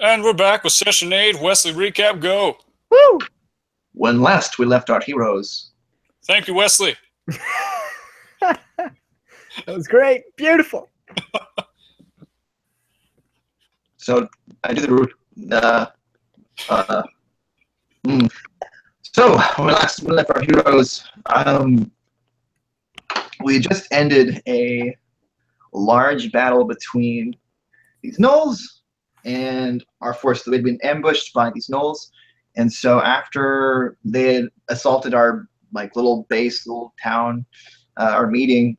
And we're back with Session 8. Wesley, recap, go. Woo! When last we left our heroes. Thank you, Wesley. That was great. Beautiful. So I do the route. So when last we left our heroes, we just ended a large battle between these gnolls and our force. We'd been ambushed by these gnolls, and so after they had assaulted our little base, little town, our meeting,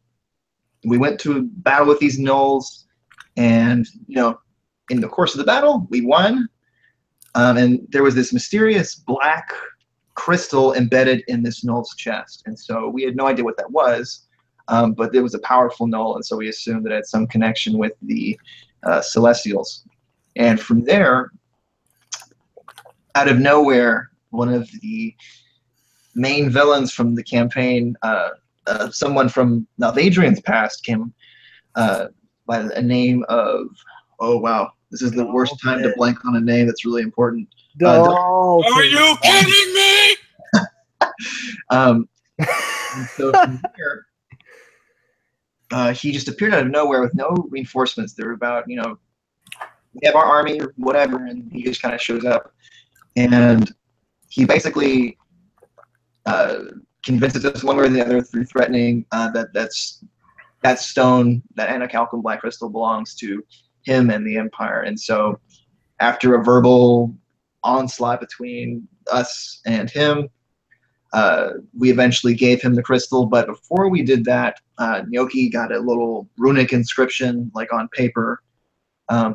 we went to battle with these gnolls, and in the course of the battle, we won. And there was this mysterious black crystal embedded in this gnoll's chest, and so we had no idea what that was. But it was a powerful gnoll, and so we assumed that it had some connection with the Celestials. And from there, out of nowhere, one of the main villains from the campaign, someone from Adrian's past, came by the name of, oh wow, this is the worst time to blank on a name that's really important. Are you kidding me? So from there, he just appeared out of nowhere with no reinforcements. There were about, we have our army or whatever, and he just kind of shows up. And he basically convinces us one way or the other through threatening that stone, that Anacalcum Black Crystal, belongs to him and the Empire. And so after a verbal onslaught between us and him, we eventually gave him the crystal. But before we did that, Gnocchi got a little runic inscription, on paper,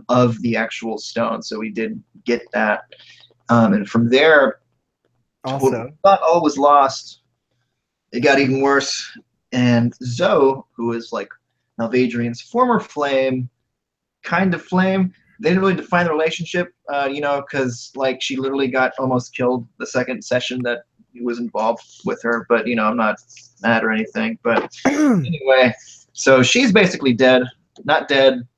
of the actual stone. So we did get that. And from there, Also, thought all was lost. It got even worse. And Zoe, who is Malvadrian's former flame, kind of flame, they didn't really define the relationship, because she literally got almost killed the second session that he was involved with her. But I'm not mad or anything. But anyway, so she's basically dead. Not dead,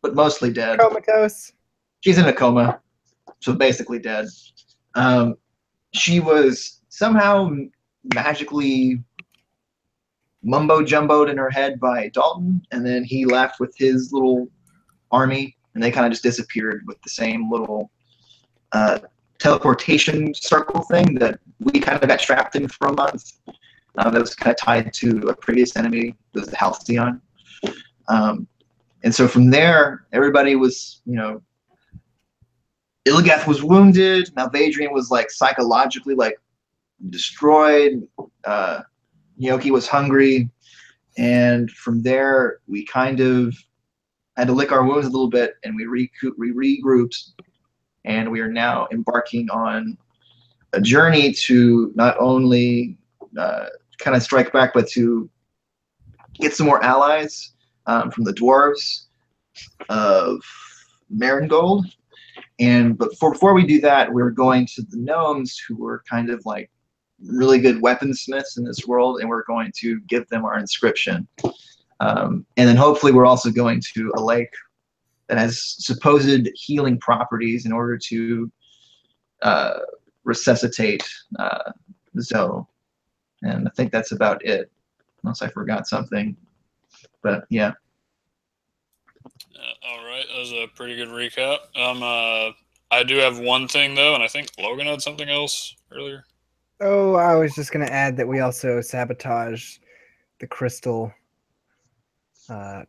but mostly dead. comatose. She's in a coma, so basically dead. She was somehow magically mumbo-jumboed in her head by Dalton, and then he left with his little army, and they kind of just disappeared with the same little teleportation circle thing that we kind of got trapped in for a month. That was kind of tied to a previous enemy, that was the Halcyon. And so from there, everybody was, Illigath was wounded. Malvadrian was psychologically destroyed. Gnocchi was hungry, and from there we kind of had to lick our wounds a little bit, and we regrouped, and we are now embarking on a journey to not only kind of strike back, but to get some more allies from the dwarves of Marigold. But before we do that, we're going to the gnomes, who were kind of really good weaponsmiths in this world, and we're going to give them our inscription. And then hopefully we're also going to a lake that has supposed healing properties in order to resuscitate Zoe. And I think that's about it, unless I forgot something. But yeah. All right, that was a pretty good recap. I do have one thing, though, and I think Logan had something else earlier. Oh, I was just going to add that we also sabotaged the crystal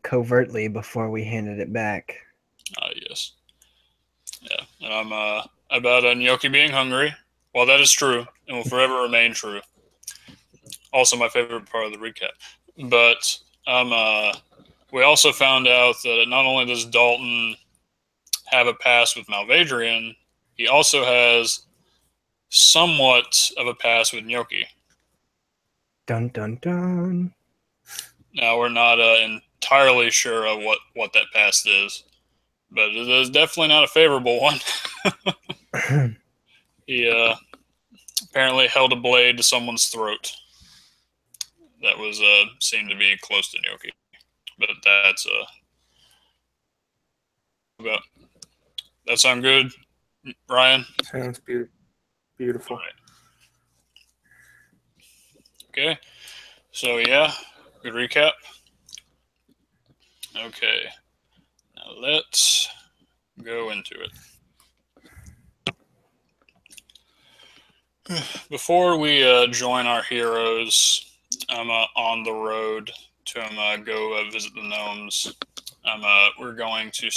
covertly before we handed it back. Yes. Yeah, and I'm about Gnocchi being hungry. Well, that is true, and will forever remain true. Also my favorite part of the recap. But we also found out that not only does Dalton have a past with Malvadrian, he also has somewhat of a past with Gnocchi. Dun dun dun. Now, we're not entirely sure of what that past is, but it is definitely not a favorable one. He apparently held a blade to someone's throat that was seemed to be close to Gnocchi. But that's about. That sound good? Ryan? Sounds beautiful. All right. Okay. So, yeah, good recap. Okay. Now let's go into it. Before we join our heroes on the road to go visit the gnomes, we're going to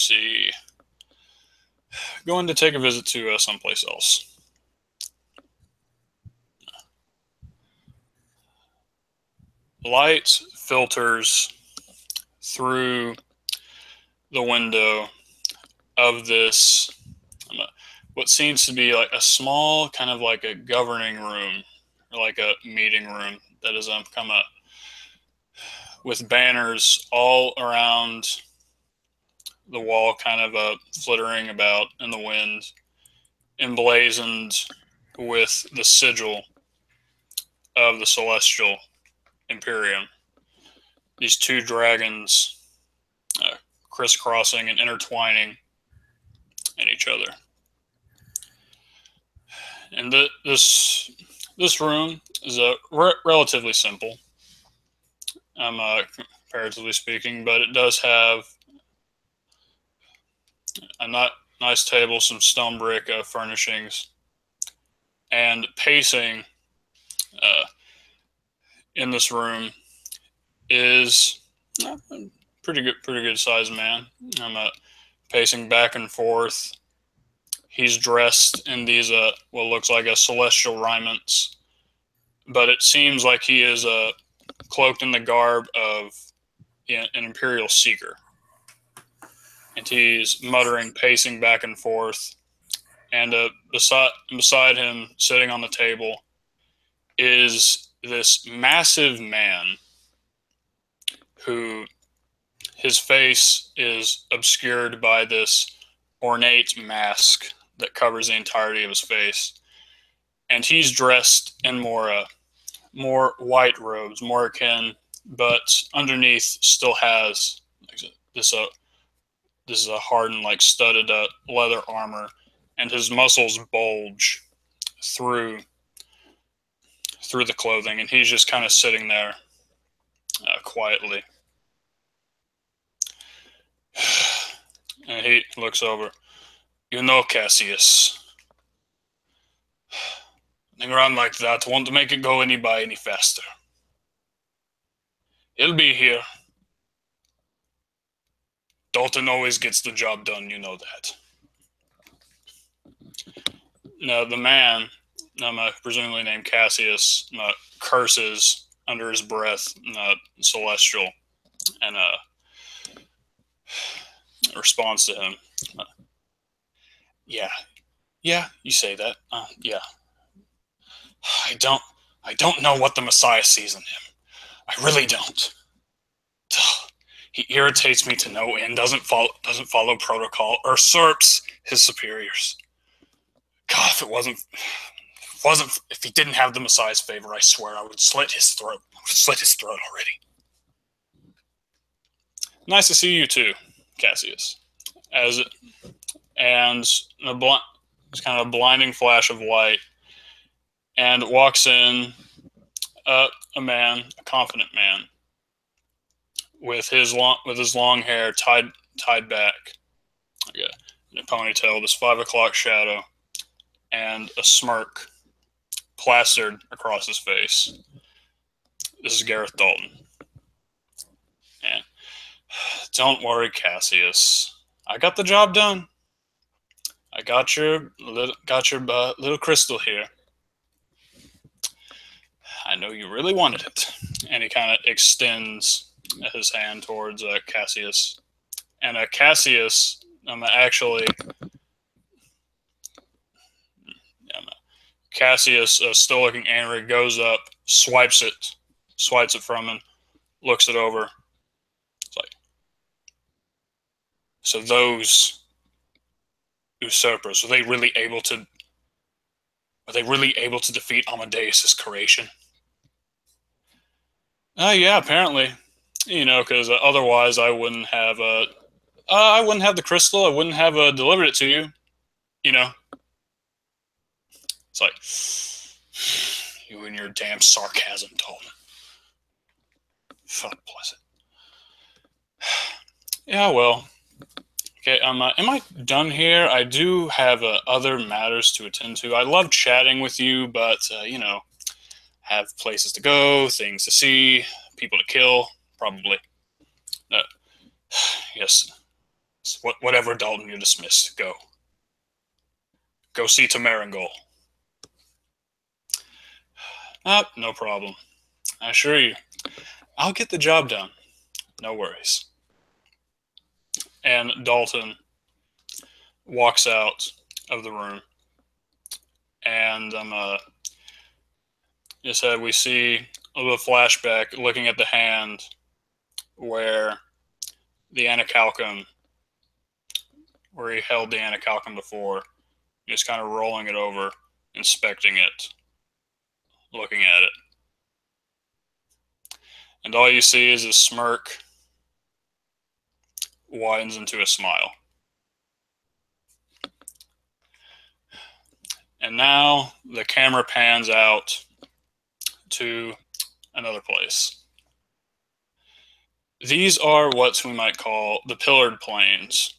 take a visit to someplace else. Light filters through the window of this, what seems to be like a small kind of like a governing room or like a meeting room that is come up with banners all around the wall, kind of flittering about in the wind, emblazoned with the sigil of the Celestial Imperium. These two dragons crisscrossing and intertwining in each other. And this room is relatively simple, comparatively speaking, but it does have a nice table, some stone brick furnishings, and pacing in this room is a pretty good sized man. Pacing back and forth. He's dressed in these what looks like a celestial raiments, but it seems like he is cloaked in the garb of an imperial seeker. And he's muttering, pacing back and forth. And beside him, sitting on the table, is this massive man who his face is obscured by this ornate mask that covers the entirety of his face. And he's dressed in more white robes, more akin, but underneath still has this is a hardened, like studded leather armor, and his muscles bulge through the clothing, and he's just kind of sitting there quietly. And he looks over. You know, Cassius, thing around like that won't make it go any faster. He'll be here. Dalton always gets the job done, you know that. Now, the man, presumably named Cassius, curses under his breath, Celestial, and responds to him. Yeah, you say that. Yeah. I don't know what the Messiah sees in him. I really don't. He irritates me to no end. Doesn't follow protocol or usurps his superiors. God, if he didn't have the Messiah's favor, I swear I would slit his throat. Already. Nice to see you too, Cassius. It's kind of a blinding flash of light, and walks in a confident man, with his long hair tied back, in a ponytail, this 5 o'clock shadow, and a smirk plastered across his face. This is Gareth Dalton. And don't worry, Cassius. I got the job done. I got your little crystal here. I know you really wanted it. And he kind of extends his hand towards Cassius. And Cassius, Cassius, still looking angry, goes up, swipes it from him, looks it over. It's like, so those usurpers, were they really able to defeat Amadeus's creation? Yeah, apparently. Because otherwise I wouldn't have the crystal. I wouldn't have delivered it to you. you know, it's like, you and your damn sarcasm, Dalton. Fuck bless it. Yeah, well. Okay, am I done here? I do have other matters to attend to. I love chatting with you, but, you know, have places to go, things to see, people to kill, probably. Yes. Whatever, Dalton, you're dismissed. Go. Go see Tamarangol. No problem. I assure you, I'll get the job done. No worries. And Dalton walks out of the room. And we see a little flashback looking at the hand where the Anacalcum, where he held the Anacalcum before, just kind of rolling it over, inspecting it, looking at it. And all you see is his smirk widens into a smile. And now the camera pans out to another place. These are what we might call the pillared plains.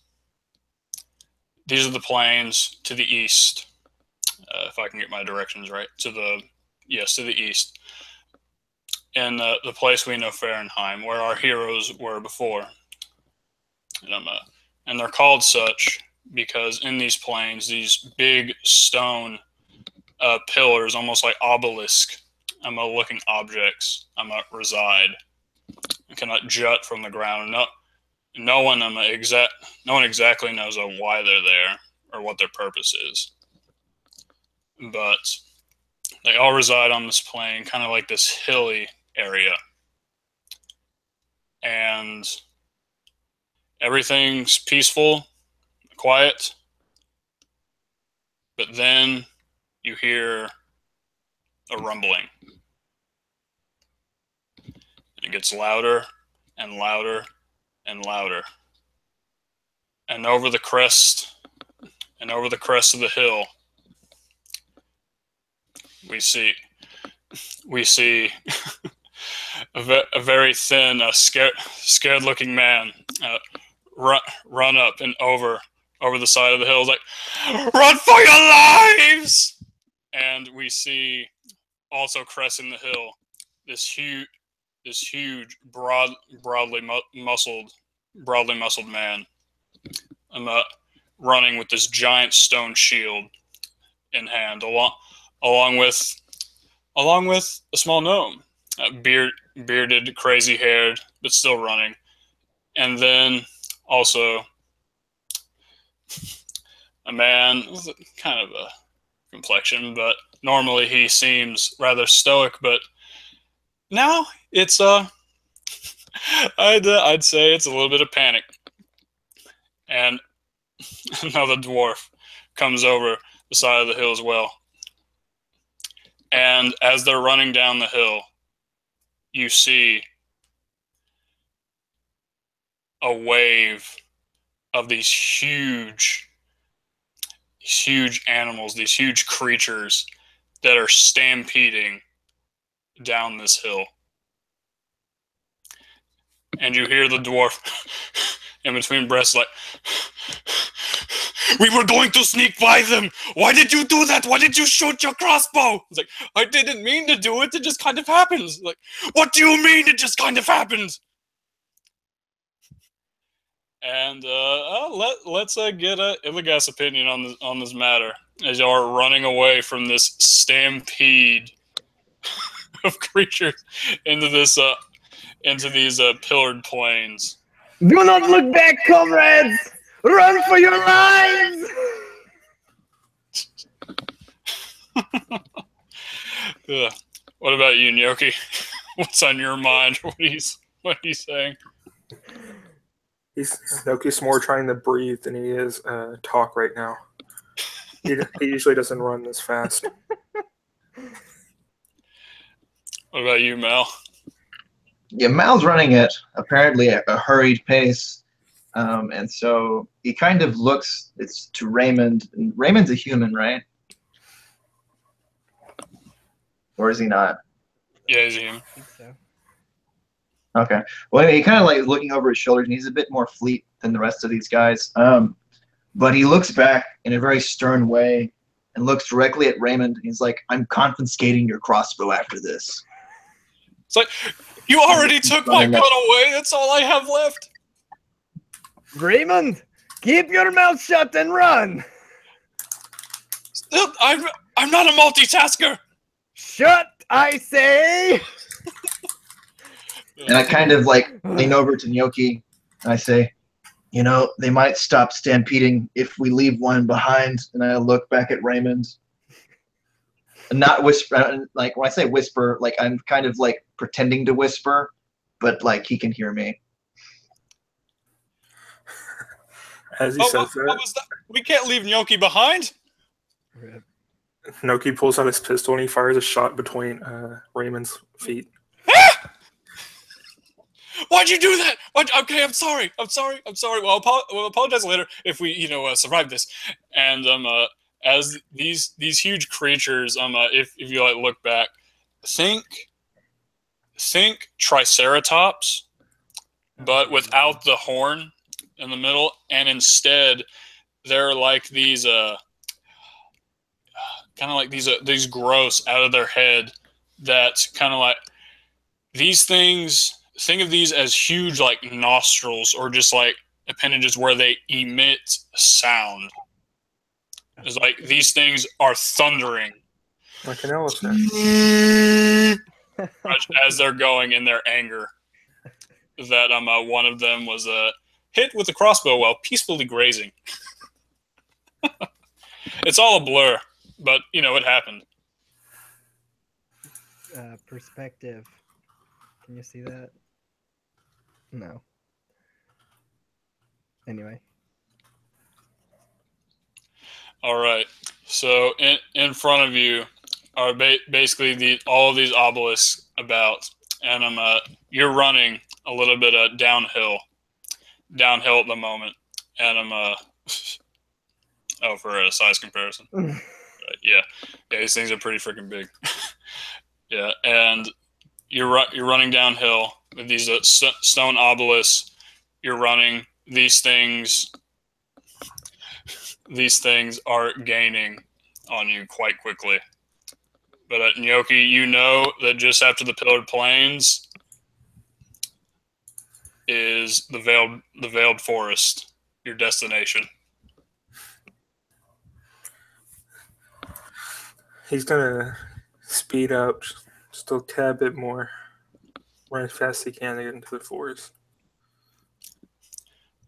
These are the plains to the east, if I can get my directions right, to the east. In the place we know Fahrenheim, where our heroes were before. And they're called such because in these plains, these big stone pillars, almost like obelisk, looking objects, reside and cannot jut from the ground. No one exactly knows why they're there or what their purpose is, but they all reside on this plain, kind of like this hilly area, and everything's peaceful, quiet, but then you hear a rumbling. It gets louder and louder and louder. And over the crest of the hill, we see a very thin, scared-looking man run up and over the side of the hill, like, "Run for your lives!" And we see also cresting the hill this huge, broadly muscled man, running with this giant stone shield in hand, along with a small gnome, bearded, crazy haired, but still running, and then also a man with kind of a complexion, but normally he seems rather stoic, but now it's I'd say it's a little bit of panic. And another dwarf comes over the side of the hill as well. And as they're running down the hill, you see a wave of these huge animals, these huge creatures that are stampeding down this hill. And you hear the dwarf in between breaths like, "We were going to sneak by them. Why did you do that? Why did you shoot your crossbow?" It's like, "I didn't mean to do it. It just kind of happens." Like, "What do you mean it just kind of happens?" And let's get Illios' opinion on this matter as you are running away from this stampede of creatures into these pillared plains. Do not look back, comrades! Run for your lives! What about you, Gnocchi? What's on your mind? What are you saying? Gnocchi's more trying to breathe than he is talk right now. He usually doesn't run this fast. What about you, Mal? Yeah, Mal's running at apparently a hurried pace, And so he kind of looks it's to Raymond. And Raymond's a human, right? Or is he not? Yeah, he's a human. I think so. Okay. Well, anyway, he kind of like looking over his shoulders, and he's a bit more fleet than the rest of these guys. But he looks back in a very stern way and looks directly at Raymond. He's like, "I'm confiscating your crossbow after this." It's like, you already took my gun away. That's all I have left. Raymond, keep your mouth shut and run. I'm not a multitasker. Shut, I say. And I kind of like lean over to Gnocchi and I say, "You know, they might stop stampeding if we leave one behind." And I look back at Raymond. And not whisper, like when I say whisper, like I'm kind of like pretending to whisper, but like he can hear me. As he says that, what was that? We can't leave Gnocchi behind. Gnocchi pulls out his pistol and he fires a shot between Raymond's feet. Why'd you do that? Okay, I'm sorry. Well, we'll apologize later if we, survive this. And as these huge creatures, if you like look back, think Triceratops, but without the horn in the middle, and instead they're like these kind of like these growths out of their head that kind of like these things. Think of these as huge like nostrils or just like appendages where they emit sound. It's like these things are thundering Like an elephant. as they're going in their anger. That one of them was hit with a crossbow while peacefully grazing. It's all a blur, but it happened. Perspective. Can you see that? No. Anyway. All right. So in front of you are basically all of these obelisks about, and you're running a little bit downhill at the moment, and oh, for a size comparison, right, yeah, these things are pretty freaking big. Yeah, and you're running downhill with these stone obelisks. You're running. These things are gaining on you quite quickly. But at Gnocchi, you know that just after the Pillared Plains is the veiled forest, your destination. He's gonna speed up just a tad bit more, run as fast as he can to get into the forest.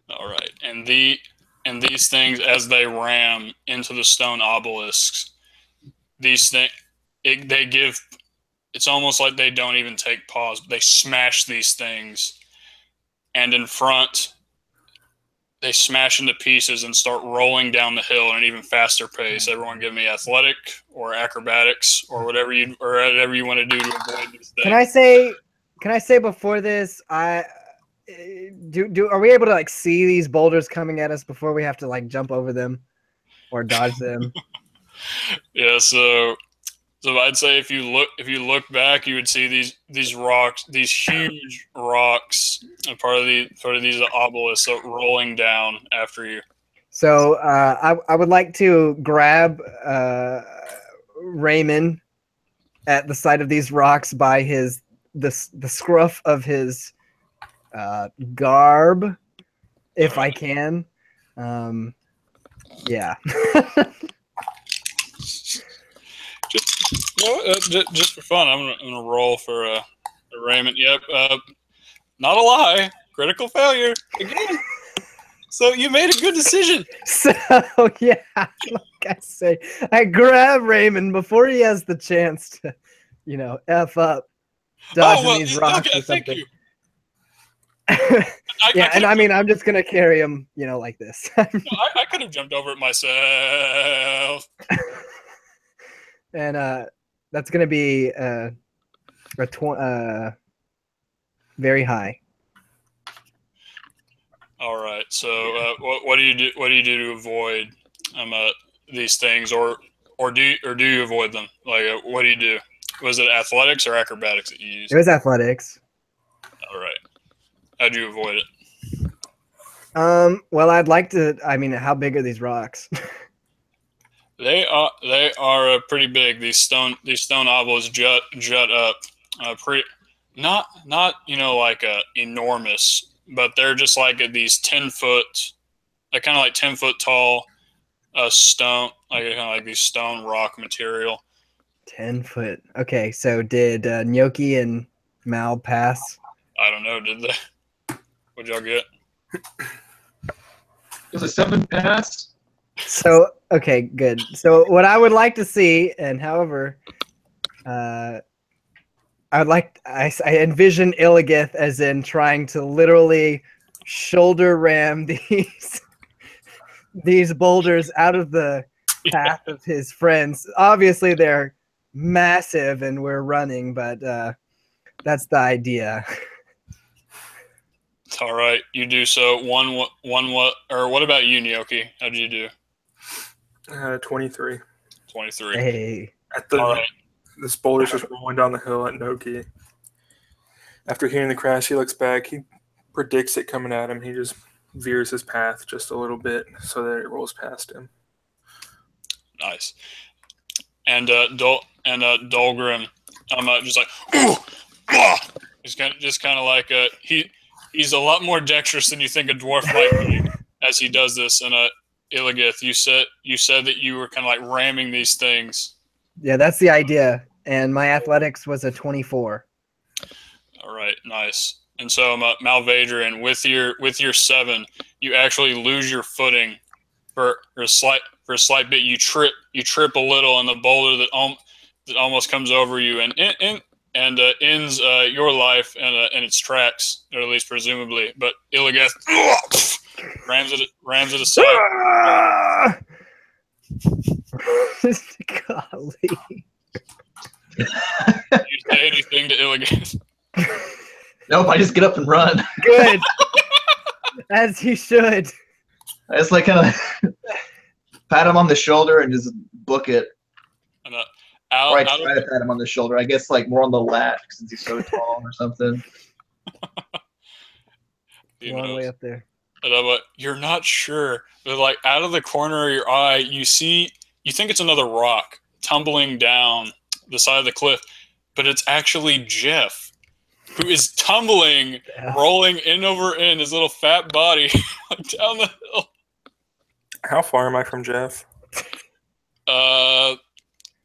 All right, and these things, as they ram into the stone obelisks, these things they give. It's almost like they don't even take pause. They smash these things, and in front, they smash into pieces and start rolling down the hill at an even faster pace. Everyone, give me athletic or acrobatics or whatever you want to do to avoid these things. Can I say before this, are we able to like see these boulders coming at us before we have to like jump over them or dodge them? Yeah, so I'd say if you look back, you would see these rocks, these huge rocks, part of these obelisks rolling down after you. So I would like to grab Raymond at the side of these rocks by the scruff of his garb, if I can. Yeah. Just for fun, I'm gonna roll for Raymond. Yep, not a lie. Critical failure again. So you made a good decision. So yeah, like I say, I grab Raymond before he has the chance to, f up, dodging these rocks or something. Thank you. Yeah, and I mean, I'm just gonna carry him, like this. I could have jumped over it myself. And that's gonna be very high. All right. So, what do you do? What do you do to avoid these things, or do you avoid them? Like, what do you do? Was it athletics or acrobatics that you used? It was athletics. All right. How do you avoid it? Well, I'd like to. I mean, how big are these rocks? They are pretty big. These stone obols jut up. Pretty not like enormous, but they're just like these 10-foot, like kind of like 10-foot tall stone, like kind of like these stone rock material. 10 foot. Okay, so did Gnocchi and Mal pass? I don't know. Did they? What'd y'all get? Does a 7 pass? So okay, good. So what I would like to see, and however, I envision Illigith as in trying to literally shoulder ram these boulders out of the path of his friends. Obviously, they're massive, and we're running, but that's the idea. All right, you do so. What about you, Gnocchi? How did you do? 23. 23. Hey, All right. This boulder's just rolling down the hill at Noki. After hearing the crash, he looks back. He predicts it coming at him. He just veers his path just a little bit so that it rolls past him. Nice. And Dolgrim, I'm just like, ooh, ah! He's kind of like he's a lot more dexterous than you think a dwarf might be as he does this. And Illigith, you said that you were kind of like ramming these things. yeah, that's the idea. And my athletics was a 24. All right, nice. And so Malvadrian, with your 7, you actually lose your footing for a slight bit. You trip a little on the boulder that almost comes over you and ends your life in its tracks, or at least presumably. But Illigith rams it aside. Golly. You say anything to Illigith? Nope, I just get up and run. Good. As he should. I just like kind of pat him on the shoulder and just book it. And, or I try to pat him on the shoulder. I guess like more on the lat since he's so tall or something. Long way up there. And I'm like, you're not sure. But like out of the corner of your eye, you think it's another rock tumbling down the side of the cliff, but it's actually Jeff, who is tumbling, rolling in over in his little fat body down the hill. How far am I from Jeff?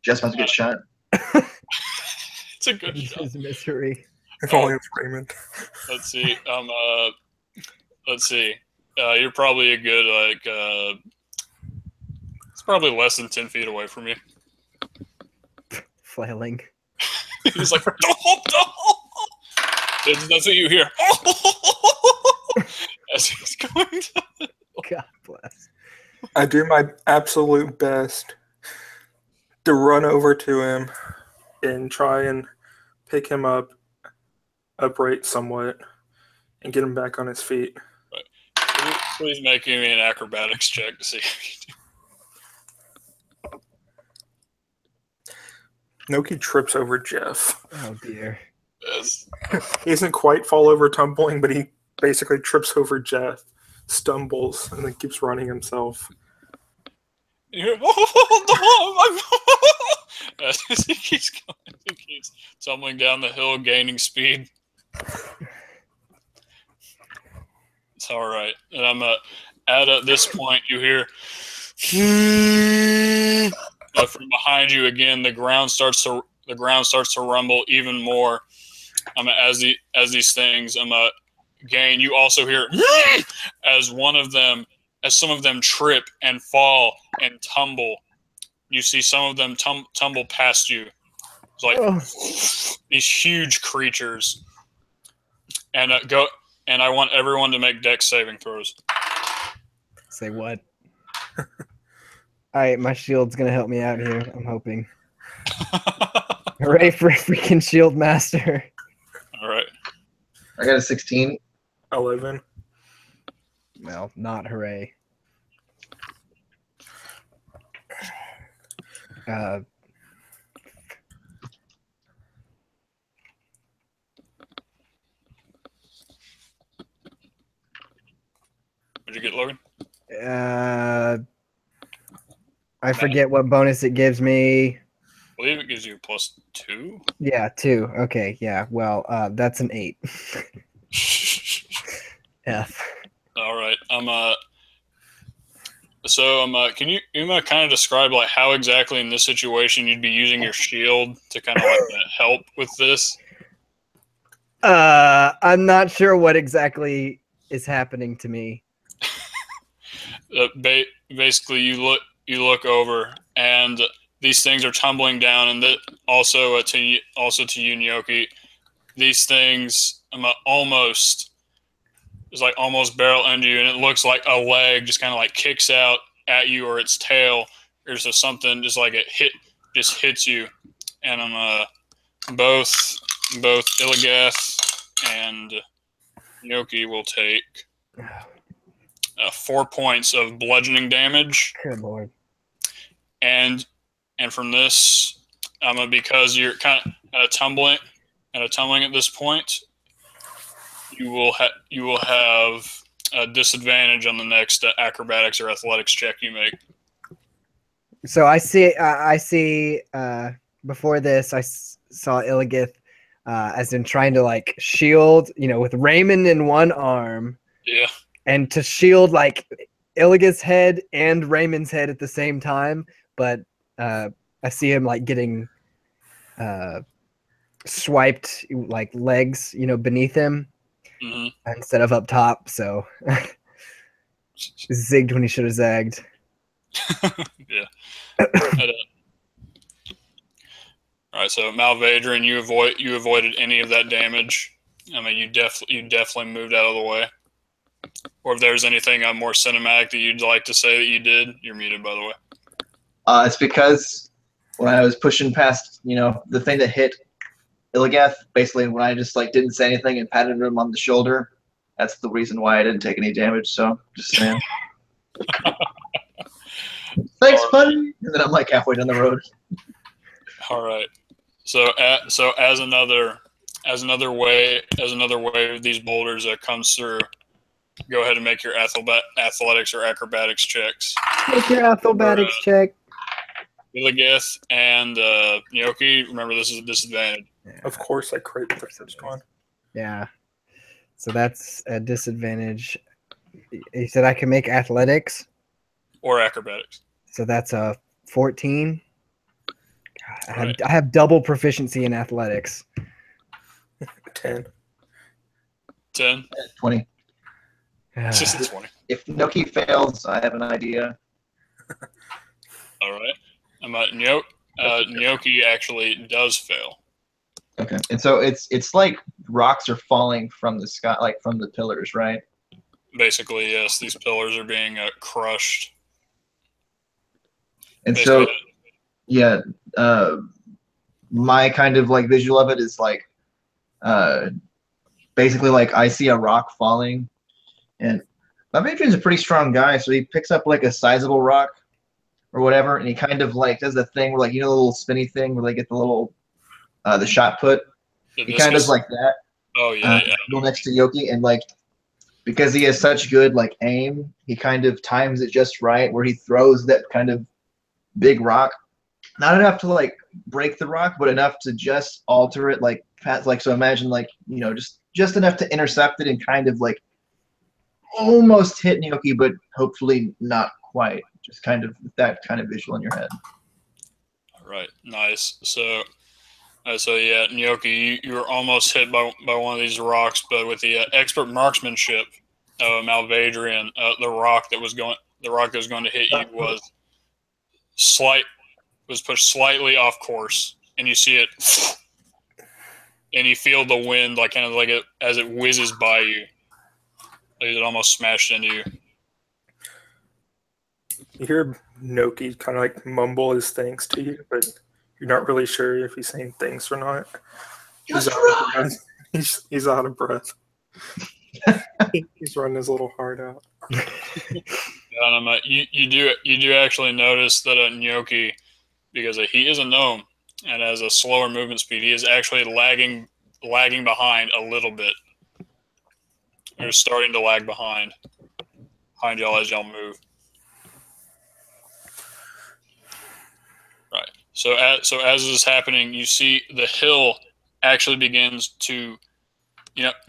Jeff's about to get shot. It's a good shot. His misery. If only it's Raymond. Let's see. Let's see. You're probably a good it's probably less than 10 feet away from you. Flailing. He's like, that's what you hear. As he's going down. God bless. I do my absolute best to run over to him and try and pick him up upright somewhat and get him back on his feet. Right. Please make me an acrobatics check to see if you do. Noki trips over Jeff. Oh dear. Yes. He doesn't quite fall over tumbling, but he basically trips over Jeff, stumbles, and then keeps running himself. As he keeps going, he keeps tumbling down the hill, gaining speed. It's all right. And I'm at this point, you hear from behind you again. The ground starts to rumble even more. As these things gain. You also hear as some of them trip and fall and tumble. You see some of them tumble past you. It's like these huge creatures. And I want everyone to make dex saving throws. Say what? All right, my shield's gonna help me out here. I'm hoping. Hooray for a freaking shield master! All right. I got a 16. 11. Well, not hooray. What'd you get, Logan? I forget what bonus it gives me. I believe it gives you a +2. Yeah, 2. Okay, yeah. Well, that's an 8. F. All right. Can you kind of describe like how exactly in this situation you'd be using your shield to kind of like help with this? I'm not sure what exactly is happening to me. Basically, you look over, and these things are tumbling down, and that also to you, Nyoki, these things almost barrel into you, and it looks like a leg just kind of like kicks out at you, or its tail, or just something just like just hits you, and both Illigath and Nyoki will take 4 points of bludgeoning damage. Good lord. And from this, because you're kind of tumbling at this point, you will have a disadvantage on the next acrobatics or athletics check you make. So I see. Before this, I saw Illigith, as in trying to like shield, with Raymond in one arm. Yeah. And to shield like Illigith's head and Raymond's head at the same time, but I see him like getting swiped like legs, beneath him instead of up top. So zigged when he should have zagged. Yeah. All right, so Malvadrian, you avoided any of that damage. I mean, you definitely moved out of the way. Or if there's anything more cinematic that you'd like to say that you did, you're muted, by the way. It's because when I was pushing past, the thing that hit Illigath, basically when I just like didn't say anything and patted him on the shoulder, that's the reason why I didn't take any damage. So just saying. Thanks, buddy. And then I'm like halfway down the road. All right. So as another wave of these boulders that comes through, go ahead and make your athletics or acrobatics checks. Make your athletics check. Illigath and Nyoki, remember this is a disadvantage. Yeah. Of course, I crit the first one. Yeah. So that's a disadvantage. You said I can make athletics? Or acrobatics. So that's a 14. God, Right. I have double proficiency in athletics. 10. 10? 20. Just a 20. If Noki fails, I have an idea. All right. Nyoki actually does fail. Okay. And so it's like rocks are falling from the sky, like from the pillars, right? Basically, yes. These pillars are being crushed. And Basically, so, yeah, my kind of like visual of it is like, basically like I see a rock falling, and my patron's a pretty strong guy, so he picks up like a sizable rock or whatever, and he kind of like does the thing where like, the little spinny thing where they get the little the shot put. He kind of like that. Oh yeah, yeah. Go next to Yoki, and like because he has such good like aim, he kind of times it just right where he throws that kind of big rock, not enough to like break the rock, but enough to just alter it, like so imagine like just enough to intercept it and kind of like almost hit Nyoki, but hopefully not quite. Just kind of that kind of visual in your head. All right, nice. So yeah, Nyoki, you were almost hit by one of these rocks, but with the expert marksmanship of Malvadrian, the rock that was going to hit you was pushed slightly off course, and you see it, and you feel the wind like kind of like it as it whizzes by you, like it almost smashed into you. You hear Noki kind of like mumble his thanks to you, but you're not really sure if he's saying thanks or not. He's out of breath. He's running his little heart out. And you do actually notice that Gnocchi, because he is a gnome and has a slower movement speed, he is actually lagging behind a little bit. You're starting to lag behind y'all as y'all move. Right. So as this is happening, you see the hill actually begins to,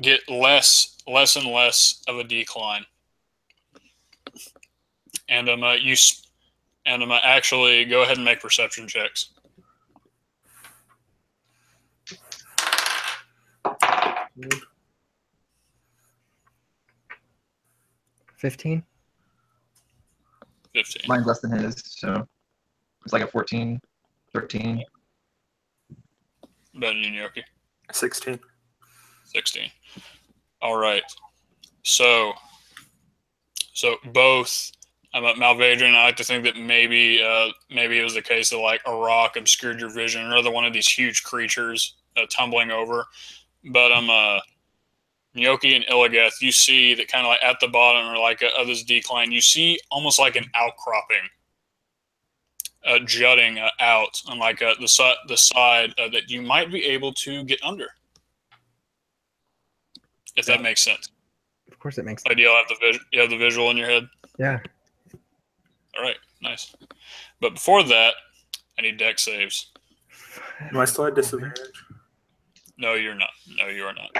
get less and less of a decline. And actually go ahead and make perception checks. Mm. 15. 15. Mine's less than his, so it's like a 14, 13. Better than Gnocchi. 16. 16. All right. So both Malvadrian, I like to think that maybe it was the case that like a rock obscured your vision, or another one of these huge creatures tumbling over. But Gnocchi and Illios, you see that kind of like at the bottom or like of this decline, you see almost like an outcropping jutting out on like the side that you might be able to get under, if that makes sense. Of course, it makes sense. You have the visual in your head. Yeah. All right, nice. But before that, I need deck saves. Am I still at disadvantage? No, you're not. No, you are not.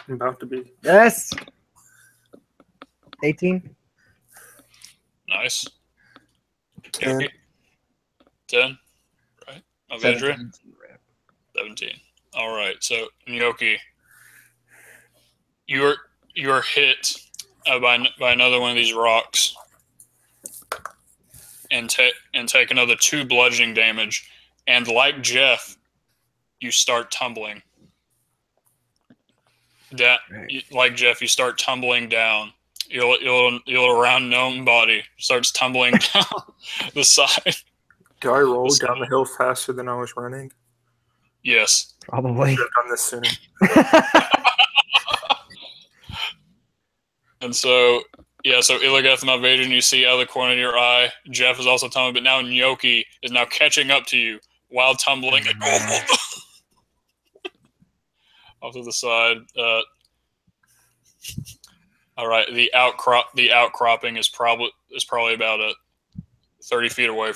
I'm about to be. Yes. 18. Nice. 10. 10. Right. Avendra? 17. All right. So Gnocchi, you're hit by another one of these rocks, and take another 2 bludgeoning damage. And like Jeff, you start tumbling. Like Jeff, you start tumbling down. Your round gnome body starts tumbling down the side. Do I roll down the hill faster than I was running? Yes. Probably. Should have done this sooner. And so Illigath and Malvadrian, you see out of the corner of your eye, Jeff is also tumbling, but now Gnocchi is now catching up to you while tumbling off to the side. All right, the outcropping is probably about 30 feet away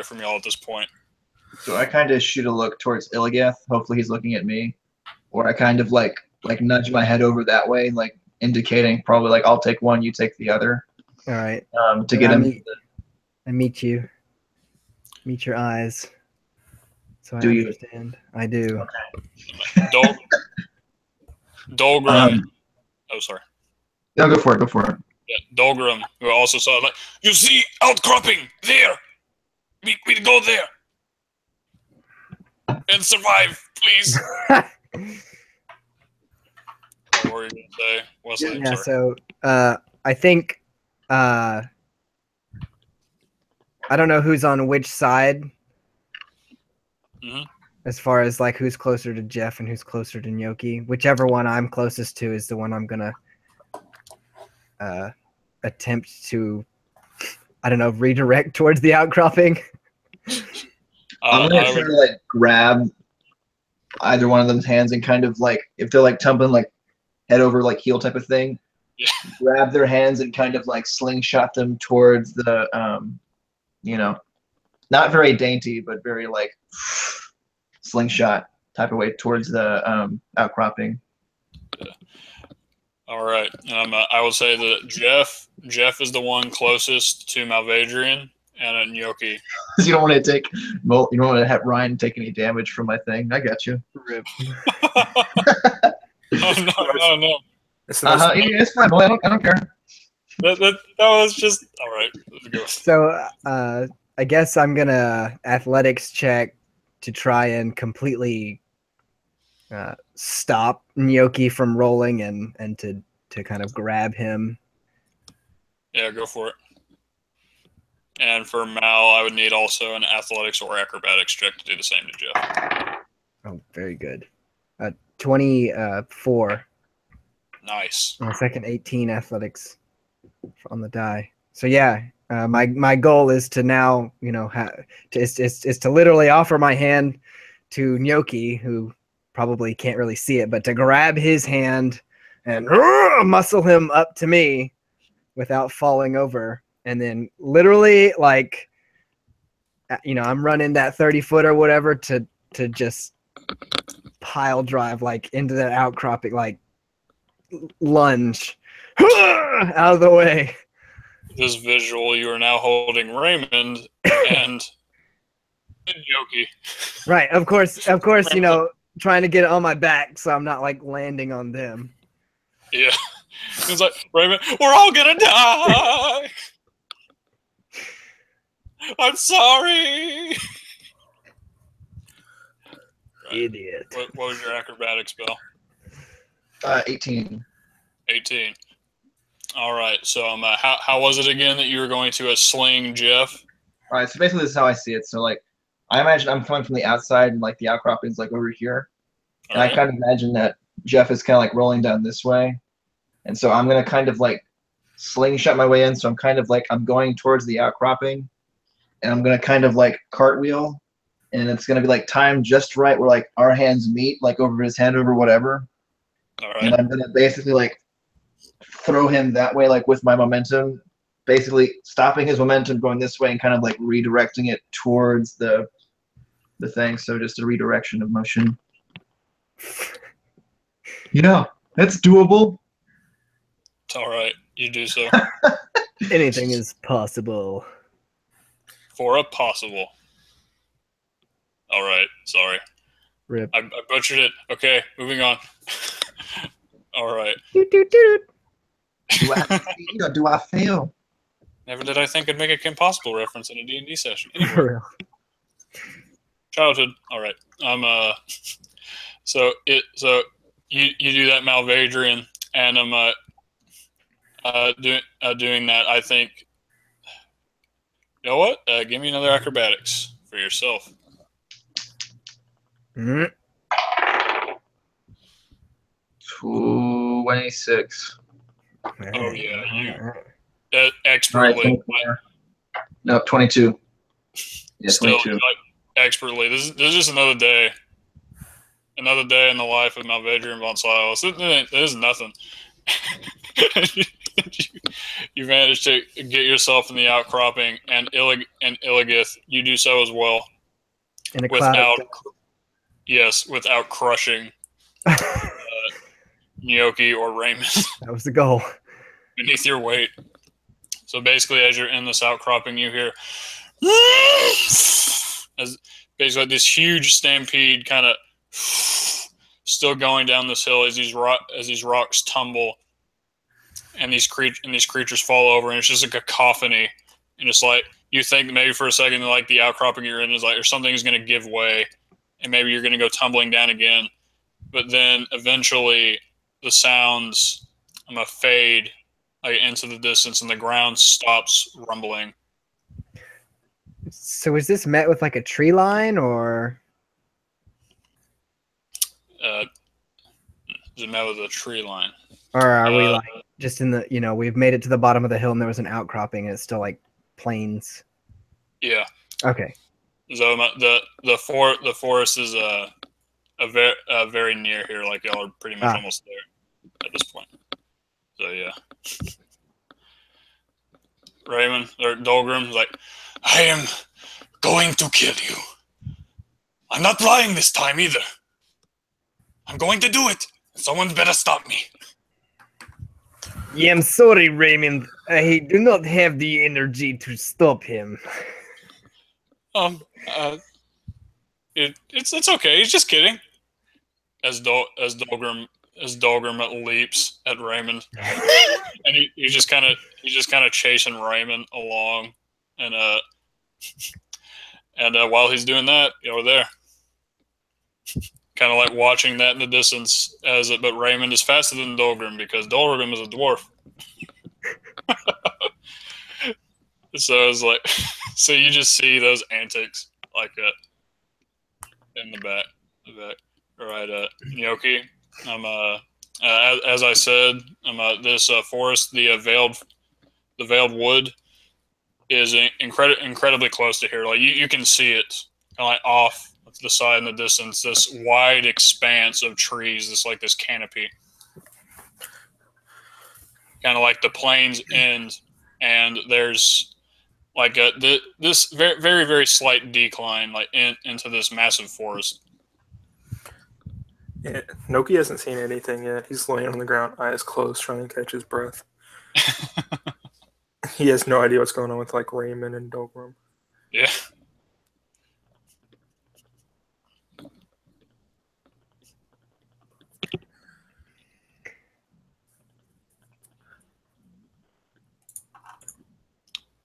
from y'all at this point. So I kind of shoot a look towards Illigath. Hopefully he's looking at me, or I kind of like nudge my head over that way, like indicating probably like I'll take one, you take the other. All right. To get him. I meet you. Meet your eyes. So I understand. I do. Okay. Dolgrim. Oh, sorry. No, go for it. Go for it. Yeah, Dolgrim, who also saw like, you see outcropping there. We go there and survive, please. What were you gonna say? What's that? Yeah. So I think I don't know who's on which side. Mm-hmm. As far as like who's closer to Jeff and who's closer to Gnocchi. Whichever one I'm closest to is the one I'm gonna attempt to, I don't know, redirect towards the outcropping. I'm gonna try to like grab either one of them's hands and kind of like, if they're like tumbling like head over like heel type of thing, grab their hands and kind of like slingshot them towards the not very dainty but very like slingshot type of way towards the outcropping. All right. I will say that Jeff is the one closest to Malvadrian and Gnocchi. You don't want to you don't want to have Ryan take any damage from my thing. I got you. Rip. No. It's fine, boy. I don't care. That was just all right. Let's go. So I guess I'm gonna athletics check to try and completely stop Gnocchi from rolling and to kind of grab him. Yeah, go for it. And for Mal, I would need also an athletics or acrobatics check to do the same to Jeff. Oh, very good. 24. Nice. My second 18 athletics on the die. So yeah, my goal is to now, is to literally offer my hand to Gnocchi, who probably can't really see it, but to grab his hand and muscle him up to me without falling over, and then literally like, I'm running that 30-foot or whatever to just pile drive like into that outcropping, like lunge out of the way. This visual, you are now holding Raymond and Gnocchi. Right, of course, trying to get it on my back so I'm not like landing on them. Yeah. It's like, Raymond, we're all gonna die. I'm sorry. Idiot. What was your acrobatic spell? 18. 18. All right. So how was it again that you were going to sling Jeff? All right, so basically this is how I see it. So like, I imagine I'm coming from the outside, and like the outcropping's like over here, All and right. I kind of imagine that Jeff is kind of like rolling down this way, and so I'm gonna kind of like slingshot my way in. So I'm kind of like I'm going towards the outcropping, and I'm gonna kind of like cartwheel, and it's gonna be like timed just right where like our hands meet, like over his head over whatever, All right. and I'm gonna basically like throw him that way, like with my momentum, basically stopping his momentum going this way and kind of like redirecting it towards the thing. So just a redirection of motion. Yeah, that's doable. All right. You do so. Anything is possible. For a possible. All right. Sorry. Rip. I butchered it. Okay. Moving on. All right. Doot, doot, doot. Do I succeed or do I fail? Never did I think I'd make a Kim Possible reference in a D&D session. For Anyway, real. childhood. All right. So you do that Malvadrian, and I'm doing that. I think. You know what? Give me another acrobatics for yourself. Mhm. 26. Oh yeah, you All right, expertly. 24. No, 22. Yeah, Still 22. like, expertly. This is just another day. Another day in the life of Malvadrian von Silas. It is nothing. You managed to get yourself in the outcropping, and Illigith, you do so as well. In a cloud Without, of without crushing dust. Gnocchi or Raymond That was the goal. beneath your weight. So basically, as you're in this outcropping, you hear as basically this huge stampede kind of still going down this hill as these rocks tumble, and these creatures fall over, and it's just a cacophony. And it's like you think maybe for a second like the outcropping you're in is like or something's going to give way, and maybe you're going to go tumbling down again. But then eventually the sounds fade like into the distance, and the ground stops rumbling. So is this met with like a tree line, or Is it met with a tree line? or are we like just in the we've made it to the bottom of the hill and there was an outcropping and it's still like plains? Yeah. Okay. So the forest is very near here. Like y'all are pretty much almost there at this point. So yeah. Raymond or Dolgrim's like, I am going to kill you. I'm not lying this time either. I'm going to do it. Someone better stop me. Yeah, I'm sorry, Raymond. I do not have the energy to stop him. It's okay. He's just kidding. As Dolgrim leaps at Raymond, and he's just kind of chasing Raymond along, and while he's doing that, over there, kind of like watching that in the distance, but Raymond is faster than Dolgrim because Dolgrim is a dwarf. So it's like, so you just see those antics like in the back. All right, Gnocchi, I'm as I said, this forest, the veiled wood, is incredibly close to here. Like you can see it kind of like off to the side in the distance. This wide expanse of trees, this canopy, kind of like the plains end, and there's like this very very very slight decline like into this massive forest. Yeah, Noki hasn't seen anything yet. He's laying on the ground, eyes closed, trying to catch his breath. He has no idea what's going on with like Raymond and Dolgrim. Yeah.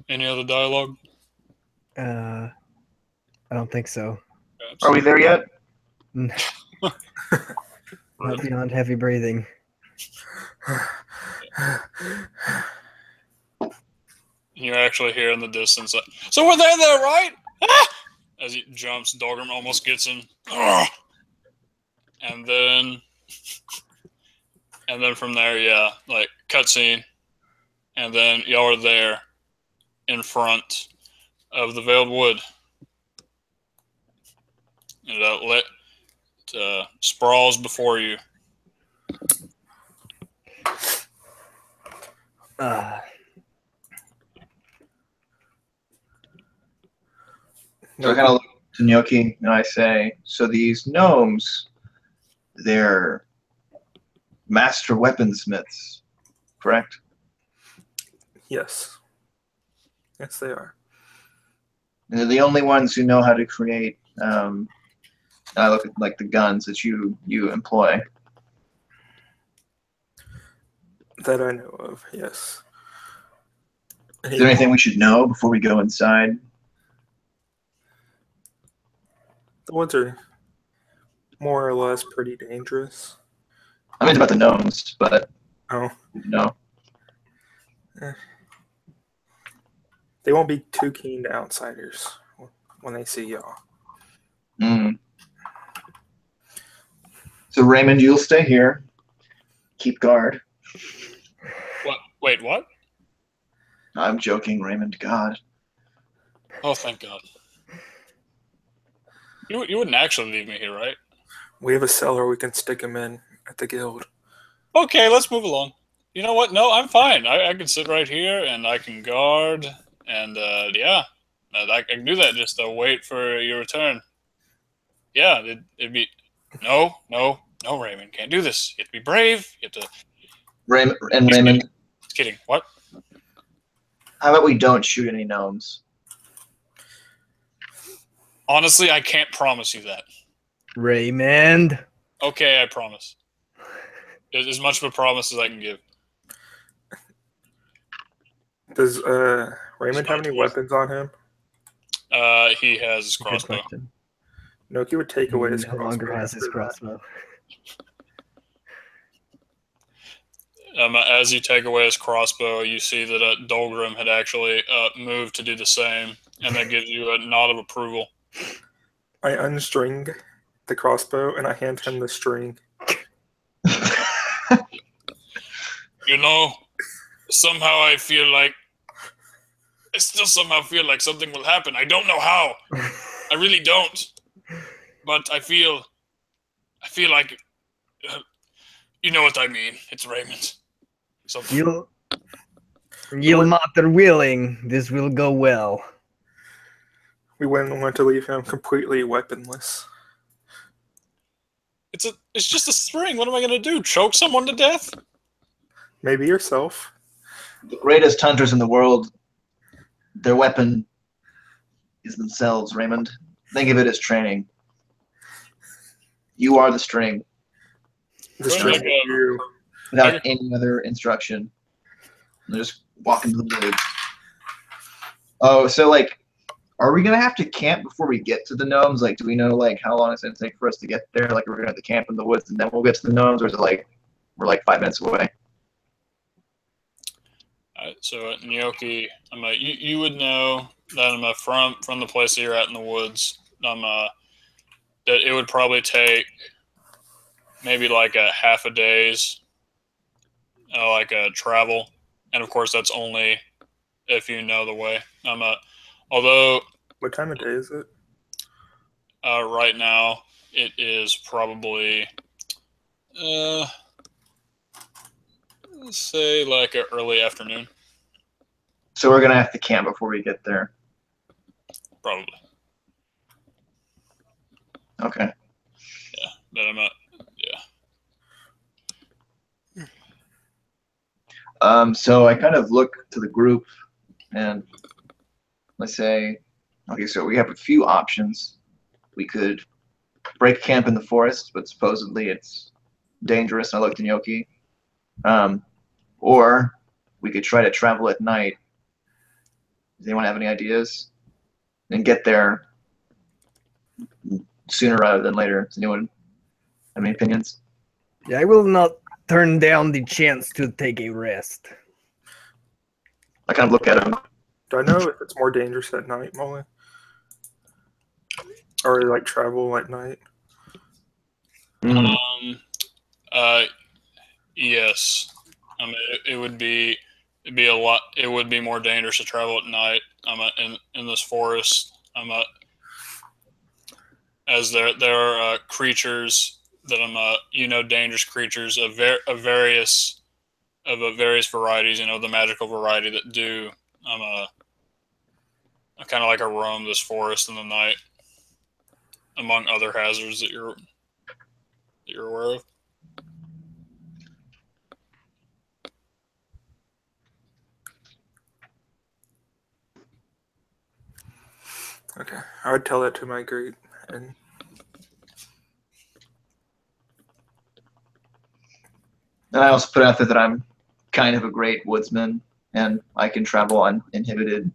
Any other dialogue? I don't think so. Are we there yet? Not beyond heavy breathing. You're actually here in the distance. So we're there, right? Ah! As he jumps, Dolgrim almost gets him. And then from there, yeah, like cutscene. And then y'all are there in front of the veiled wood. And it sprawls before you. So I kind of look to Gnocchi and I say, so these gnomes, they're master weaponsmiths, correct? Yes. Yes, they are. And they're the only ones who know how to create, I look at like the guns that you employ. That I know of, yes. Is there anything we should know before we go inside? The woods are more or less pretty dangerous. I meant about the gnomes, but Oh. no. They won't be too keen to outsiders when they see y'all. Mm. So Raymond, you'll stay here. Keep guard. What? Wait, what? I'm joking, Raymond. God. Oh, thank God. You wouldn't actually leave me here, right? We have a cellar we can stick him in at the guild. Okay, let's move along. You know what? No, I'm fine. I can sit right here and I can guard. And yeah, I can do that. Just wait for your return. Yeah, it'd be no, Raymond, can't do this. You have to be brave. You have to. Raymond, Just kidding. What? how about we don't shoot any gnomes? Honestly, I can't promise you that. Raymond. Okay, I promise. As much of a promise as I can give. Does Raymond have any weapons on him? He has his Good crossbow. question. Noki would take away his He no crossbow. longer has his crossbow. As you take away his crossbow, you see that Dolgrim had actually moved to do the same, and that gives you a nod of approval. I unstring the crossbow and I hand him the string. You know, somehow I still somehow feel like something will happen. I don't know how. I really don't. But I feel like, you know what I mean. It's Raymond. You'll matter willing. This will go well. We wouldn't want to leave him completely weaponless. It's just a string. What am I going to do? Choke someone to death? Maybe yourself. The greatest hunters in the world, their weapon is themselves, Raymond. Think of it as training. You are the string. The string is you. Without any other instruction. They're just walking to the woods. Oh, so like, are we gonna have to camp before we get to the gnomes? Like, do we know like how long it's gonna take for us to get there? Like, we're gonna have to camp in the woods and then we'll get to the gnomes, or is it like we're like 5 minutes away? So Gnocchi, you would know that from the place that you're at in the woods, that it would probably take maybe like a half a day's like a travel, and of course that's only if you know the way. Although What time of day is it? right now it is probably let's say like an early afternoon, So we're gonna have to camp before we get there. probably. Okay. Yeah, but I'm not. Yeah. So I kind of look to the group and let's say, okay, so we have a few options. We could break camp in the forest, but supposedly it's dangerous. I looked in Yoki. Or we could try to travel at night. Does anyone have any ideas? And get there sooner rather than later. Does anyone have any opinions? I will not turn down the chance to take a rest. I kind of look at him. Do I know if it's more dangerous at night, Molly? Or like travel at night? Yes. I mean, it would be a lot. It would be more dangerous to travel at night. In this forest. As there are creatures that dangerous creatures of various varieties. The magical variety that do kind of like a roam this forest in the night, among other hazards that you're aware of. Okay, I would tell that to my group. And I also put out there that I'm kind of a great woodsman and I can travel uninhibited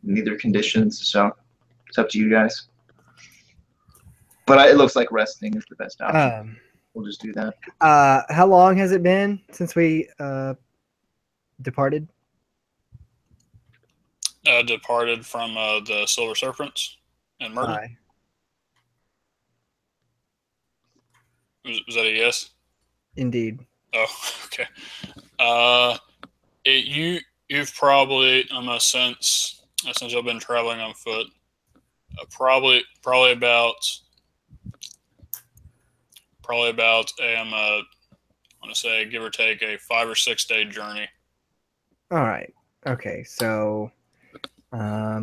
in either conditions. So it's up to you guys. But it looks like resting is the best option. We'll just do that. How long has it been since we departed? Departed from the Silver Serpents and Merton. Was that a yes? Indeed. Oh, okay. You've probably since I've been traveling on foot, probably about I want to say give or take a 5 or 6 day journey. All right. Okay. So, I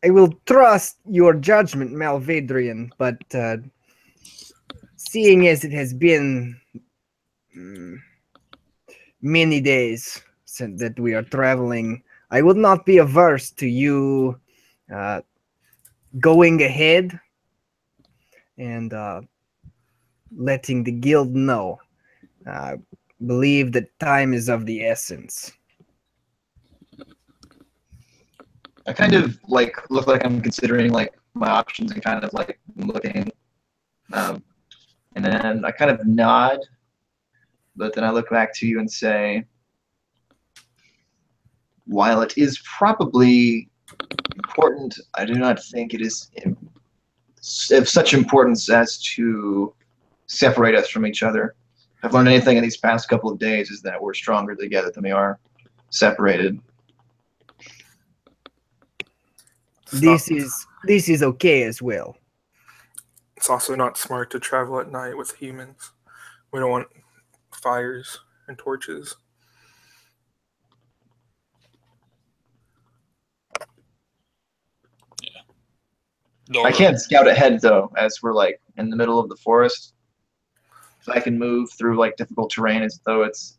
will trust your judgment, Malvedrian, but seeing as it has been many days since that we are traveling, I would not be averse to you going ahead and letting the guild know. I believe that time is of the essence. I kind of look like I'm considering my options and kind of looking, and then I kind of nod, but then I look back to you and say, while it is probably important, I do not think it is of such importance as to separate us from each other. If I've learned anything in these past couple of days is that we're stronger together than we are separated. This is okay as well. It's also not smart to travel at night with humans. We don't want fires and torches. Yeah. I can't scout ahead though, as we're in the middle of the forest. So I can move through difficult terrain as though it's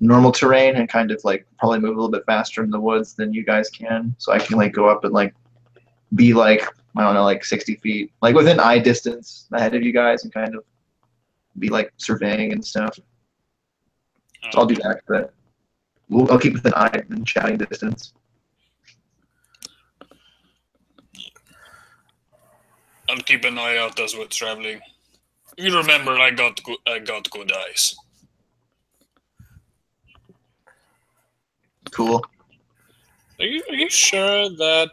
normal terrain and kind of probably move a little bit faster in the woods than you guys can. So I can go up and be I don't know 60 feet within eye distance ahead of you guys and kind of be surveying and stuff. So I'll do that, but I'll keep within eye and shouting distance. I'll keep an eye out as we're traveling. You remember, I got good eyes. Cool. Are you sure that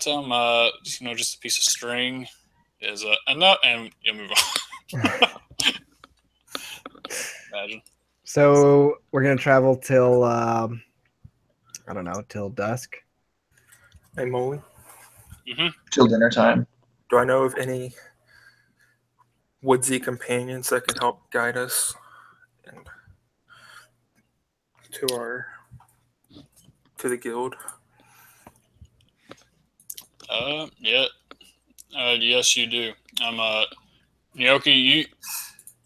just a piece of string is enough? And you move on. Imagine. So we're gonna travel till I don't know, till dusk. Hey, Molly, Till dinner time. do I know of any woodsy companions that can help guide us and to the guild? Yeah. Yes, you do. Nyoki,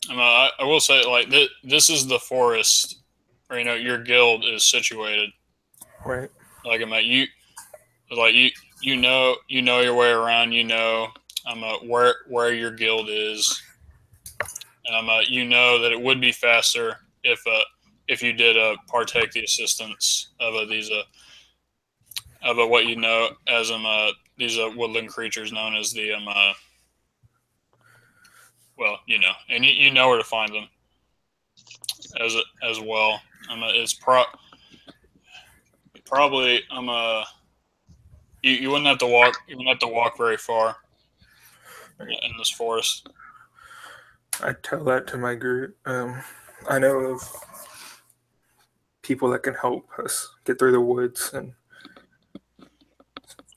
I will say, like, this is the forest where, your guild is situated. Right. Like, you know your way around, where your guild is. And, you know that it would be faster if you did, partake the assistance of these, what you know as, these, woodland creatures known as the, well, and you know where to find them as well. It's probably you wouldn't have to walk. You wouldn't have to walk very far in this forest. I tell that to my group. I know of people that can help us get through the woods and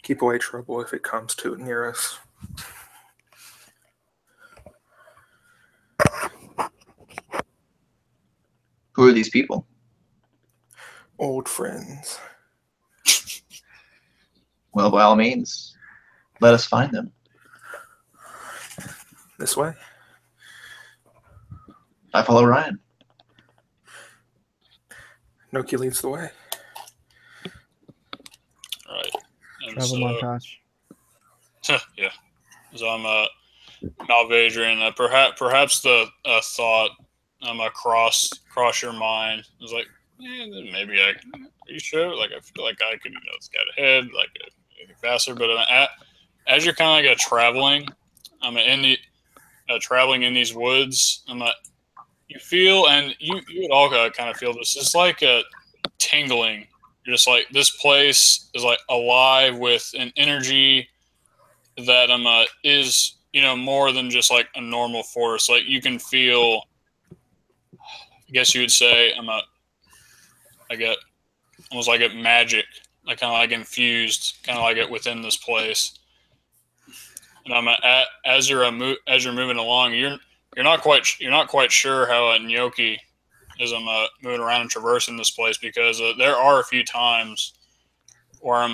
keep away trouble if it comes to near us. Who are these people? Old friends. Well, by all means, let us find them. This way? I follow Ryan. Noki leads the way. Right. And Travel montage. Yeah. So I'm Malvadrian. Perhaps the thought cross your mind is like, maybe are you sure? Like, I feel like I could scout ahead, like faster. But as you're kind of like traveling, traveling in these woods, you feel, and you would all kind of feel this. It's like a tingling. You're just like, this place is like alive with an energy that is more than just like a normal forest. Like, you can feel, I guess you would say, I get almost like a magic, like kind of like infused, kind of like it within this place. And as you're moving along, you're not quite sure how Nyoki is moving around and traversing this place, because there are a few times where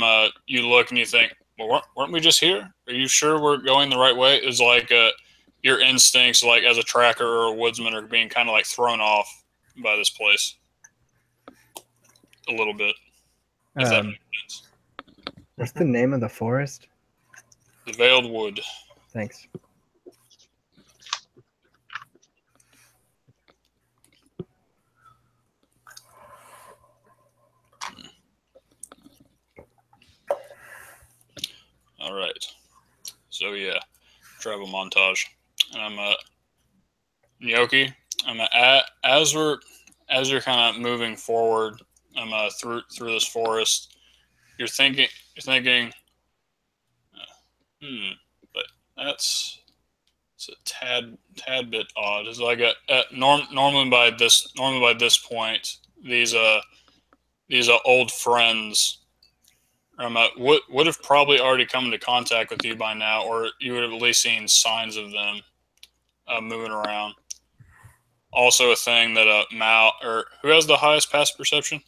you look and you think, well, weren't we just here? Are you sure we're going the right way? It's like your instincts, like as a tracker or a woodsman, are being kind of like thrown off by this place a little bit. If that makes sense. What's the name of the forest? The Veiled Wood. Thanks. All right. So yeah, travel montage. And I'm Nyoki. As you're kind of moving forward, through this forest. You're thinking, but it's a tad bit odd. It's like normally by this point, these old friends would have probably already come into contact with you by now, or you would have at least seen signs of them moving around. Also, a thing that Mal, or who has the highest passive perception?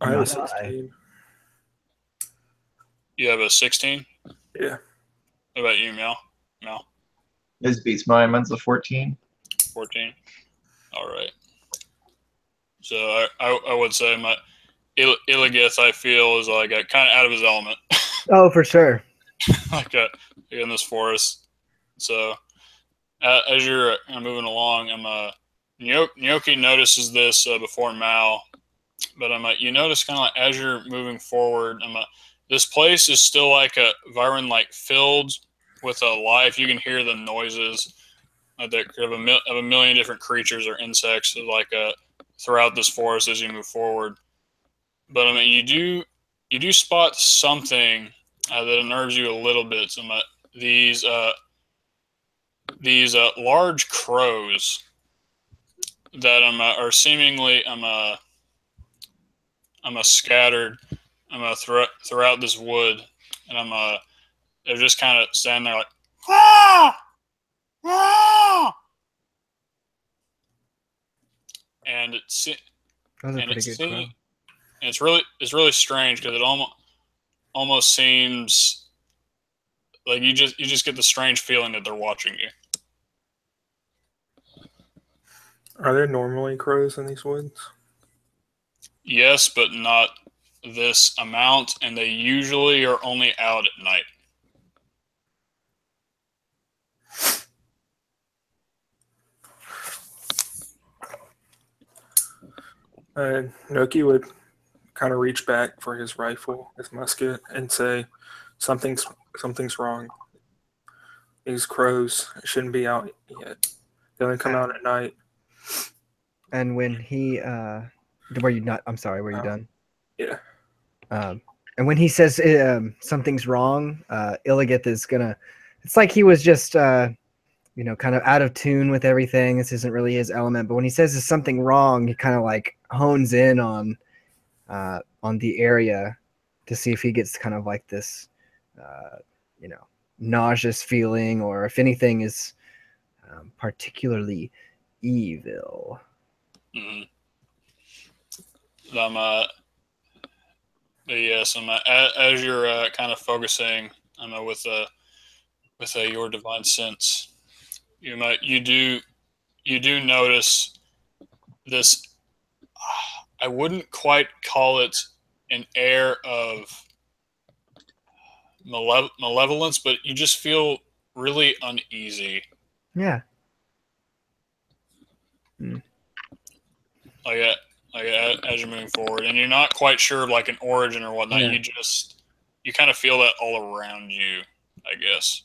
I have a Not 16. You have a 16. Yeah. What about you, Mal? This beats mine. Mine's a 14. 14. All right. So I would say my Illios, I feel, is like kind of out of his element. Oh, for sure. like in this forest. So as you're moving along, Nyoki notices this before Mal, but you notice kind of like as you're moving forward, this place is still like Viren like filled with a life. You can hear the noises of a million different creatures or insects throughout this forest as you move forward. But I mean, you do spot something that unnerves you a little bit. These large crows that are seemingly scattered throughout this wood, and they're just kind of standing there like ah! Ah! And it's Those are and pretty it's good. and it's really strange because it almost seems like you just get the strange feeling that they're watching you. Are there normally crows in these woods? Yes, but not this amount, and they usually are only out at night. Noki would kind of reach back for his rifle, his musket, and say, something's wrong. These crows shouldn't be out yet. They only come out at night. And when he were you not? I'm sorry. Were you done? Yeah. And when he says something's wrong, Illigith is gonna. It's like he was just kind of out of tune with everything. This isn't really his element. But when he says there's something wrong, he kind of like hones in on the area to see if he gets kind of like this, nauseous feeling, or if anything is particularly evil. Mm-hmm. But yes, as you're kind of focusing, with your divine sense, you do notice this. I wouldn't quite call it an air of malevolence, but you just feel really uneasy. Yeah. As you're moving forward, and you're not quite sure of like an origin or whatnot. Yeah. You kind of feel that all around you, I guess.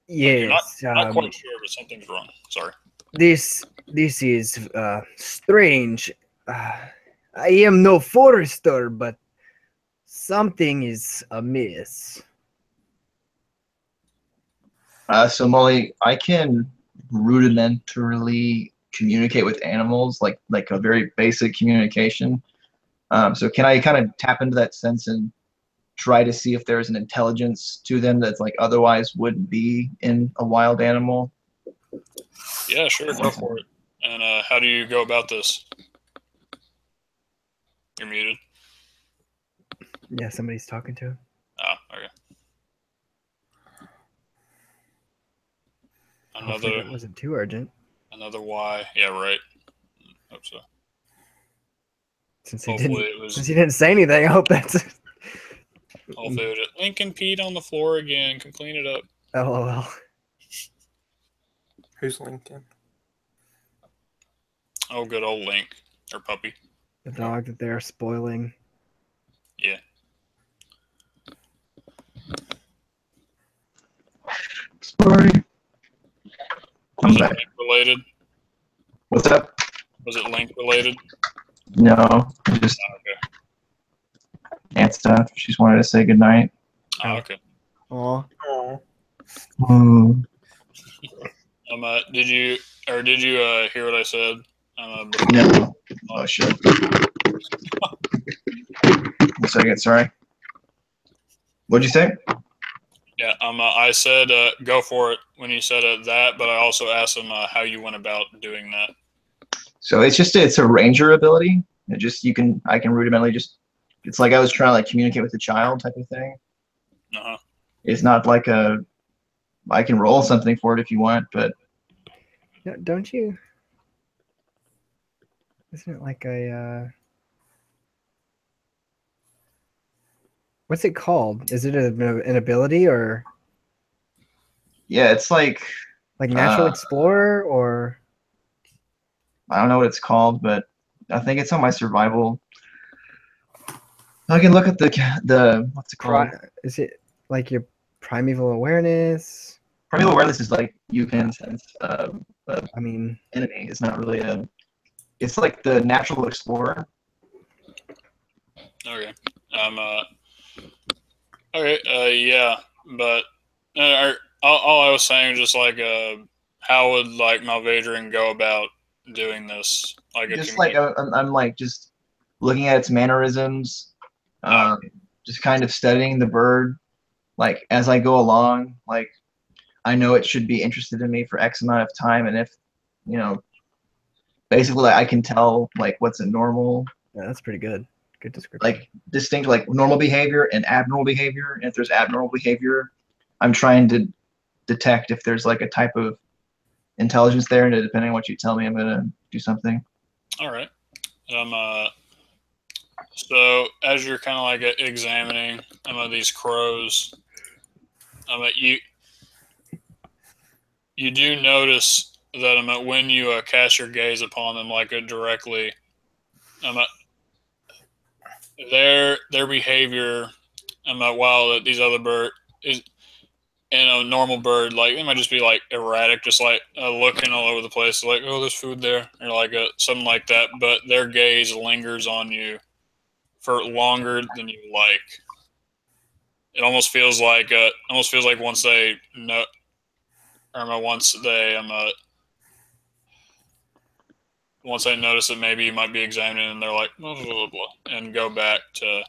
Yes. You're not quite sure, but something's wrong. Sorry. This is strange. I am no forester, but something is amiss. So Molly, I can rudimentarily communicate with animals, like a very basic communication. So can I kind of tap into that sense and try to see if there's an intelligence to them that's like otherwise wouldn't be in a wild animal? Yeah, sure, go for it. And how do you go about this? You're muted. Yeah, somebody's talking to him. Oh, okay. Hopefully that wasn't too urgent. Another Y. Yeah, right. Hope so. Since he didn't say anything, I hope that's. Hopefully, it was Lincoln peed on the floor again. Come clean it up. LOL. Who's Lincoln? Oh, good old Link or puppy. The dog that they're spoiling. Yeah. Sorry. Was it Link related? What's up? Was it Link related? No, just Aunt stuff. She's wanted to say goodnight. Oh, okay. Aw. Did you hear what I said? No. Oh shit. 1 second, sorry. What'd you say? Yeah, I said go for it when you said that, but I also asked him how you went about doing that. So it's a ranger ability. I can rudimentarily it's like I was trying to like communicate with a child type of thing. Uh-huh. It's not like I can roll something for it if you want, but No, don't you? Isn't it like a what's it called? Is it an ability or? yeah, it's like natural explorer or? I don't know what it's called, but I think it's on my survival. I can look at the what's it called? Is it like your Primeval awareness. Primeval awareness is like you can sense I mean, enemy. It's not really a. It's like the natural explorer. Okay. Okay. Yeah, but all I was saying was just like, how would like Malvadrian go about doing this? Like a Just like I'm like just looking at its mannerisms, just kind of studying the bird. Like as I go along, like I know it should be interested in me for X amount of time, and if you know, basically I can tell like what's a normal, yeah, that's pretty good. Good description. like distinct like normal behavior and abnormal behavior. And if there's abnormal behavior, I'm trying to detect if there's like a type of intelligence there, and depending on what you tell me, I'm gonna do something. All right. So as you're kind of like examining these crows, you do notice that when you cast your gaze upon them like directly, their behavior, while these other bird is in a normal bird, like they might just be like erratic, just like looking all over the place, like, oh, there's food there, or like something like that. But their gaze lingers on you for longer than you like. It almost feels like once they know, or once they notice that maybe you might be examining, and they're like, blah, blah, blah, blah, and go back to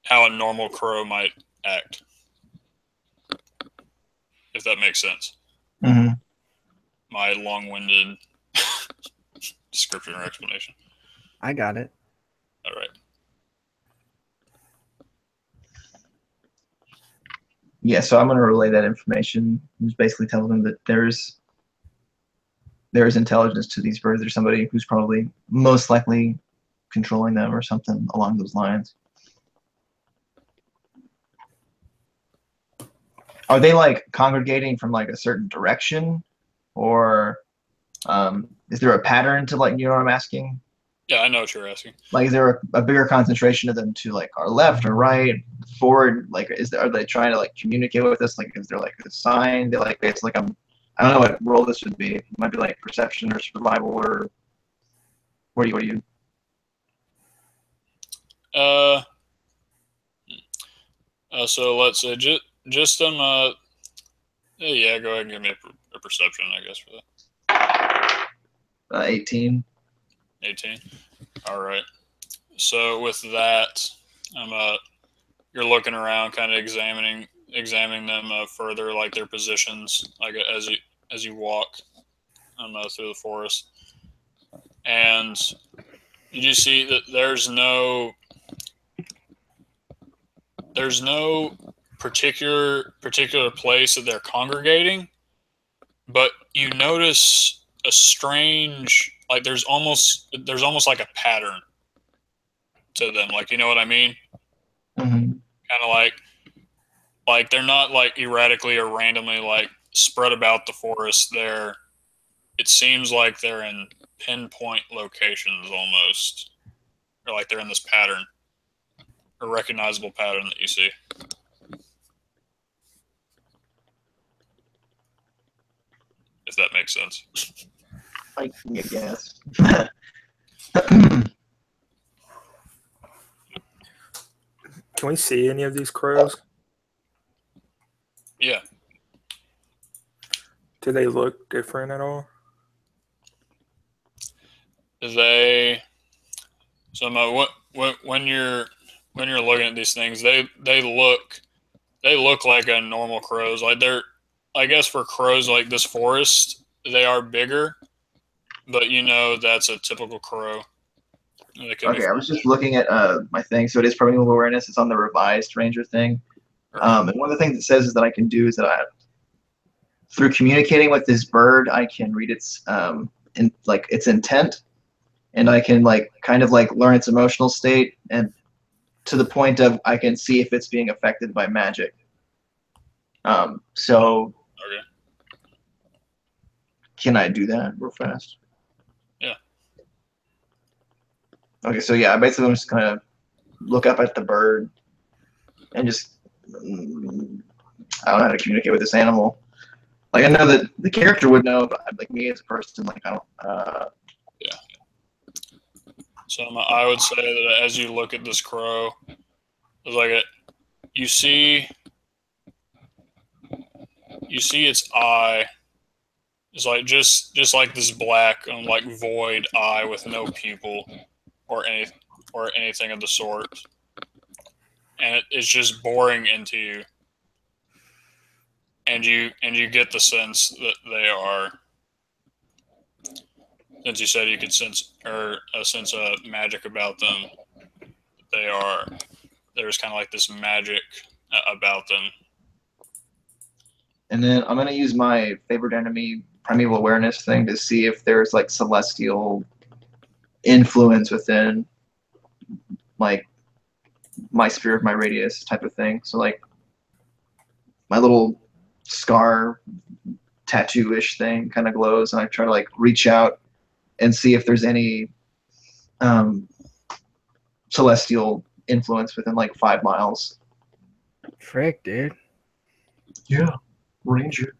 how a normal crow might act. If that makes sense. Mm-hmm. My long-winded description or explanation. I got it. All right. Yeah, so I'm going to relay that information. Just basically tell them that there is intelligence to these birds. There's somebody who's probably most likely controlling them or something along those lines. Are they like congregating from like a certain direction, or is there a pattern to like, you know what I'm asking? Yeah, I know what you're asking. Like, is there a bigger concentration of them to like our left or right, forward? Like, are they trying to like communicate with us? Like, is there like a sign? They like it's like I don't know what role this would be. It might be like perception or survival, or what do you? So let's say just yeah, go ahead and give me a perception, I guess, for that. 18. 18. All right. So with that, you're looking around, kind of examining them further, like their positions, like as you walk through the forest, and you just see that there's no particular place that they're congregating, but you notice a strange, like there's almost like a pattern to them, like, you know what I mean? Mm-hmm. Kind of like they're not like erratically or randomly like spread about the forest. It seems like they're in pinpoint locations almost, or like they're in this pattern, a recognizable pattern that you see. If that makes sense. I guess. Can we see any of these crows? Yeah. Do they look different at all? When you're looking at these things, they look like a normal crows. Like I guess for crows like this forest, they are bigger, but that's a typical crow. Okay, I was just looking at my thing. So it is primeval awareness. It's on the revised ranger thing. And one of the things it says is that I can do is that through communicating with this bird, I can read its its intent, and I can like kind of like learn its emotional state, and to the point of I can see if it's being affected by magic. So okay. Can I do that real fast? Yeah. Okay, so yeah, basically I'm just gonna look up at the bird and just I don't know how to communicate with this animal. Like I know that the character would know, but like me as a person, like I don't. Yeah. So I would say that as you look at this crow, it's like you see its eye. It's like just like this black and like void eye with no pupil or anything of the sort, and it's just boring into you, and you get the sense that they are. Since you said you could sense or a sense of magic about them, there's kind of like this magic about them. And then I'm gonna use my favorite enemy primeval awareness thing to see if there's like celestial influence within like my sphere of my radius type of thing. So like my little scar tattoo-ish thing kind of glows, and I try to like reach out and see if there's any celestial influence within like 5 miles. Frick, dude. Yeah, Ranger.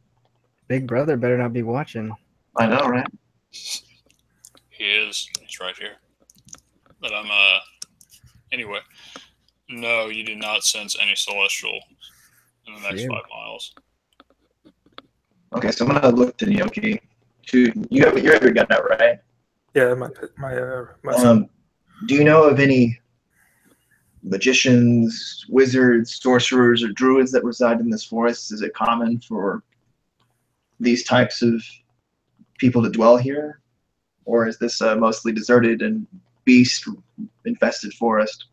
Big brother better not be watching. I know, right? He is. He's right here. But anyway. No, you do not sense any celestial in the next Phew. 5 miles. Okay, so I'm gonna look to Gnocchi. You have your gun out, right? Yeah, my do you know of any magicians, wizards, sorcerers, or druids that reside in this forest? Is it common for these types of people to dwell here? Or is this a mostly deserted and beast-infested forest?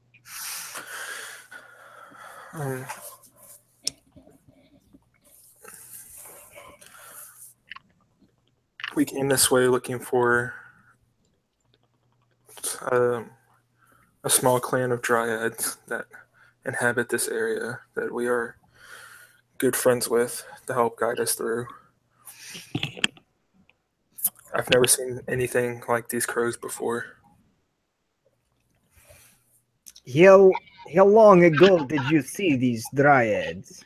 We came this way looking for a small clan of dryads that inhabit this area that we are good friends with to help guide us through. I've never seen anything like these crows before. How long ago did you see these dryads?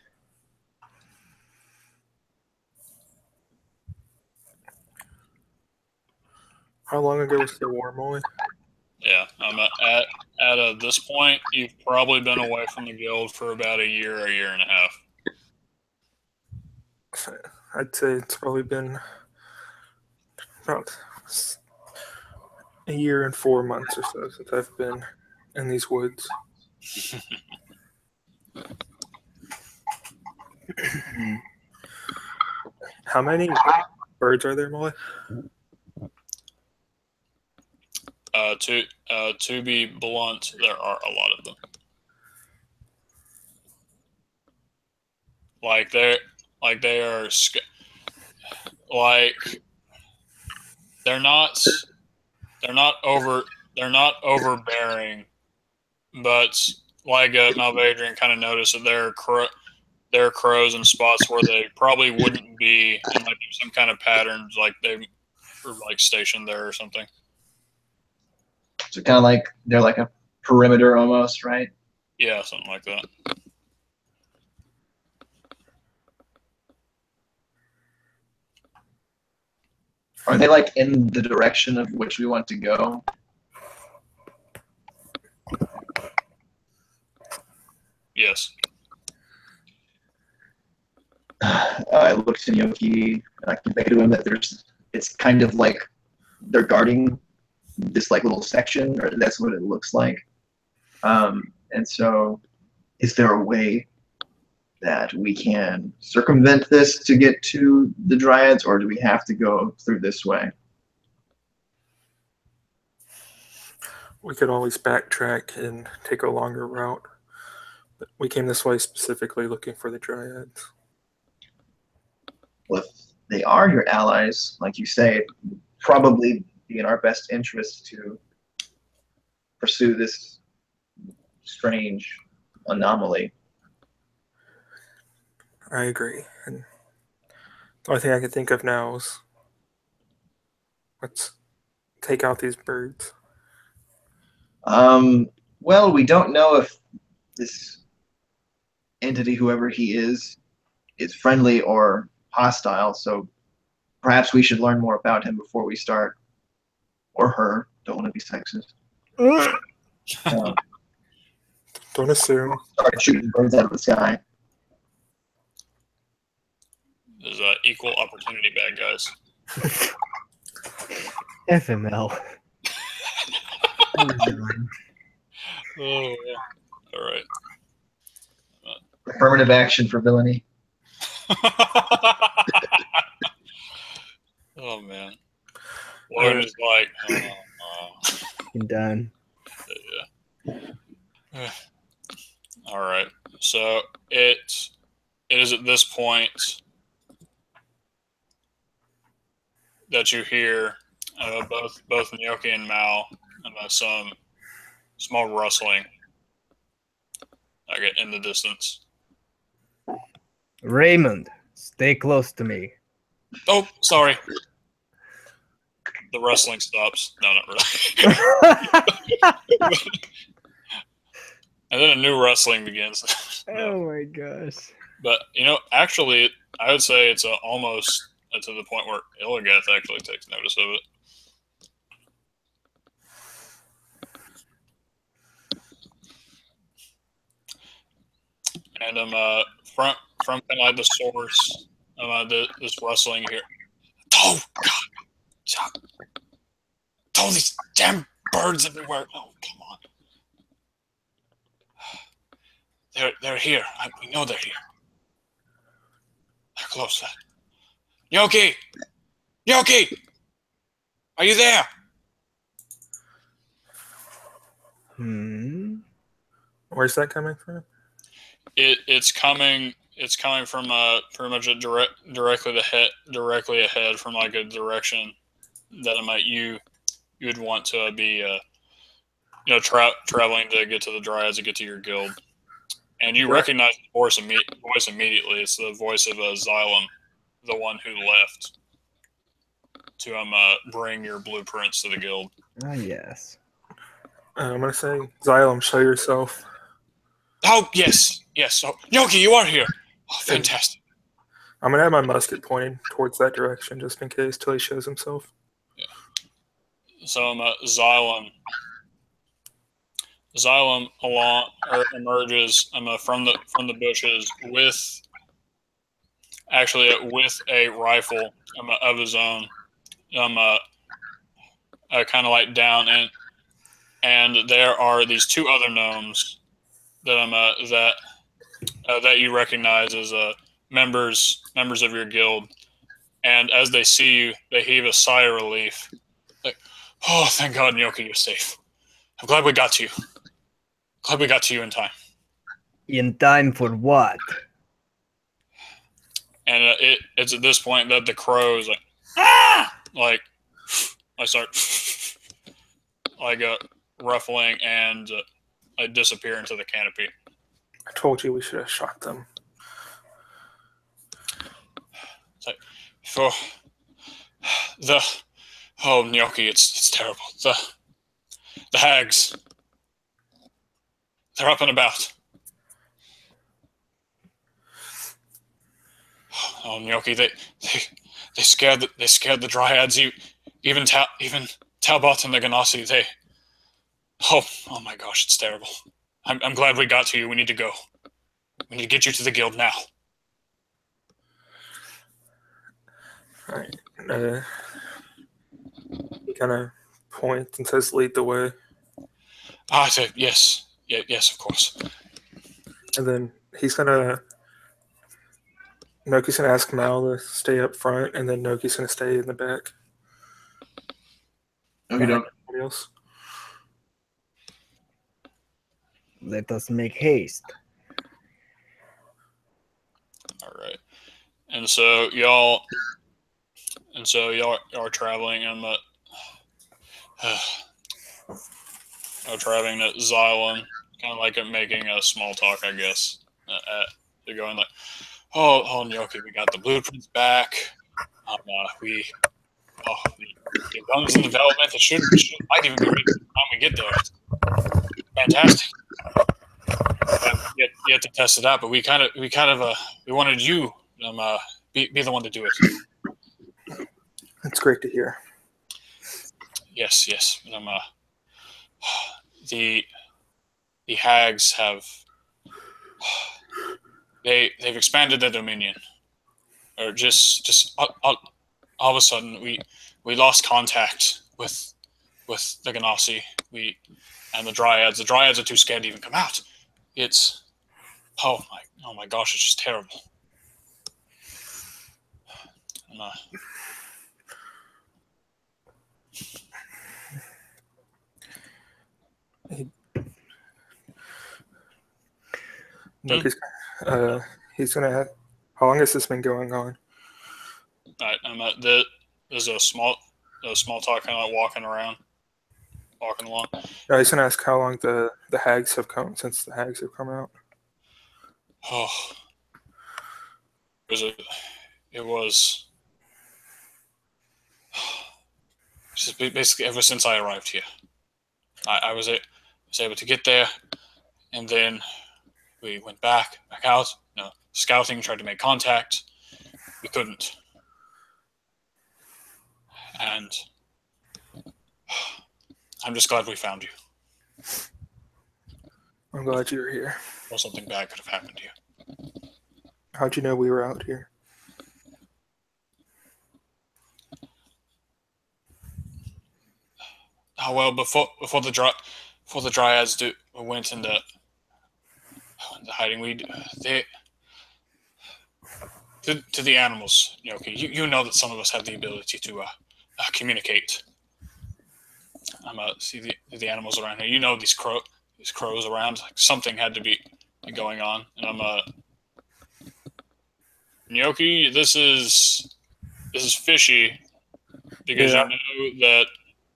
How long ago was the war, Molly? Yeah, at this point, you've probably been away from the guild for about a year and a half. I'd say it's probably been about a year and 4 months or so since I've been in these woods. How many birds are there, Molly? To be blunt, there are a lot of them. They are they're not overbearing, but like Malvadrian kind of noticed that there are crows in spots where they probably wouldn't be, and like some kind of patterns, like they were like stationed there or something. So kind of like they're like a perimeter almost, right? Yeah, something like that. Are they like in the direction of which we want to go? Yes. I look to Gnocchi and I convey to him that it's kind of like they're guarding this like little section, or that's what it looks like. And so is there a way that we can circumvent this to get to the dryads, or do we have to go through this way? We could always backtrack and take a longer route. But we came this way specifically looking for the dryads. Well, if they are your allies, like you say, it would probably be in our best interest to pursue this strange anomaly. I agree. And the only thing I can think of now is let's take out these birds. Well, we don't know if this entity, whoever he is, is friendly or hostile. So perhaps we should learn more about him before we start, or her. Don't want to be sexist. Don't assume. Start shooting birds out of the sky. There's equal opportunity bad guys. FML. Oh, yeah. All right. Affirmative action for villainy. Oh man, Lauren is like, I'm done. yeah. All right. So it is at this point that you hear both Gnocchi and Mal some small rustling in the distance. Raymond, stay close to me. Oh, sorry. The rustling stops. No, not really. And then a new rustling begins. Oh my gosh. But, actually, I would say it's almost to the point where Illios actually takes notice of it. And from kind of like the source of this rustling here. Oh, God. Oh, these damn birds everywhere. Oh, come on. They're here. We know they're here. They're close. Gnocchi! Gnocchi! Are you there? Where's that coming from? It's coming from pretty much directly ahead from like a direction that you would want to be traveling to get to the Dryads to get to your guild. And you recognize the voice immediately. It's the voice of Xylem, the one who left to bring your blueprints to the guild. Ah, yes. I'm going to say, Xylem, show yourself. Oh, yes. Oh, Gnocchi, you are here. Oh, fantastic. I'm going to have my musket pointed towards that direction just in case till he shows himself. Yeah. So Xylem emerges from the bushes with a rifle of his own, kind of like down, and there are these two other gnomes that you recognize as members of your guild, and as they see you, they heave a sigh of relief. Like, oh, thank God, Gnocchi, you're safe. I'm glad we got to you. Glad we got to you in time. In time for what? And it's at this point that the crows like I start ruffling and I disappear into the canopy. I told you we should have shot them. It's like Gnocchi, it's terrible. The hags, they're up and about. Oh, Gnocchi, they scared the Dryads. Even Talbot and the Ganassi. They. Oh my gosh, it's terrible. I'm glad we got to you. We need to go. We need to get you to the guild now. All right. He kind of points and says, "Lead the way." I say yes. Yes, of course. And then Noki's gonna ask Mal to stay up front, and then Noki's gonna stay in the back. Okay, don't. Anybody else? Let us make haste. All right. And so y'all are traveling and traveling at Xylem, kind of like making a small talk, I guess. They're going like, oh, Gnocchi, we got the blueprints back. The guns in development. It might even be ready by the time we get there. Fantastic. You have to test it out, but we wanted you Be the one to do it. That's great to hear. Yes. The hags have they've expanded their dominion, or just all of a sudden we lost contact with the Ganassi. And the Dryads. The Dryads are too scared to even come out. It's oh my gosh, it's just terrible. He's gonna have. How long has this been going on? There's a small talk kind of walking along. I was gonna ask how long the hags have come since the hags have come out. Oh, it was just basically ever since I arrived here. I was able to get there, and then we went back out. Scouting, tried to make contact. We couldn't. And I'm just glad we found you. I'm glad you're here. Or something bad could have happened to you. How'd you know we were out here? Oh well, before the Dryads went into hiding, to the animals. You know that some of us have the ability to communicate. See the animals around here. You know these crows around. Like something had to be going on, and Gnocchi, this is fishy because you know that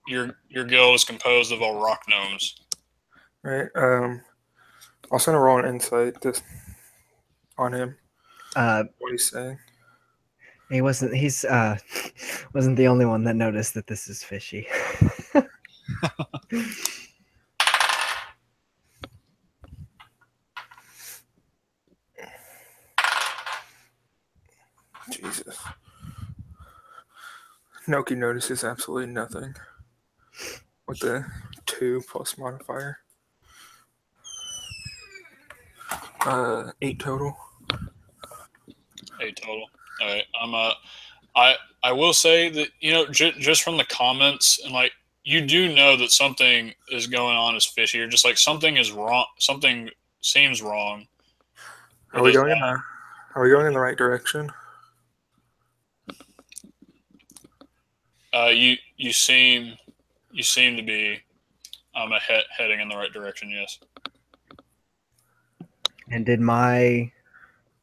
your guild is composed of all rock gnomes. Right. I'll send a roll an insight just on him. What he's saying. He's wasn't the only one that noticed that this is fishy. Jesus. Noki notices absolutely nothing with the 2+ modifier. 8 total. 8 total. All right. I will say that just from the comments and like you do know that something is going on as fishy. You're just like something is wrong. Something seems wrong. Are we going in the right direction? You seem to be heading in the right direction. Yes. And did my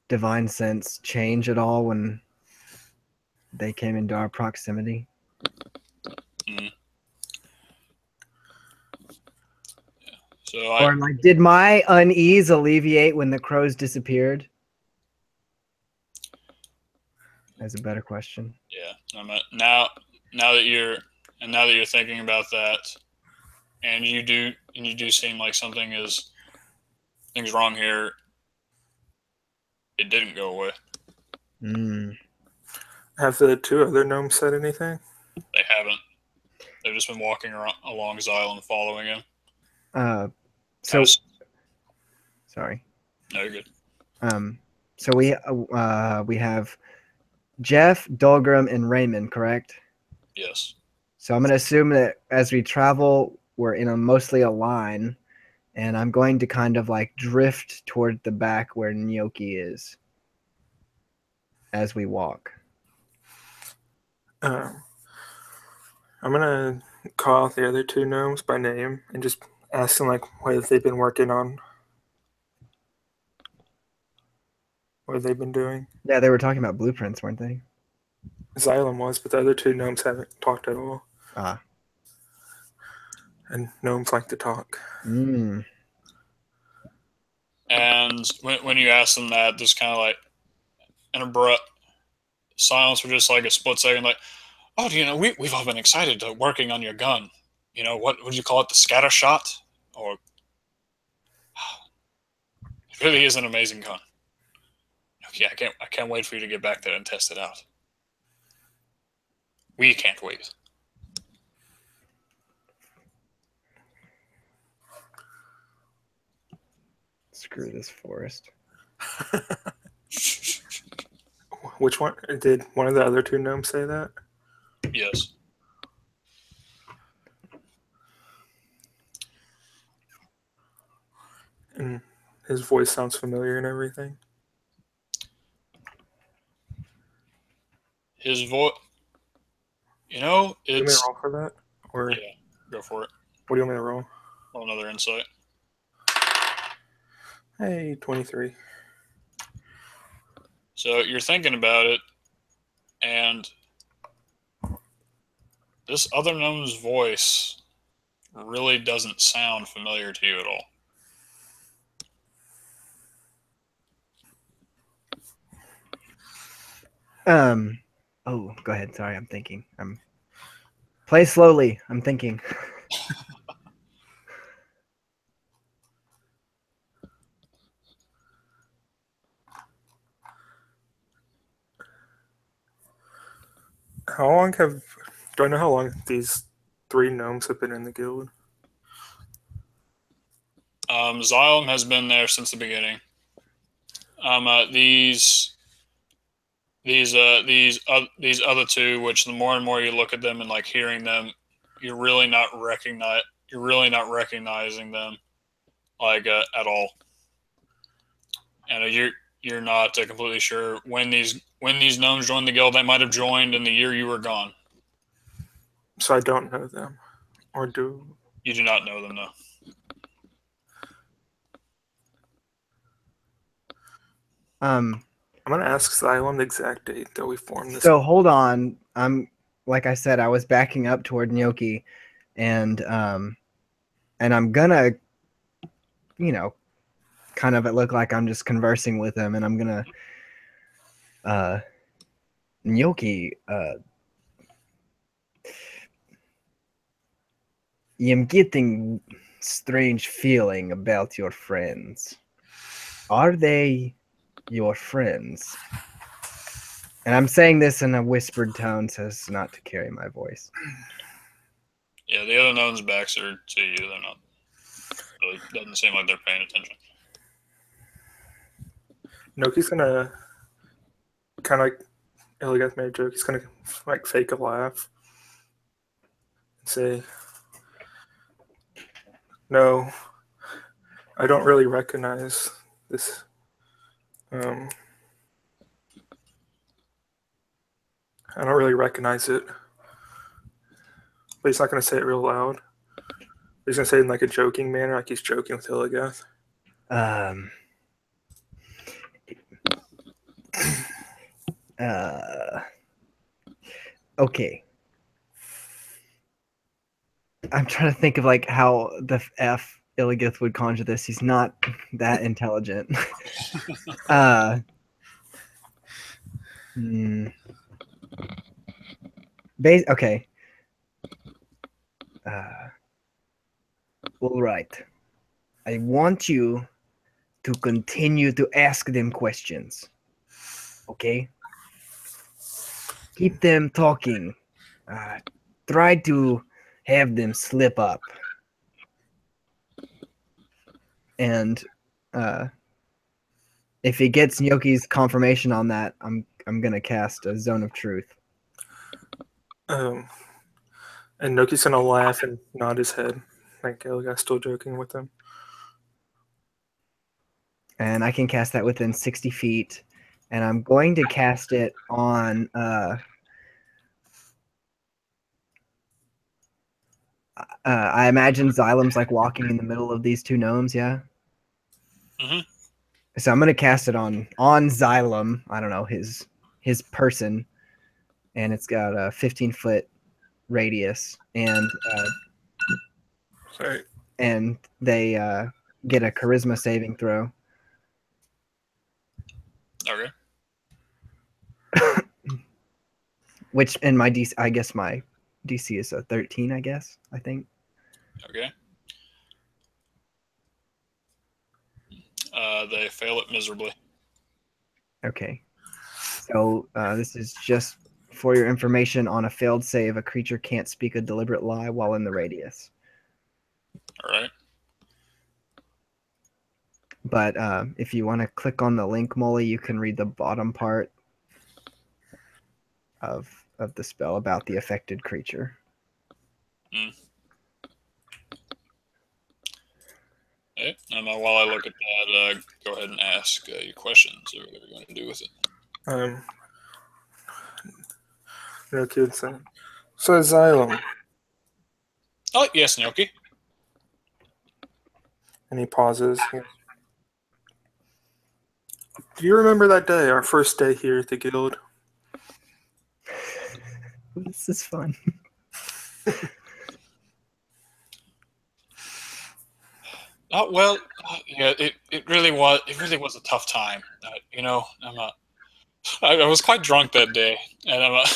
divine sense change at all when they came into our proximity? Mm. Yeah. So or like, did my unease alleviate when the crows disappeared? That's a better question. Yeah. Now that you're thinking about that, and you do seem like things wrong here. It didn't go away. Have the 2 other gnomes said anything? They haven't. They've just been walking along Xylem and following him. Sorry. No, you're good. So we have Jeff, Dolgrim, and Raymond, correct? Yes. So I'm going to assume that as we travel, we're in mostly a line, and I'm going to kind of like drift toward the back where Gnocchi is as we walk. I'm going to call out the other 2 gnomes by name and just ask them like what they've been working on. What they've been doing. Yeah, they were talking about blueprints, weren't they? Xylem was, but the other 2 gnomes haven't talked at all. And gnomes like to talk. Mm. And when you ask them that, there's kind of like an abrupt silence for just like a split second, like, oh, we've all been excited to working on your gun. What would you call it? The scatter shot? Or it really is an amazing gun. Yeah, I can't wait for you to get back there and test it out. We can't wait. Screw this forest. Which one? Did one of the other two gnomes say that? Yes. And his voice sounds familiar and everything. His voice. You know, Do you want me to it's. roll for that? Or Yeah, go for it. what do you want me to roll? Roll another insight. Hey, 23. So you're thinking about it, and this other gnome's voice really doesn't sound familiar to you at all. Oh, go ahead. Sorry, I'm thinking. Play slowly. I'm thinking. How long have... Do I know how long these 3 gnomes have been in the guild? Xylem has been there since the beginning. These other two, which the more and more you look at them and like hearing them, you're really not recognizing them like at all. And you're not completely sure when these gnomes joined the guild. They might have joined in the year you were gone. So I don't know them. Or do... You do not know them, though. Um, I'm going to ask Xylem the exact date that we formed this. So hold on. Like I said, I was backing up toward Gnocchi, and I'm gonna, kind of look like I'm just conversing with him, and I'm gonna, Gnocchi, I'm getting strange feeling about your friends. Are they your friends? And I'm saying this in a whispered tone so as not to carry my voice. Yeah, the other gnomes' backs are to you. They're not. Really doesn't seem like they're paying attention. Noki's going to kind of like Illios made a joke. He's going to like fake a laugh and say, "No, I don't really recognize this. I don't really recognize it." But he's not going to say it real loud. He's going to say it in like a joking manner, like he's joking with Illigath. Okay. I'm trying to think of like how the F Illigith would conjure this. He's not that intelligent. Okay. All right. I want you to continue to ask them questions. Okay? Keep them talking. Try to have them slip up. And if he gets Gnocchi's confirmation on that, I'm gonna cast a Zone of Truth. And Noki's going to laugh and nod his head, like Illigath's still joking with him. And I can cast that within 60 feet. And I'm going to cast it on I imagine Xylem's like walking in the middle of these two gnomes, yeah? Mm-hmm. So I'm gonna cast it on Xylem. I don't know, his person. And it's got a 15-foot radius. And Sorry. and they get a charisma saving throw. Okay. Which in my DC, I guess my DC is a 13, I think. Okay. They fail it miserably. Okay. So this is just for your information. On a failed save, a creature can't speak a deliberate lie while in the radius. All right. But if you want to click on the link, Molly, you can read the bottom part of the spell about the affected creature. Okay. And while I look at that, go ahead and ask your questions or whatever you're going to do with it. No kids. So Xylem. Oh, yes, Gnocchi. And he pauses. Do you remember that day, our first day here at the guild? This is fun. Oh, well, yeah, it really was. It really was a tough time. You know, I was quite drunk that day, and I'm,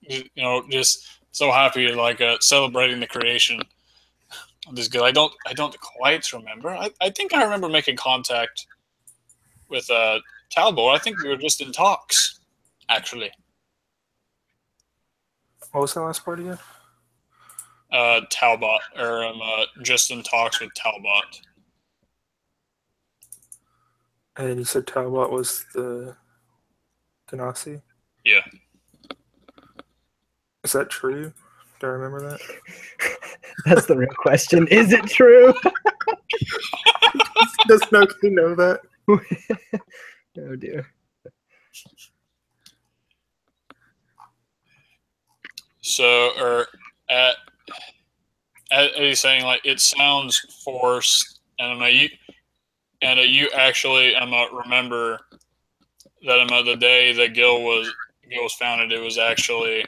you know, just so happy, like celebrating the creation of this guild. I don't quite remember. I think I remember making contact with Talbot. I think we were just in talks, actually. What was that last part again? Talbot, or just in talks with Talbot. And you said Talbot was the Ganassi? Yeah. Is that true? Do I remember that? That's the real question. Is it true? Does nobody know that? Oh dear. So, or at he's saying, like, it sounds forced, and you actually remember that the day that Gil was founded, it was actually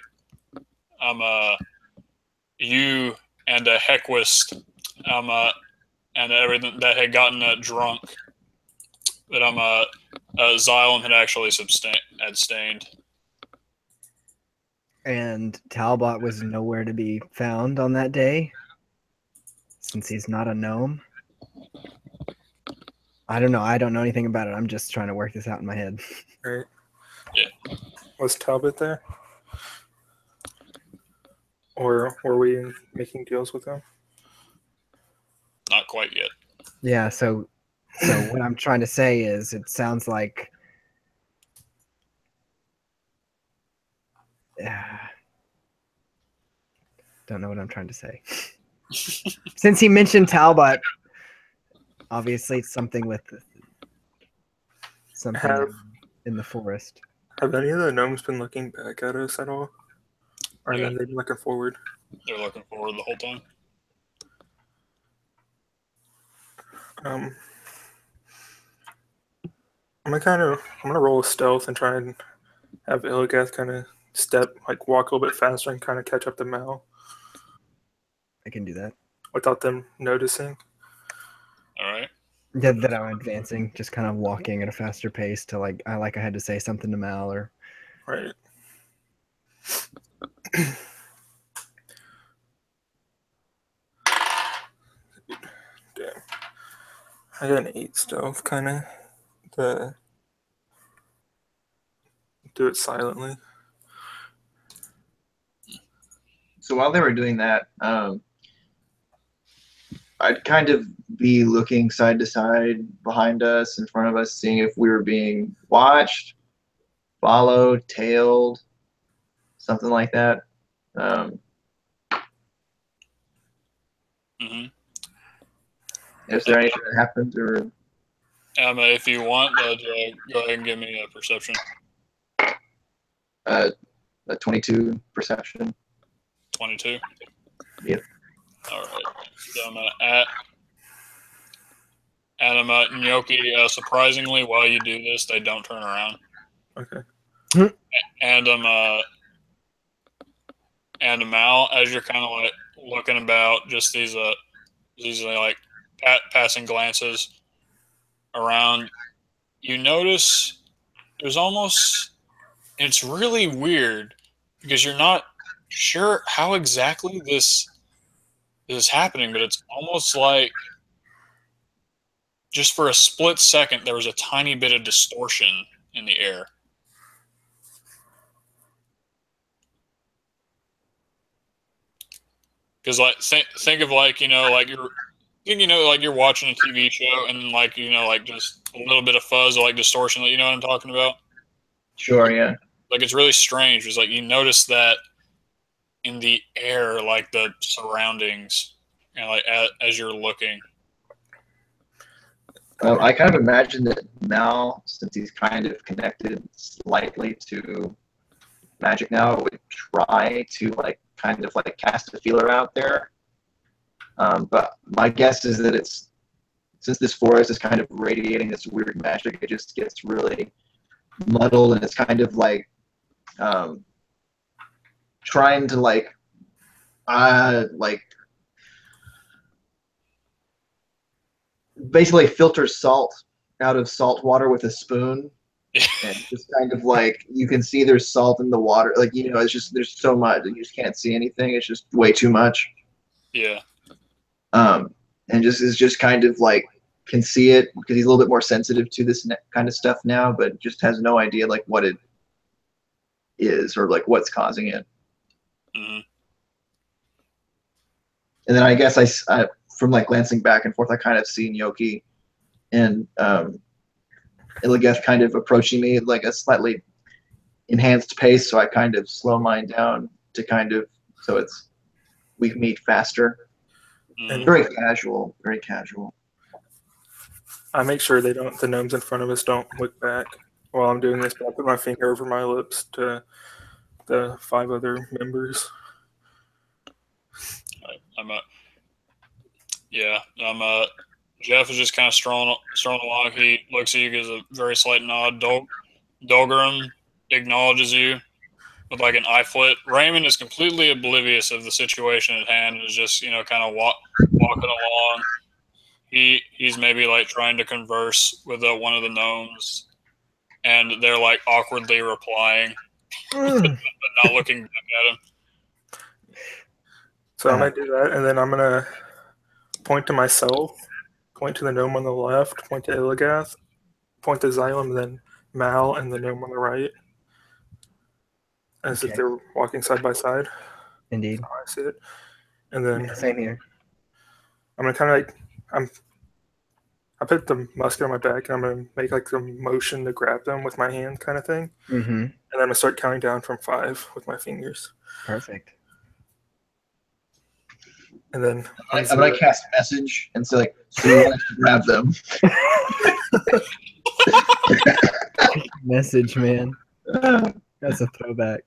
you and Hequist and everything that had gotten drunk, but Xylem had actually abstained. And Talbot was nowhere to be found on that day, since he's not a gnome. I don't know. I don't know anything about it. I'm just trying to work this out in my head. Right. Yeah. Was Talbot there? Or were we making deals with him? Not quite yet. Yeah, so what I'm trying to say is it sounds like don't know what I'm trying to say. Since he mentioned Talbot, obviously it's something with something in the forest. Have any of the gnomes been looking back at us at all? Or Yeah. then they've been looking forward? They're looking forward the whole time. I'm gonna roll a stealth and try and have Illigath kind of walk a little bit faster and kind of catch up to Mal. I can do that without them noticing. All right. That I'm advancing, just kind of walking at a faster pace to I had to say something to Mal or Right. Damn. I got an 8 stealth, kind of, to do it silently. So while they were doing that, I'd kind of be looking side to side, behind us, in front of us, seeing if we were being watched, followed, tailed, something like that. Is there anything that happened, or If you want, go ahead and give me a perception. a 22 perception? 22? Yep. All right. So I'm at Gnocchi, surprisingly, while you do this, they don't turn around. Okay. And and Mal, as you're kind of like looking about, just these like passing glances around, you notice there's almost, it's really weird because you're not sure how exactly this is happening, but it's almost like just for a split second there was a tiny bit of distortion in the air. Because like think of like like you're watching a TV show and like like just a little bit of fuzz or like distortion. You know what I'm talking about? Sure, yeah. Like it's really strange. It's like you notice that in the air, like the surroundings, like as you're looking. I kind of imagine that Mal, since he's kind of connected slightly to magic now, would try to like kind of like cast a feeler out there. But my guess is that since this forest is kind of radiating this weird magic, it just gets really muddled, and it's kind of like trying to like basically filter salt out of salt water with a spoon. And just kind of like you can see there's salt in the water, like it's just there's so much and you just can't see anything. It's just way too much. Yeah. And is just kind of like can see it because he's a little bit more sensitive to this kind of stuff now, but just has no idea like what it is or like what's causing it. Mm-hmm. And then I guess I from like glancing back and forth, I kind of see Gnocchi and Illios kind of approaching me at like a slightly enhanced pace, so I kind of slow mine down to kind of so we meet faster. Mm-hmm. Very casual, very casual. I make sure the gnomes in front of us don't look back while I'm doing this, but I put my finger over my lips to the 5 other members. Jeff is just kind of strolling along. He looks at you, gives a very slight nod. Dolgrim acknowledges you with like an eye flit. Raymond is completely oblivious of the situation at hand and is just kind of walking along. He's maybe like trying to converse with one of the gnomes, and they're like awkwardly replying, but not looking back at him. So I'm gonna do that, and then I'm gonna point to myself, point to the gnome on the left, point to Illigath, point to Xylem, then Mal and the gnome on the right, as if they're walking side by side. Indeed. That's how I see it. And then same here. I'm gonna kind of like I put the musket on my back, and I'm gonna make like a motion to grab them with my hand, kind of thing. Mm-hmm. And I'm gonna start counting down from 5 with my fingers. Perfect. And then I'm gonna cast message and say like, so you want to grab them. Message, man. That's a throwback.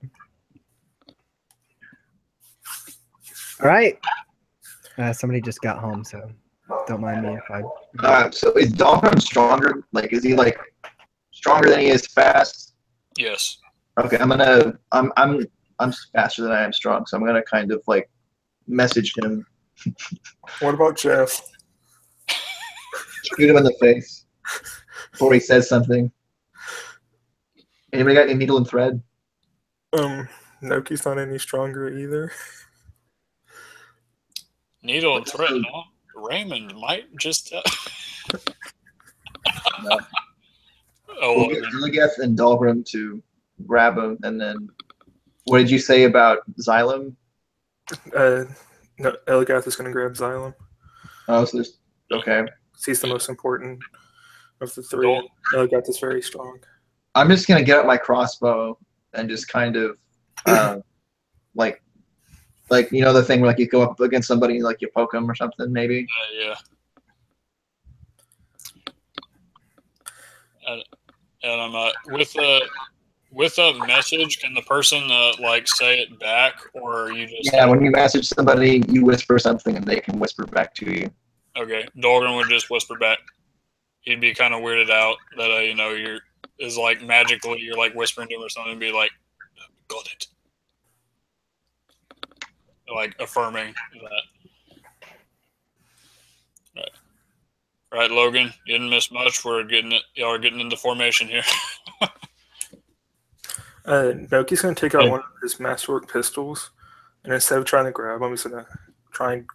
All right. Somebody just got home, so don't mind me if I. So is Dolphin stronger? Like, is he like stronger than he is fast? Yes. Okay, I'm faster than I am strong, so I'm gonna kind of like message him. What about Jeff? Shoot him in the face before he says something. Anybody got any needle and thread? Noki's not any stronger either. Needle and thread, huh? Raymond might just. No. We'll get Illigath and Dahlgrim to grab him, and then what did you say about Xylem? No, Illigath is going to grab Xylem. Oh, so there's okay. He's the most important of the 3. Illigath is very strong. I'm just gonna get out my crossbow and just kind of like the thing where like you go up against somebody and like you poke them or something maybe. Yeah. And I'm with a message. Can the person like say it back, or you just? Yeah, when you message somebody, you whisper something and they can whisper back to you. Okay, Dolgren would just whisper back. He'd be kind of weirded out that you're is like magically you're like whispering to him or something, and be like, "Got it," like affirming that. Right, Logan, you didn't miss much. Y'all are getting into formation here. Noki's going to take out one of his masterwork pistols, and instead of trying to grab him, he's going to try and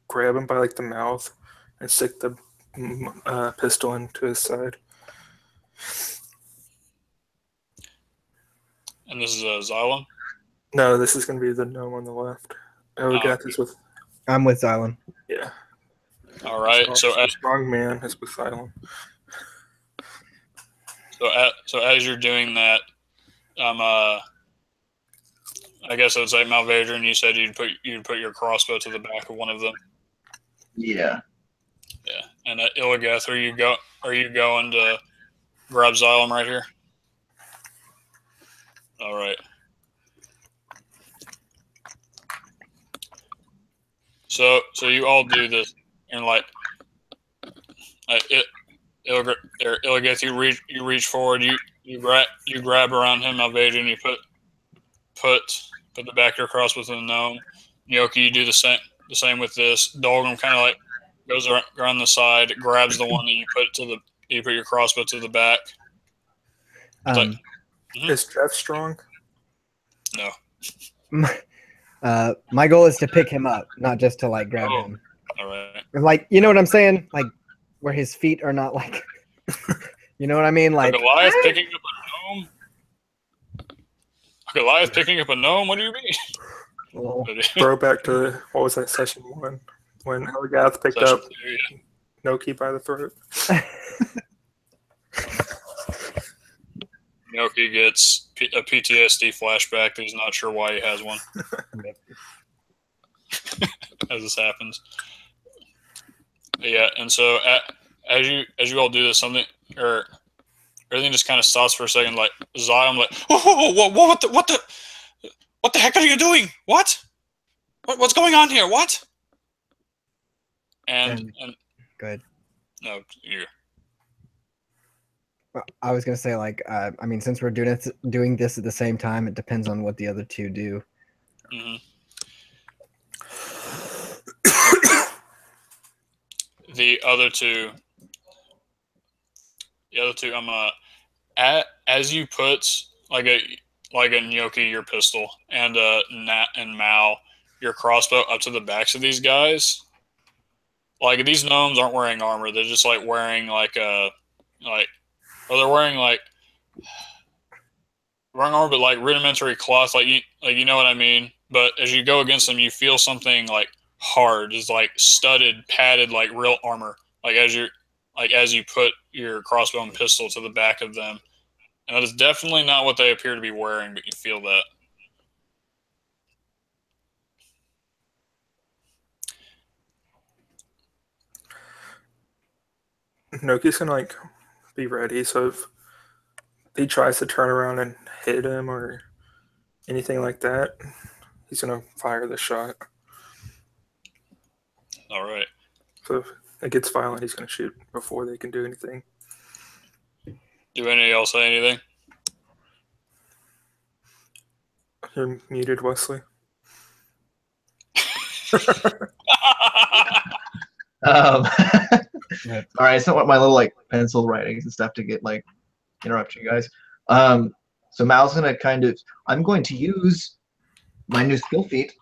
grab him by like the mouth and stick the pistol into his side. And this is Xylem? No, this is going to be the gnome on the left. Elgath is with... I'm with Xylem. Yeah. All right. Strong man is with Xylem. So as you're doing that, I guess I would say Malvadrian, you said you'd put your crossbow to the back of one of them. Yeah. Yeah. And Illigath, are you going to grab Xylem right here? All right. So you all do this, and like Illigath, you reach forward, you grab around him, Malvadrian, you put the back of your cross with the gnome. Gnocchi, you do the same with this. Dolgrim kind of like goes around the side, grabs the one that you put your crossbow to the back. Is Jeff strong? No. My goal is to pick him up, not just to like grab him. All right. Like, you know what I'm saying? Like where his feet are not like, you know what I mean? Like Goliath picking up a gnome. Goliath picking up a gnome. What do you mean? Well, Throw back to what was that, session 1 when Elgath picked up Gnocchi by the throat. Gnocchi gets a PTSD flashback that he's not sure why he has one. As this happens. Yeah, and so as you all do this, something or everything just kind of stops for a second. Like Zion, like, whoa, what the heck are you doing? What's going on here? What? And good. No, you. I was gonna say, like, I mean, since we're doing this at the same time, it depends on what the other two do. Mm-hmm. The other two, as you put like a Gnocchi your pistol and Nat and Mal your crossbow up to the backs of these guys. Like these gnomes aren't wearing armor; they're just like wearing they're wearing armor, but like rudimentary cloth, like you know what I mean. But as you go against them, you feel something like hard, is like studded, padded, like real armor. Like as you put your crossbow and pistol to the back of them, and that is definitely not what they appear to be wearing, but you feel that. Noki's gonna like be ready, so if he tries to turn around and hit him or anything like that, he's gonna fire the shot. All right. So if it gets violent, he's gonna shoot before they can do anything. Do any of y'all say anything? You're muted, Wesley. All right, so what my little like pencil writings and stuff to get like interrupt you guys. So Mal's gonna I'm going to use my new skill feat,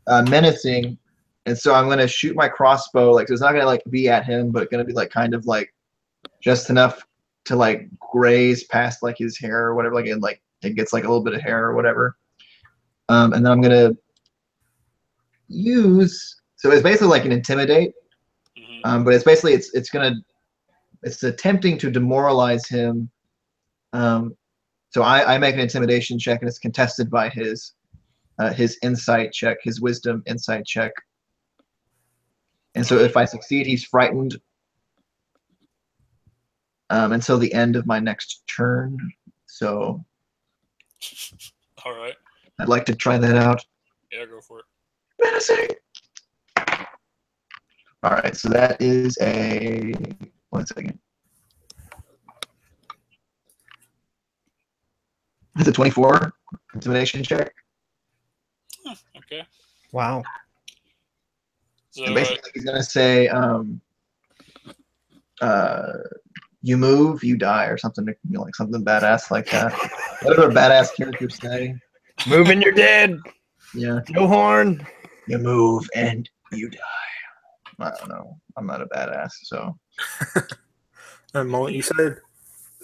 menacing, and so I'm gonna shoot my crossbow. Like, so it's not gonna like be at him, but it's gonna be like kind of like just enough to like graze past like his hair or whatever. Like it gets like a little bit of hair or whatever. And then I'm gonna use. So it's basically like an intimidate. But it's basically it's attempting to demoralize him. So I make an intimidation check, and it's contested by his insight check, his wisdom insight check. And so if I succeed, he's frightened until the end of my next turn. So all right, I'd like to try that out. Yeah, go for it. Menacing. All right, so that is a 1 second. It's a 24 intimidation check. Okay. Wow. So And basically, he's gonna say, "You move, you die," or something, you know, like something badass like that. Whatever badass characters say. Moving, you're dead. Yeah. No horn. You move and you die. I don't know. I'm not a badass, so. And Mullen, you said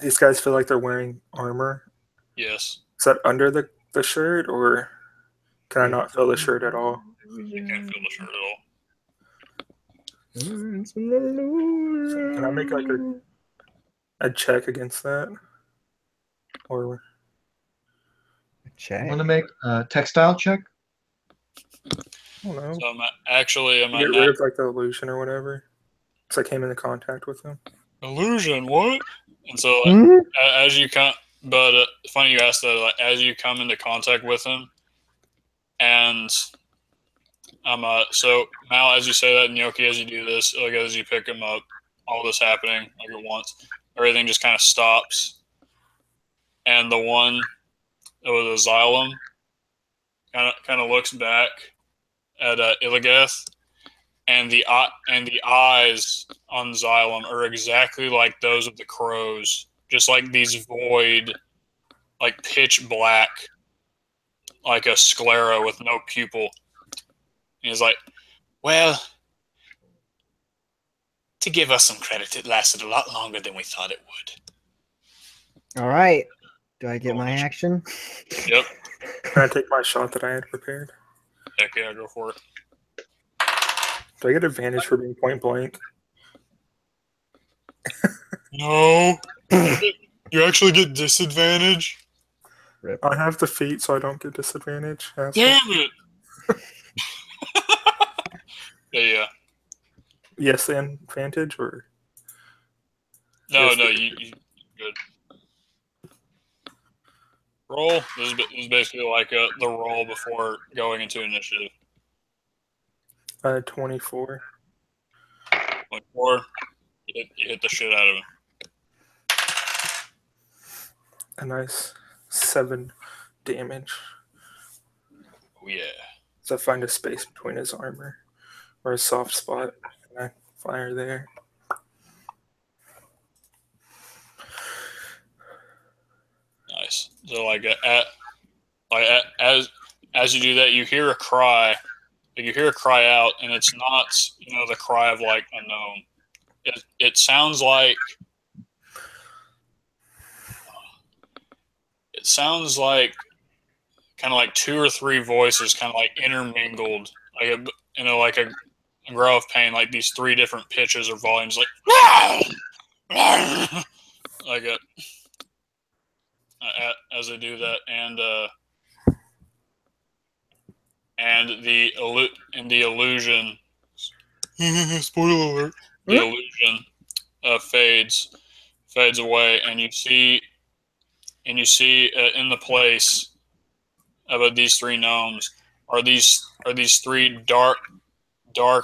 these guys feel like they're wearing armor. yes. Is that under the shirt, or can I not feel the shirt at all? You can't feel the shirt at all. Can I make like a check against that? Or check? I'm gonna make a textile check. I don't know. So I'm Get rid of like the illusion or whatever. Because I came into contact with him. illusion. What? And so as you come, but funny you asked that. Like, as you come into contact with him, and so Mal, as you say that, Gnocchi, as you do this, like as you pick him up, all this happening like at once, everything just kind of stops, and the one with the xylem kind of looks back at Illios, and the eyes on Xylem are exactly like those of the crows, just like these void, like pitch black, like a sclera with no pupil. And he's like, well, to give us some credit, it lasted a lot longer than we thought it would. All right. Do I get my action? Yep. Can I take my shot that I had prepared? Heck yeah, go for it. Do I get advantage for being point blank? No. You actually get disadvantage? Rip. I have the feat, so I don't get disadvantage. Damn it! Yeah. Yes, and advantage, or No, Yes, you good. Roll. This is basically like the roll before going into initiative. 24. 24. You hit the shit out of him. A nice 7 damage. Oh yeah. So I find a space between his armor, or a soft spot, and I fire there. Nice. So as you do that, you hear a cry. Like you hear a cry out, and it's not the cry of like a gnome. It sounds like kind of like 2 or 3 voices kind of like intermingled, like a growl of pain, like these 3 different pitches or volumes, like like a as they do that, and the illusion. Spoiler alert! The illusion fades away, and you see in the place of these 3 gnomes are these 3 dark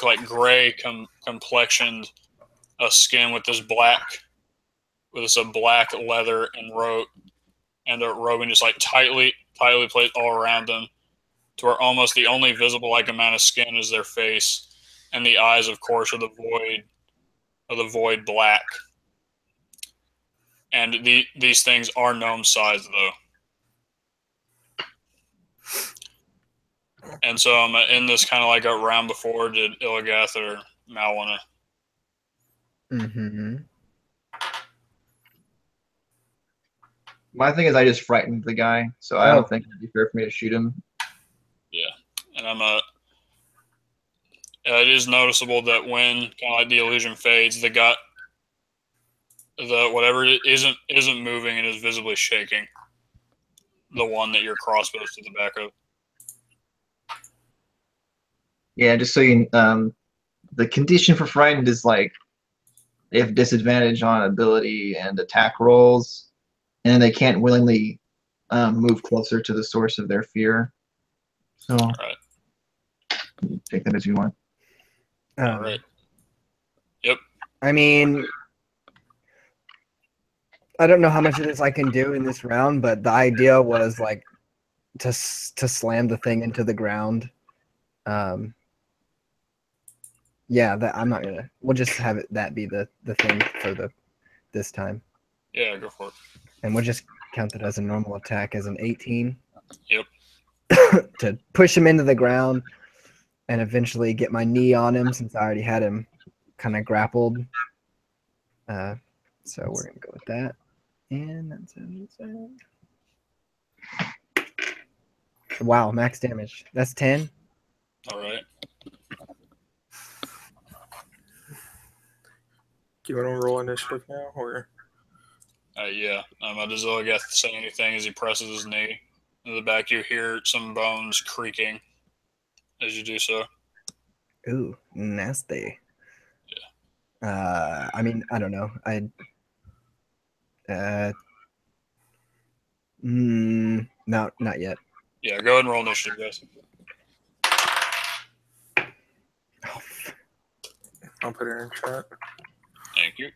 like gray complexioned skin with this black leather and robe and just like tightly placed all around them, to where almost the only visible like amount of skin is their face, and the eyes, of course, are the void black. And these things are gnome sized though. And so in this kind of like a round before, did Illigath or Mal wanna? Mm-hmm. My thing is, I just frightened the guy, so I don't think it'd be fair for me to shoot him. Yeah, and it is noticeable that when kind of like the illusion fades, the whatever it isn't moving and is visibly shaking. The one that your crossbow's to the back of. Yeah, just so you, the condition for frightened is like they have disadvantage on ability and attack rolls, and they can't willingly move closer to the source of their fear. So, All right. Take that as you want. All right. Yep. I mean, I don't know how much of this I can do in this round, but the idea was like to slam the thing into the ground. Yeah, that I'm not gonna. We'll just have that be the thing for this time. Yeah, go for it. And we'll just count it as a normal attack as an 18. Yep. To push him into the ground and eventually get my knee on him, since I already had him kind of grappled. So we're gonna go with that. And that's it. Wow, max damage. That's 10. All right. Do you want to roll initiative now, or? Yeah. Does Illios say anything as he presses his knee? In the back, you hear some bones creaking as you do so. Ooh, nasty. I mean, I don't know. No, not yet. Yeah, go ahead and roll initiative, guys. Oh, I'll put it in chat. Thank you.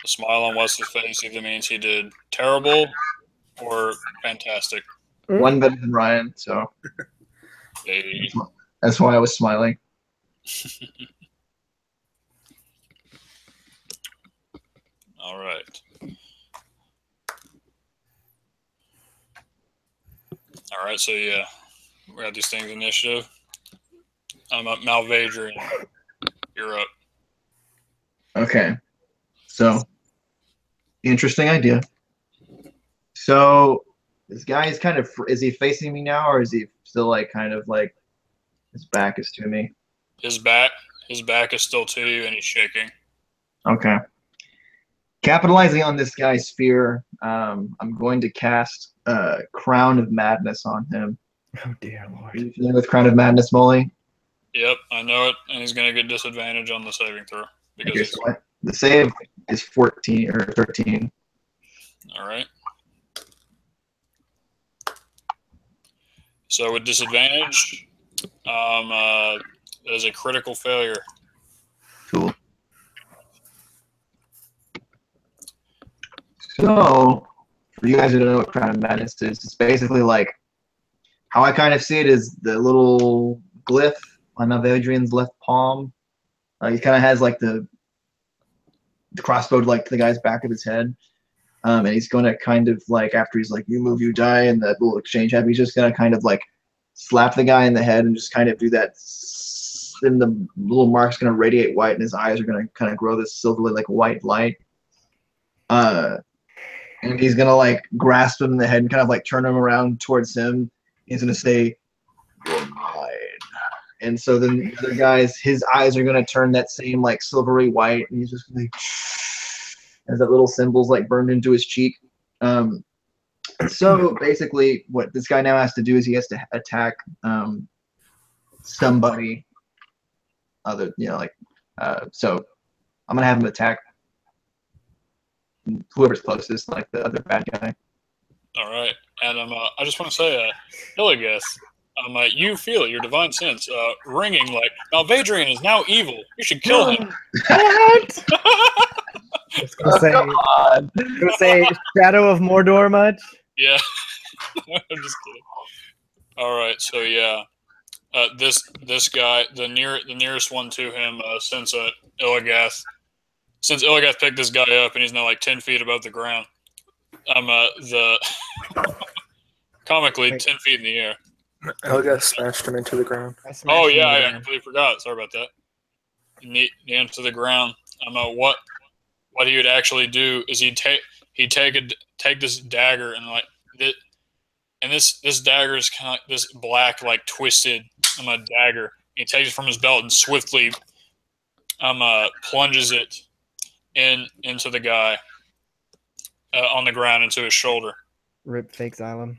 The smile on Wes's face either means he did terrible or fantastic. One better than Ryan, so Hey. that's why I was smiling. All right. All right, so yeah, we got these things initiative. I'm up. Malvadrian, you're up. Okay. So, interesting idea. So, this guy is kind of, is he facing me now, or is he still like kind of like his back is to me? His back is still to you, and he's shaking. Okay. Capitalizing on this guy's fear, I'm going to cast Crown of Madness on him. oh dear lord. Are you familiar with Crown of Madness, Molly? Yep, I know it, and he's gonna get disadvantage on the saving throw because Okay, so the save is 14 or 13. all right. So with disadvantage, that is a critical failure. Cool. So, for you guys who don't know what Crown of Madness is, it's basically like how I kind of see it is the little glyph on Adrian's left palm. He kind of has like the crossbow like to the guy's back of his head. And he's going to kind of like, after he's like, you move, you die, and that little exchange happens, he's just going to kind of like slap the guy in the head and just kind of do that. Then the little mark's going to radiate white, and his eyes are going to kind of grow this silvery, like white light. And he's going to like grasp him in the head and kind of like turn him around towards him. He's going to say, you're mine. And so then the other guys, his eyes are going to turn that same like silvery white, and he's just going to as that little symbol's like burned into his cheek. So basically, what this guy now has to do is he has to attack somebody other, like. So I'm gonna have him attack whoever's closest, like the other bad guy. All right, and I just want to say, Illios, you feel it, your divine sense, ringing like Malvadrian is now evil. You should kill him. What? I was gonna say Shadow of Mordor much? Yeah. I'm just kidding. All right, so yeah. This guy, the nearest one to him, since Illigath picked this guy up and he's now like 10 feet above the ground. Comically 10 feet in the air. Illigath smashed him into the ground. Oh yeah, I completely forgot. Sorry about that. Knee into the ground. What he would actually do is he'd take this dagger and like it, and this dagger is kind of like this black like twisted dagger. He takes it from his belt and swiftly plunges it into the guy on the ground into his shoulder. Rip fake Xylem.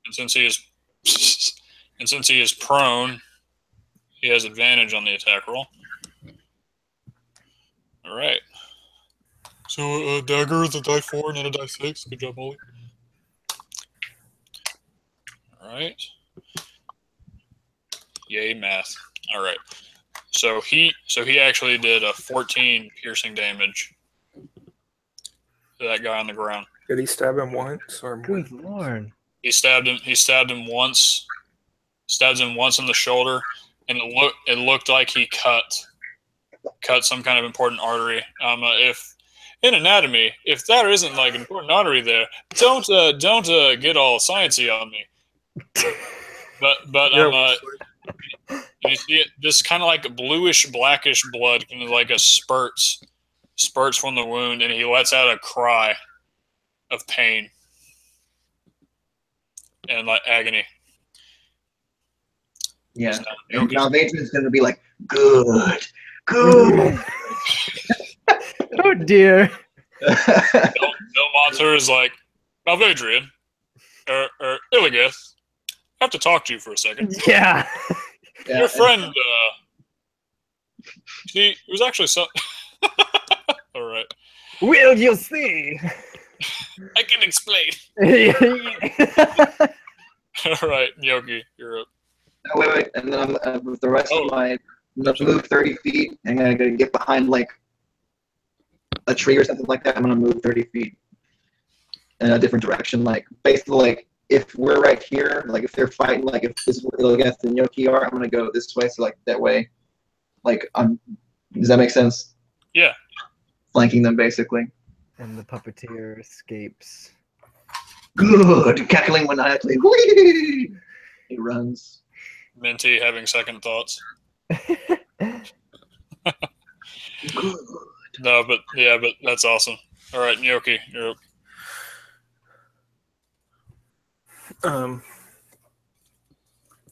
And since he is prone, he has advantage on the attack roll. All right. So dagger is a die 4 and then a die 6. Good job, Molly. All right. Yay, math. All right. So he actually did a 14 piercing damage to that guy on the ground. Did he stab him once or more? Good lord. He stabbed him once. Stabs him once in the shoulder, and it looked like he cut some kind of important artery. If in anatomy, if there isn't like an important artery there, don't get all sciencey on me. But Yeah, you see it, this kind of like bluish blackish blood, kind of like a spurts from the wound, and he lets out a cry of pain and like agony. Yeah. Now, And now Adrian's gonna be like, good. Oh dear. Belmonter is like, Malvadrian, Illios, I have to talk to you for a second. Yeah. Yeah, Your friend, he was actually so. All right, Will you see? I can explain. All right, Yogi, you're up. wait. And then I'm with the rest of my, I'm gonna move 30 feet. And I'm gonna get behind like a tree or something like that. I'm gonna move 30 feet in a different direction. Like basically, like if we're right here, like if they're fighting, like if this is where Illios and Yoki are, I'm gonna go this way. So like that way, like I'm. Does that make sense? Yeah. Flanking them basically. And the puppeteer escapes. Good, cackling maniacally. Whee! He runs. Minty having second thoughts. Good. No, but that's awesome. All right, Yoki, you're up.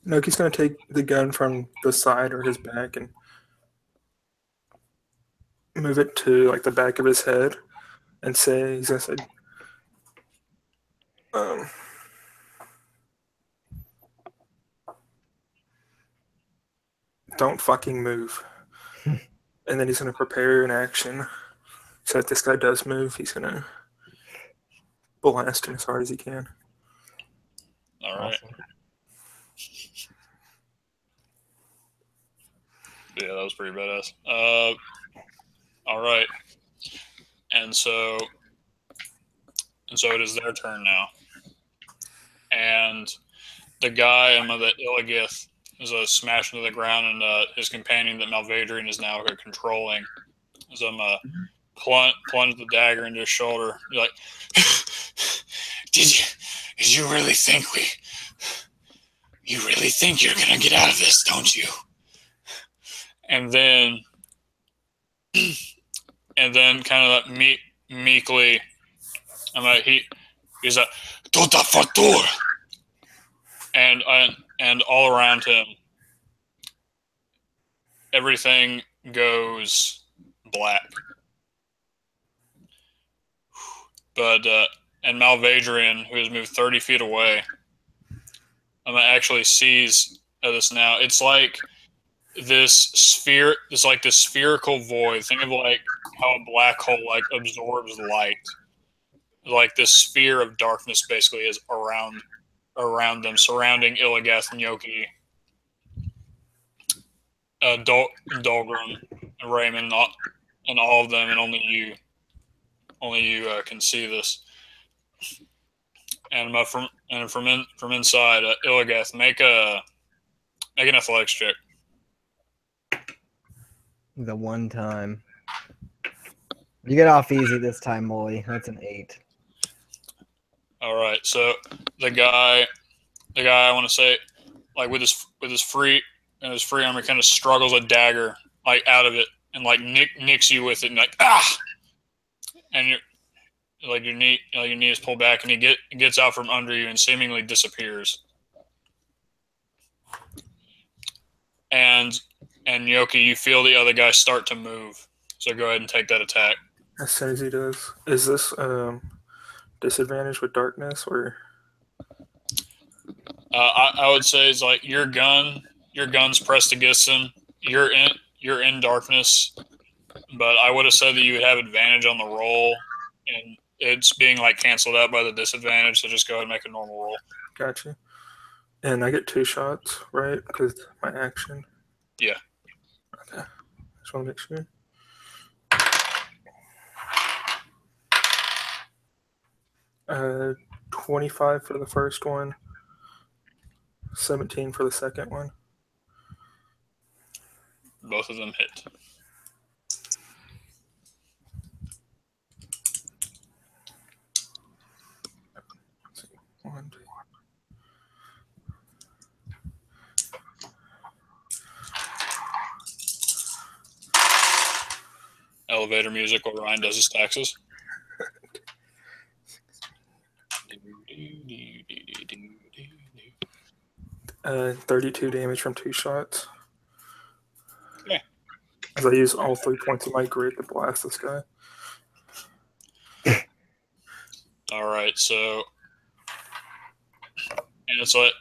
Noki's gonna take the gun from the side or his back and move it to like the back of his head, and he's gonna say, "Don't fucking move." And then he's gonna prepare an action. So if this guy does move, he's gonna blast him as hard as he can. All right. Awesome. Yeah, that was pretty badass. All right. And so it is their turn now. And the guy that Illios is smashed into the ground, and his companion that Malvadrian is now controlling is plunge the dagger into his shoulder. You're like, did you really think you really think you're gonna get out of this, don't you? And then kind of like meekly, he's like, "Tota fatur," and all around him, everything goes black. But and Malvadrian, who has moved 30 feet away, actually sees this now. It's like this sphere. It's like this spherical void. Think of like how a black hole like absorbs light. Like this sphere of darkness basically is around them, surrounding Illigath and Yoki, Dolgrim, and Raymond, and all of them, and only you can see this. And from inside, Illigath, make an athletics check. The one time. You get off easy this time, Molly. That's an 8. All right, so the guy I want to say, like with his free arm, he kind of struggles a dagger like out of it, and like nicks you with it, and like and your knee is pulled back, and he gets out from under you and seemingly disappears. And Yoki, you feel the other guy start to move, so go ahead and take that attack. As soon as he does, is this disadvantage with darkness or? I would say it's like your gun's pressed against him. You're in darkness, but I would have said that you would have advantage on the roll, and it's being like canceled out by the disadvantage. So just go ahead and make a normal roll. Gotcha. And I get 2 shots, right? Because my action. Yeah. Okay. Just want to make sure. Uh, 25 for the first one. 17 for the second one. Both of them hit. elevator music while Ryan does his taxes. 32 damage from 2 shots. Okay. As I use all 3 points of my grid to blast this guy. All right, so and it's like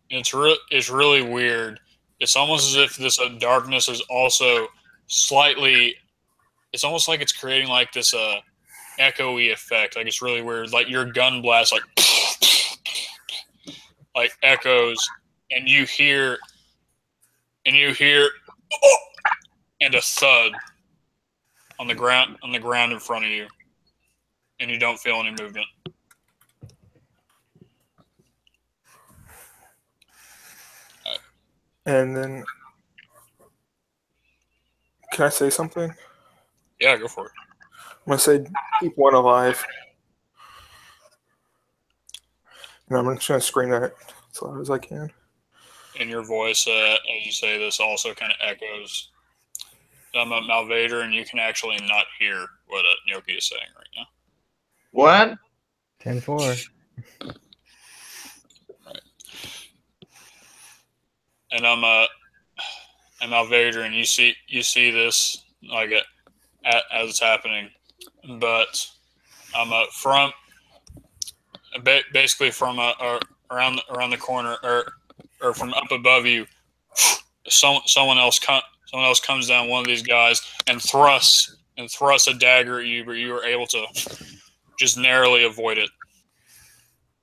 it's really weird. It's almost as if this darkness is also slightly. It's almost like it's creating like this echoey effect. Like it's really weird. Like your gun blast like echoes, and you hear oh! And a thud on the ground in front of you, and you don't feel any movement. And then, can I say something? Yeah, go for it. I'm going to say keep one alive. And I'm just going to scream that as loud as I can. And your voice, as you say this, also kind of echoes. I'm a Malvader, and you can actually not hear what Nyoki is saying right now. What? 10-4. Right. And I'm a Malvader, and you see this like as it's happening, but I'm basically from around the corner or from up above you. Someone else comes down, one of these guys, and thrusts a dagger at you, but you were able to just narrowly avoid it.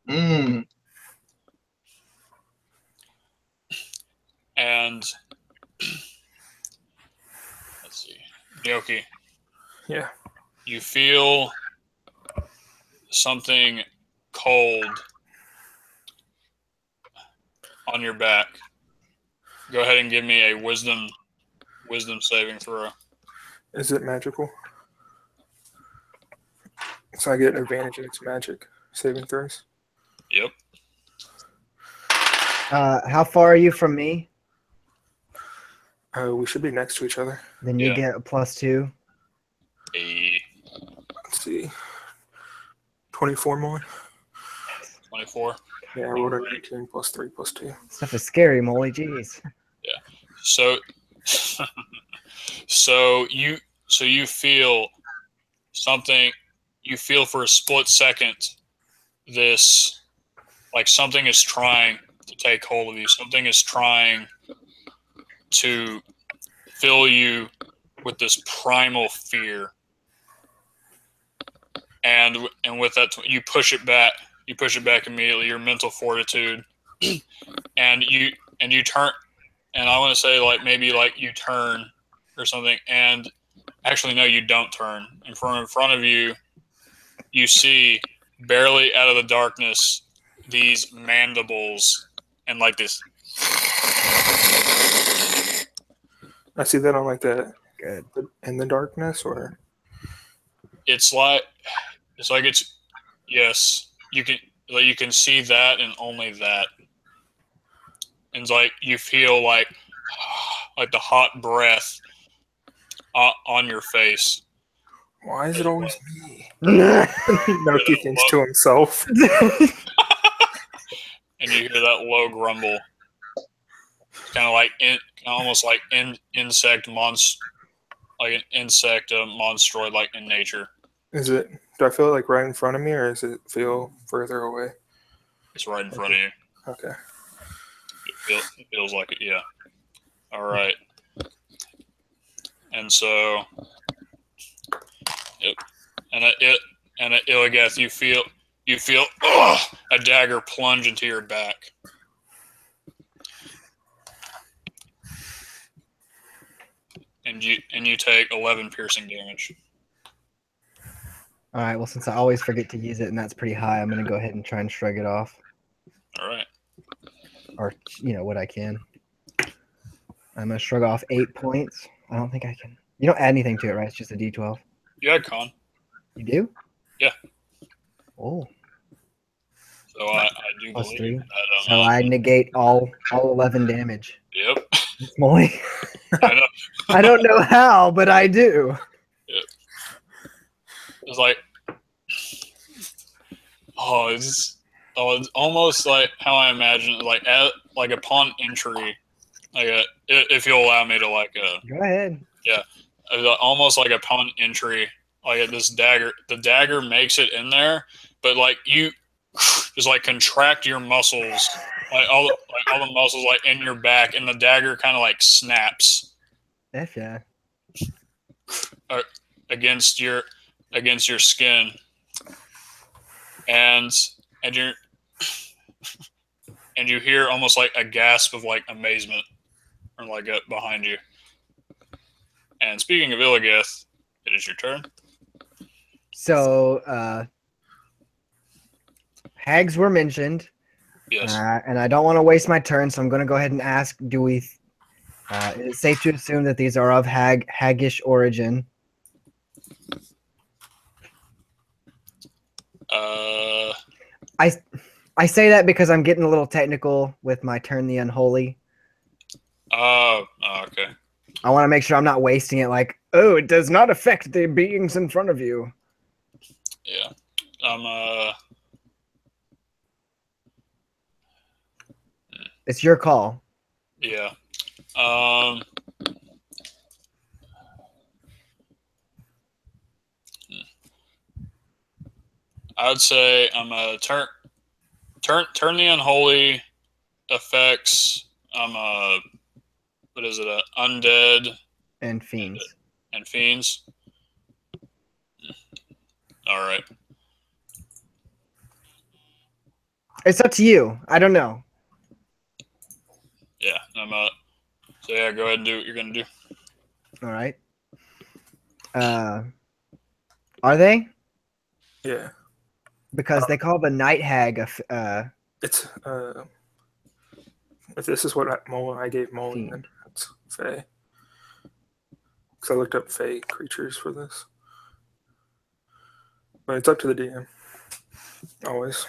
Mm. And let's see, Nyoki. Yeah. You feel something cold on your back. Go ahead and give me a wisdom saving throw. Is it magical? So I get an advantage in its magic saving throws? Yep. How far are you from me? We should be next to each other. Then you get a +2. Let's see. 24 more. 24. Yeah, I rolled a 19 plus 3 plus 2. Stuff is scary, Molly. Jeez. Yeah. So you feel something. You feel for a split second this, like something is trying to take hold of you. Something is trying to fill you with this primal fear. And with that, you push it back. You push it back immediately. Your mental fortitude, and you turn. And I want to say maybe you turn or something. And actually, no, you don't turn. And from in front of you, you see barely out of the darkness these mandibles and like this. I see that on like the Good. in the darkness, or It's yes, you can see that and only that. And it's like you feel like the hot breath on your face. why is it always me? Noki thinks to himself. And you hear that low grumble. It's kind of like almost like insect monster, like an insect monstroid, like in nature. Is it? Do I feel it like right in front of me, or does it feel further away? It's right in front of you. Okay. It feels like it, yeah. All right. And so, yep. And Illigath, you feel a dagger plunge into your back. And you take 11 piercing damage. All right. Well, since I always forget to use it, and that's pretty high, I'm gonna go ahead and try and shrug it off, All right. or what I can. I'm gonna shrug off 8 points. I don't think I can. You don't add anything to it, right? It's just a D12. You had con. You do? Yeah. Oh. So I do Plus believe 3. that. So I negate all 11 damage. Yep. Molly. I know. I don't know how, but I do. Yep. it's like, it's almost like how I imagine it, like upon entry, if you'll allow me to Go ahead. almost like upon entry, like this dagger, the dagger makes it in there, but like you just like contract your muscles, like all the muscles like in your back, and the dagger kind of like snaps F yeah. against your skin, and you and you hear almost like a gasp of like amazement from like behind you. And speaking of Illios, it is your turn. So hags were mentioned. Yes. And I don't want to waste my turn, so I'm going to go ahead and ask: do we? Is it safe to assume that these are of haggish origin? I say that because I'm getting a little technical with my turn the unholy. Oh, okay. I want to make sure I'm not wasting it. Like, oh, it does not affect the beings in front of you. Yeah. It's your call. Yeah. I would say I'm turn the unholy effects. What is it? Undead And fiends. and fiends. All right. It's up to you. I don't know. Yeah. So yeah, go ahead and do what you're gonna do. All right. Are they? Yeah. Because they call the night hag It's if this is what I gave Molly, Fiend. then it's Fae. Because I looked up Fae creatures for this. But it's up to the DM. Always.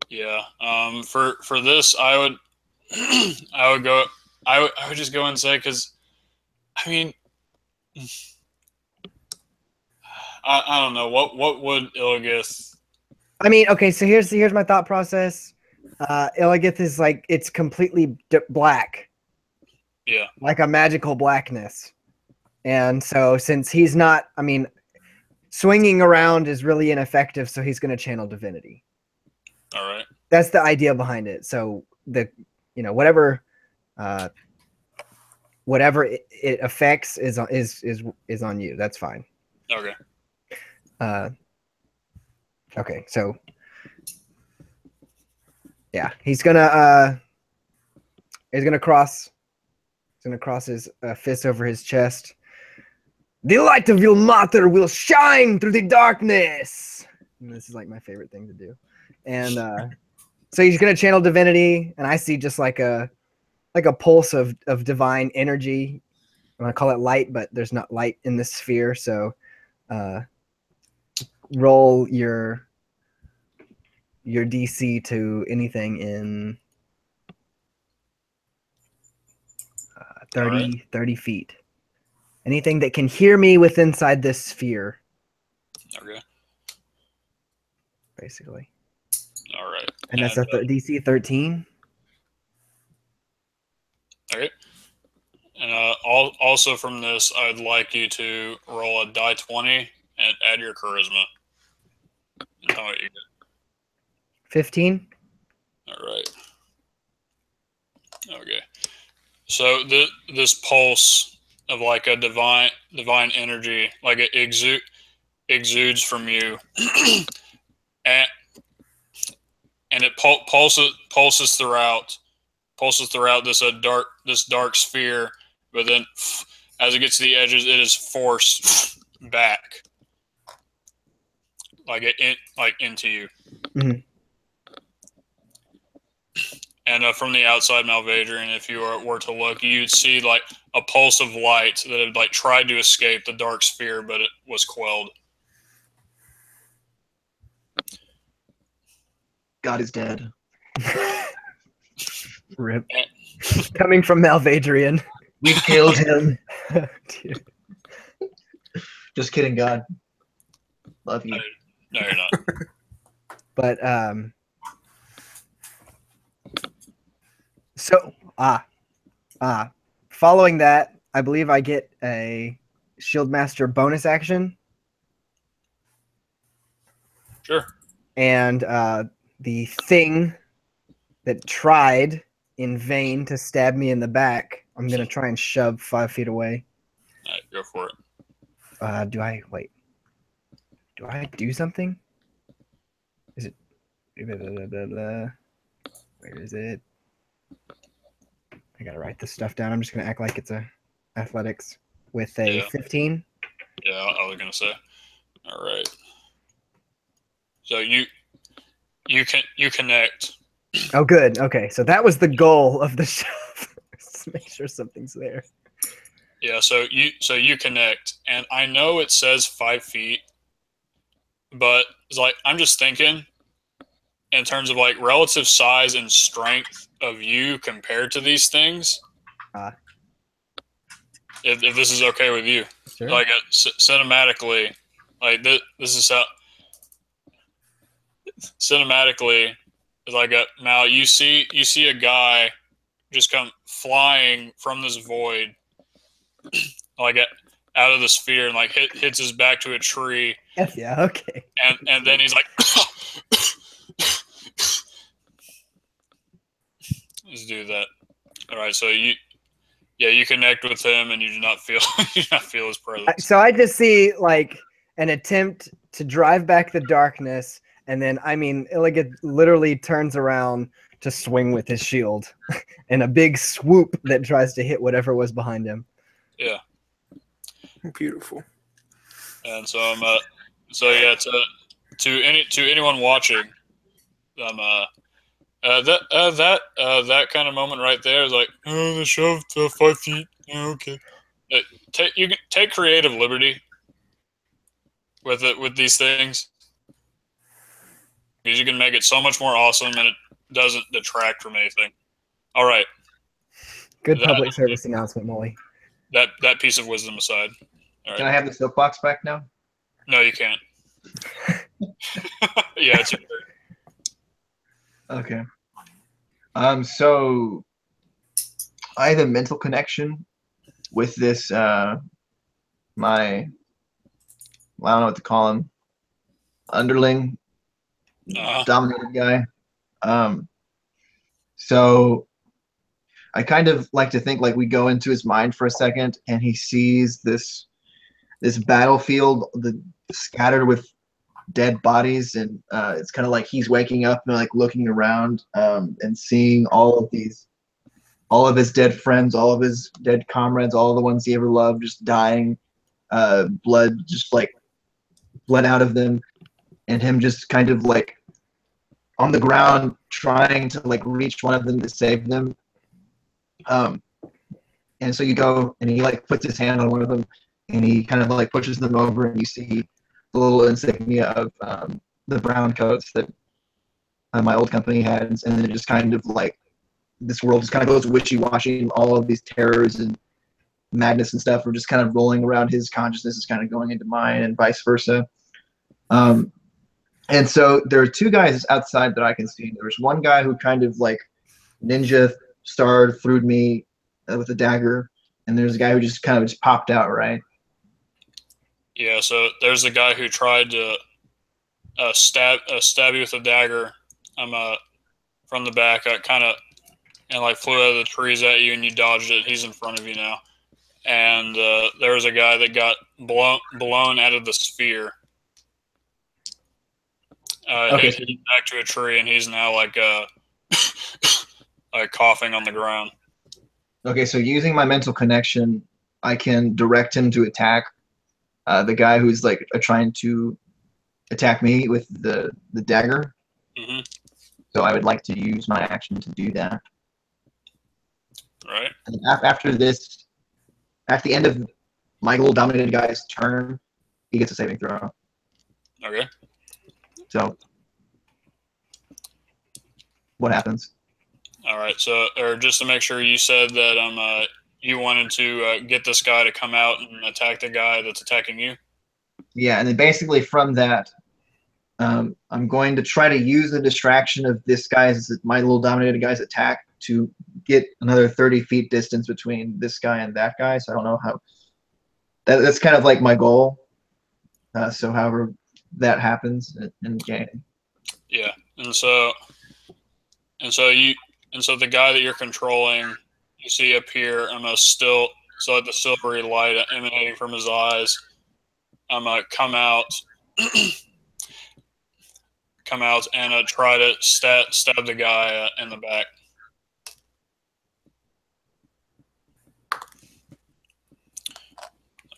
Yeah. For this, I would I would just go and say, because I mean, I don't know what would Illios. I mean, okay, so here's my thought process. Illigith is like, it's completely black. Yeah. Like a magical blackness. And so since he's not, I mean, swinging around is really ineffective, so he's going to channel divinity. All right. That's the idea behind it. So whatever it affects is on you. That's fine. Okay. Okay, so yeah, he's gonna cross his fist over his chest. The light of your mater will shine through the darkness. And this is like my favorite thing to do. And so he's gonna channel divinity, and I see just like a pulse of divine energy. I want to call it light, but there's not light in this sphere. So roll your DC to anything in 30 feet. Anything that can hear me within inside this sphere. Okay. Basically. All right. And that's a DC 13. Okay. And also from this, I'd like you to roll a die 20 and add your charisma. And tell me what you get. 15. All right. Okay. So this pulse of like a divine energy, like it exudes from you, and it pulses throughout this dark sphere. But then, as it gets to the edges, it is forced back, like into you. Mm-hmm. And from the outside, Malvadrian, if you were to look, you'd see like a pulse of light that had like tried to escape the dark sphere, but it was quelled. God is dead. Rip. Coming from Malvadrian. We killed him. Just kidding, God. Love you. No, you're not. But so following that, I believe I get a Shield Master bonus action, Sure. and the thing that tried in vain to stab me in the back, I'm gonna try and shove 5 feet away. All right, go for it. Do I wait? Do I do something? Is it? Where is it? I gotta write this stuff down. I'm just gonna act like it's a athletics with a 15. Yeah, I was gonna say. All right. So you connect. Oh, good. Okay, so that was the goal of the shove. To make sure something's there. Yeah. So you connect, and I know it says 5 feet, but it's like I'm just thinking in terms of like relative size and strength of you compared to these things. If this is okay with you, Sure. like cinematically, like this is how cinematically is like now you see a guy just come flying from this void, like out of the sphere, and like hits his back to a tree. F yeah. Okay. And then he's like, let's do that. All right, so you connect with him, and you do not feel his presence. So I just see like an attempt to drive back the darkness, and then Illios literally turns around to swing with his shield, and a big swoop that tries to hit whatever was behind him. Yeah. Beautiful. And so I'm to anyone watching, that kind of moment right there is like, oh, the shove to 5 feet. Yeah, okay. You can take creative liberty with these things, because you can make it so much more awesome, and it doesn't detract from anything. All right. Good public service announcement, Molly. That piece of wisdom aside. All right. Can I have the soapbox back now? No, you can't. Yeah, it's your turn. Okay. So I have a mental connection with this I don't know what to call him. Underling, dominated guy. So I kind of like to think like we go into his mind for a second, and he sees this battlefield scattered with dead bodies, and it's kind of like he's waking up and like looking around and seeing all of his dead friends, all of his dead comrades, all the ones he ever loved, just dying, blood just like bled out of them, and him just kind of like on the ground trying to like reach one of them to save them. And so you go, and he like puts his hand on one of them, and he kind of like pushes them over, and you see the little insignia of the brown coats that my old company had, and then it just kind of like this world just kind of goes wishy-washy, and all of these terrors and madness and stuff are just kind of rolling around. His consciousness is kind of going into mine, and vice versa. And so there are two guys outside that I can see. There's one guy who kind of like ninja starred through me with a dagger, and there's a guy who just kind of just popped out, right? Yeah, so there's a guy who tried to stab you with a dagger. From the back. I kind of like flew out of the trees at you, and you dodged it. He's in front of you now. And there was a guy that got blown out of the sphere. Okay. Hit back to a tree, and he's now like like coughing on the ground. Okay, so using my mental connection, I can direct him to attack the guy who's like trying to attack me with the dagger. Mm-hmm. So I would like to use my action to do that. Right. And after this, at the end of my little dominated guy's turn, he gets a saving throw. Okay. So what happens? All right. So, or just to make sure, you said that you wanted to get this guy to come out and attack the guy that's attacking you. Yeah, and then basically from that, I'm going to try to use the distraction of this guy's, my little dominated guy's attack to get another 30 feet distance between this guy and that guy. So I don't know how. That's kind of like my goal. So however that happens in the game. Yeah, and so the guy that you're controlling, you see up here, so like the silvery light emanating from his eyes, come out, come out and try to stab the guy in the back.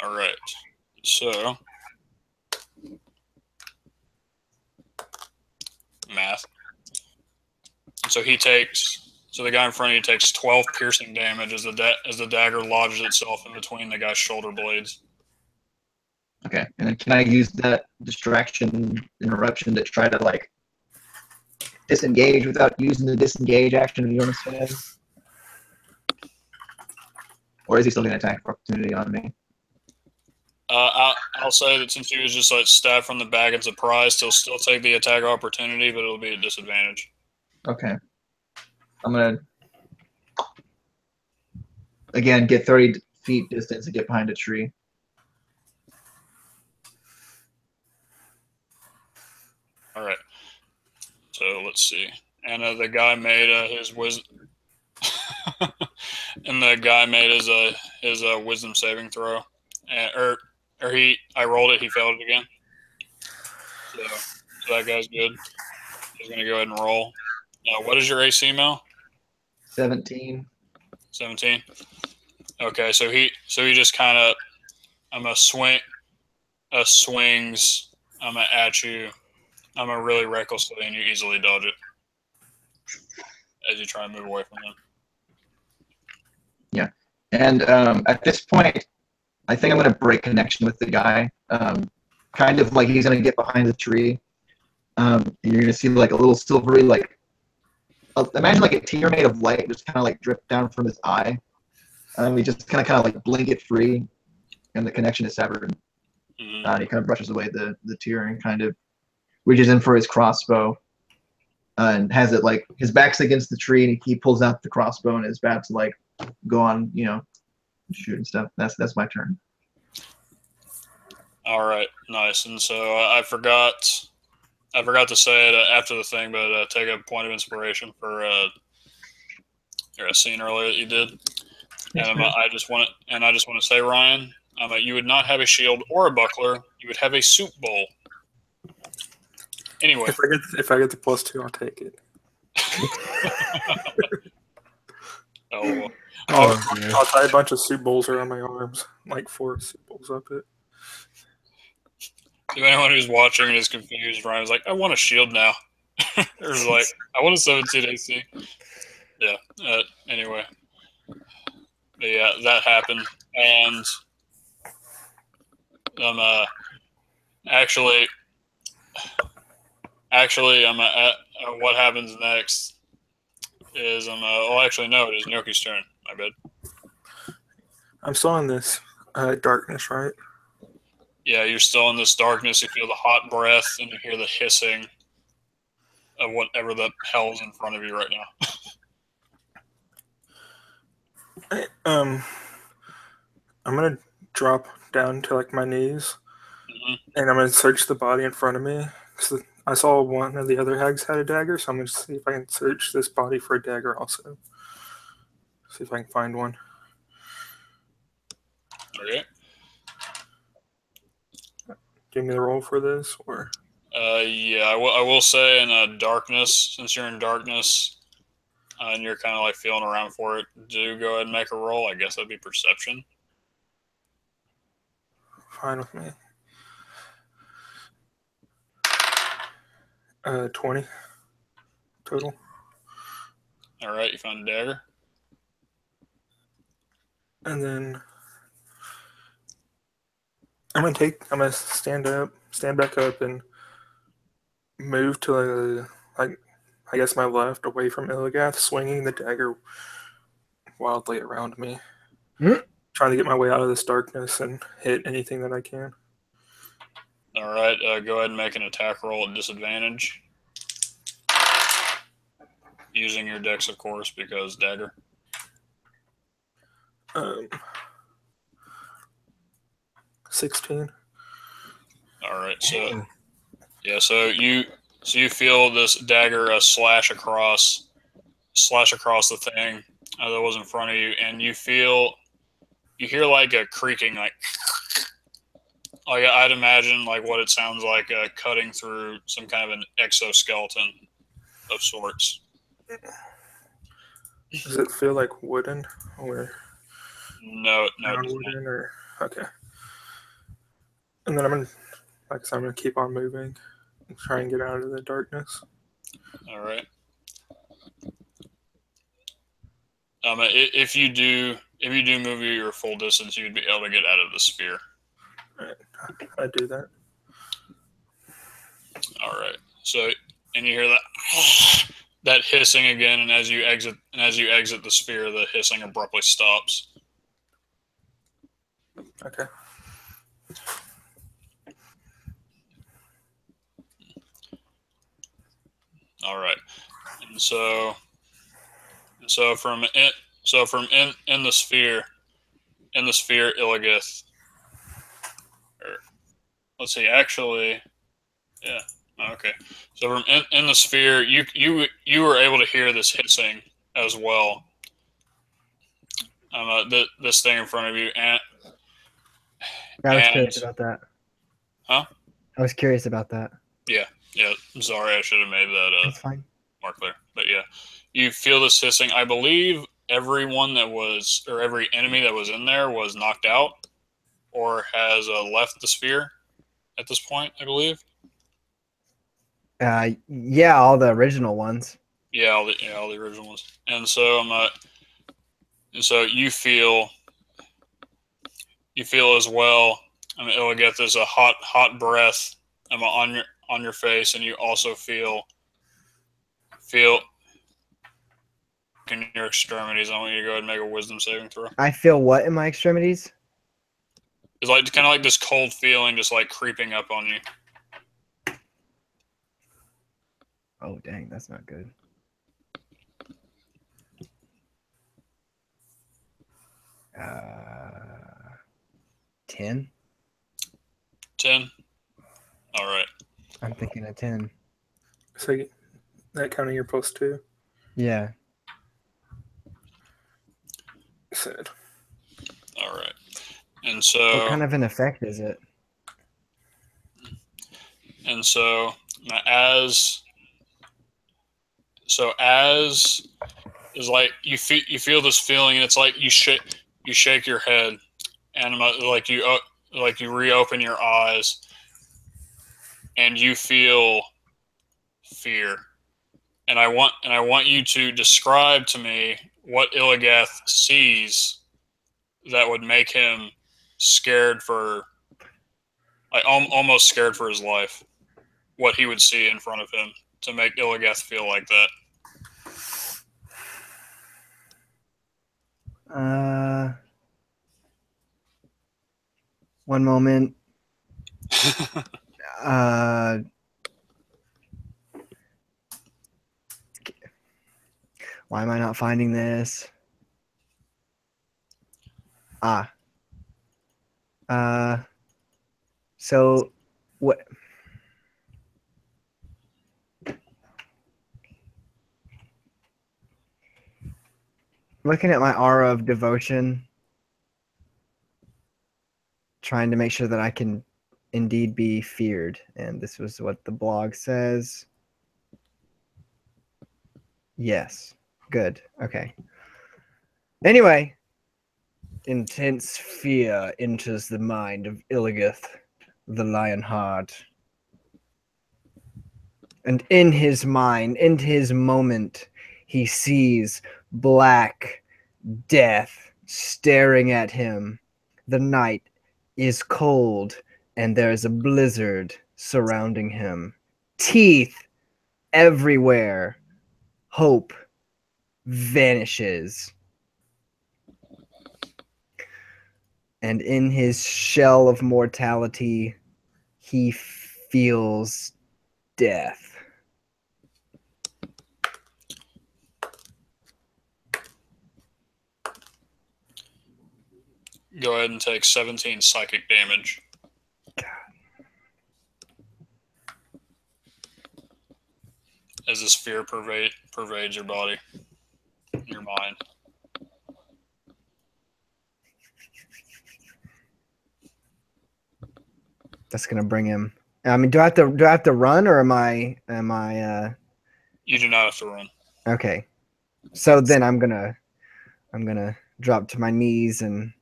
All right, so math. So the guy in front of you takes 12 piercing damage as the dagger lodges itself in between the guy's shoulder blades. Okay, and then can I use that distraction interruption to try to like disengage without using the disengage action? You understand? Or is he still going to attack opportunity on me? I'll say that since he was just like stabbed from the back and surprised, he'll still take the attack opportunity, but it'll be a disadvantage. Okay. I'm going to, again, get 30 feet distance and get behind a tree. All right. So let's see. And the guy made his wisdom, and the guy made his wisdom saving throw, I rolled it. He failed it again. So that guy's good. He's gonna go ahead and roll. What is your AC, Mel? 17. 17. Okay, so he just kind of swings at you. Really recklessly, and you easily dodge it as you try and move away from him. Yeah, and at this point, I think I'm going to break connection with the guy. Kind of like he's going to get behind the tree. And you're going to see like a little silvery, like, imagine like a tear made of light just kind of like drip down from his eye. And we just kind of like blink it free, and the connection is severed. Mm-hmm. He kind of brushes away the tear and kind of reaches in for his crossbow and has it like his back's against the tree, and he pulls out the crossbow and is about to like go on, shoot and stuff. That's my turn. All right, nice. And so I forgot to say it after the thing, but take a point of inspiration for a scene earlier that you did. Yes, and I just want to say, Ryan, you would not have a shield or a buckler. You would have a soup bowl. Anyway, if I get the +2, I'll take it. I'll tie a bunch of soup bowls around my arms, like 4 soup bowls up it. To anyone who's watching and is confused, Ryan's like, I want a shield now. Or like, I want a 17 AC. Yeah. Anyway. But yeah, that happened. And what happens next is actually no, it is Gnocchi's turn. My bad. I'm still in this darkness, right? Yeah, you're still in this darkness. You feel the hot breath, and you hear the hissing of whatever the hell is in front of you right now. I'm gonna drop down to like my knees, and I'm gonna search the body in front of me. So I saw one of the other hags had a dagger, so I'm gonna see if I can search this body for a dagger also. See if I can find one. Okay. Give me the roll for this, or? Yeah, I will say in darkness, since you're in darkness, and you're kind of like feeling around for it, do go ahead and make a roll. I guess that'd be perception. Fine with me. 20 total. All right, you found a dagger. And then I'm gonna stand back up, and move to I guess my left, away from Illigath, swinging the dagger wildly around me, trying to get my way out of this darkness and hit anything that I can. All right, go ahead and make an attack roll at disadvantage. Using your dex, of course, because dagger. 16. All right, so yeah, so you feel this dagger slash across the thing that was in front of you, and you hear like a creaking, like I'd imagine like what it sounds like cutting through some kind of an exoskeleton of sorts. Does it feel like wooden or No, non-wooden or okay? And then I'm gonna keep on moving and try and get out of the darkness. All right. If you do move your full distance, you'd be able to get out of the sphere. All right, I do that. All right. So, and you hear that that hissing again, and as you exit the sphere, the hissing abruptly stops. Okay. All right. And so from in the sphere, Illigith. Let's see. Actually, yeah. Okay. So from in the sphere, you were able to hear this hissing as well. This thing in front of you, and I was curious about that. Huh? I was curious about that. Yeah. Sorry, I should have made that That's fine. mark there. But yeah, you feel this hissing. I believe every enemy that was in there was knocked out or has left the sphere at this point, I believe. Yeah, all the original ones. Yeah, all the original ones. And so so you feel as well. It'll get this a hot breath on your face, and you also feel in your extremities. I want you to go ahead and make a wisdom saving throw. I feel what in my extremities? It's like kind of like this cold feeling just like creeping up on you. Oh, dang, that's not good. Uh, 10? 10? All right. I'm thinking a 10. So that counting your +2? Yeah. Sad. All right. And so... What kind of an effect is it? And so as is like you feel this feeling, and it's like you shake your head, and like you reopen your eyes, and you feel fear. And I want you to describe to me what Illigath sees that would make him scared for, like almost scared for his life. What he would see in front of him to make Illigath feel like that. One moment. Why am I not finding this? So what? Looking at my aura of devotion, trying to make sure that I can indeed be feared. And this was what the blog says. Yes. Good. Okay. Anyway, intense fear enters the mind of Illigith, the Lionheart. And in his mind, in his moment, he sees black death staring at him. The night is cold, and there is a blizzard surrounding him. Teeth everywhere. Hope vanishes. And in his shell of mortality, he feels death. Go ahead and take 17 psychic damage. As this fear pervades your body, your mind. That's gonna bring him. I mean, do I have to run, or am I? You do not have to run. Okay. So then I'm gonna drop to my knees and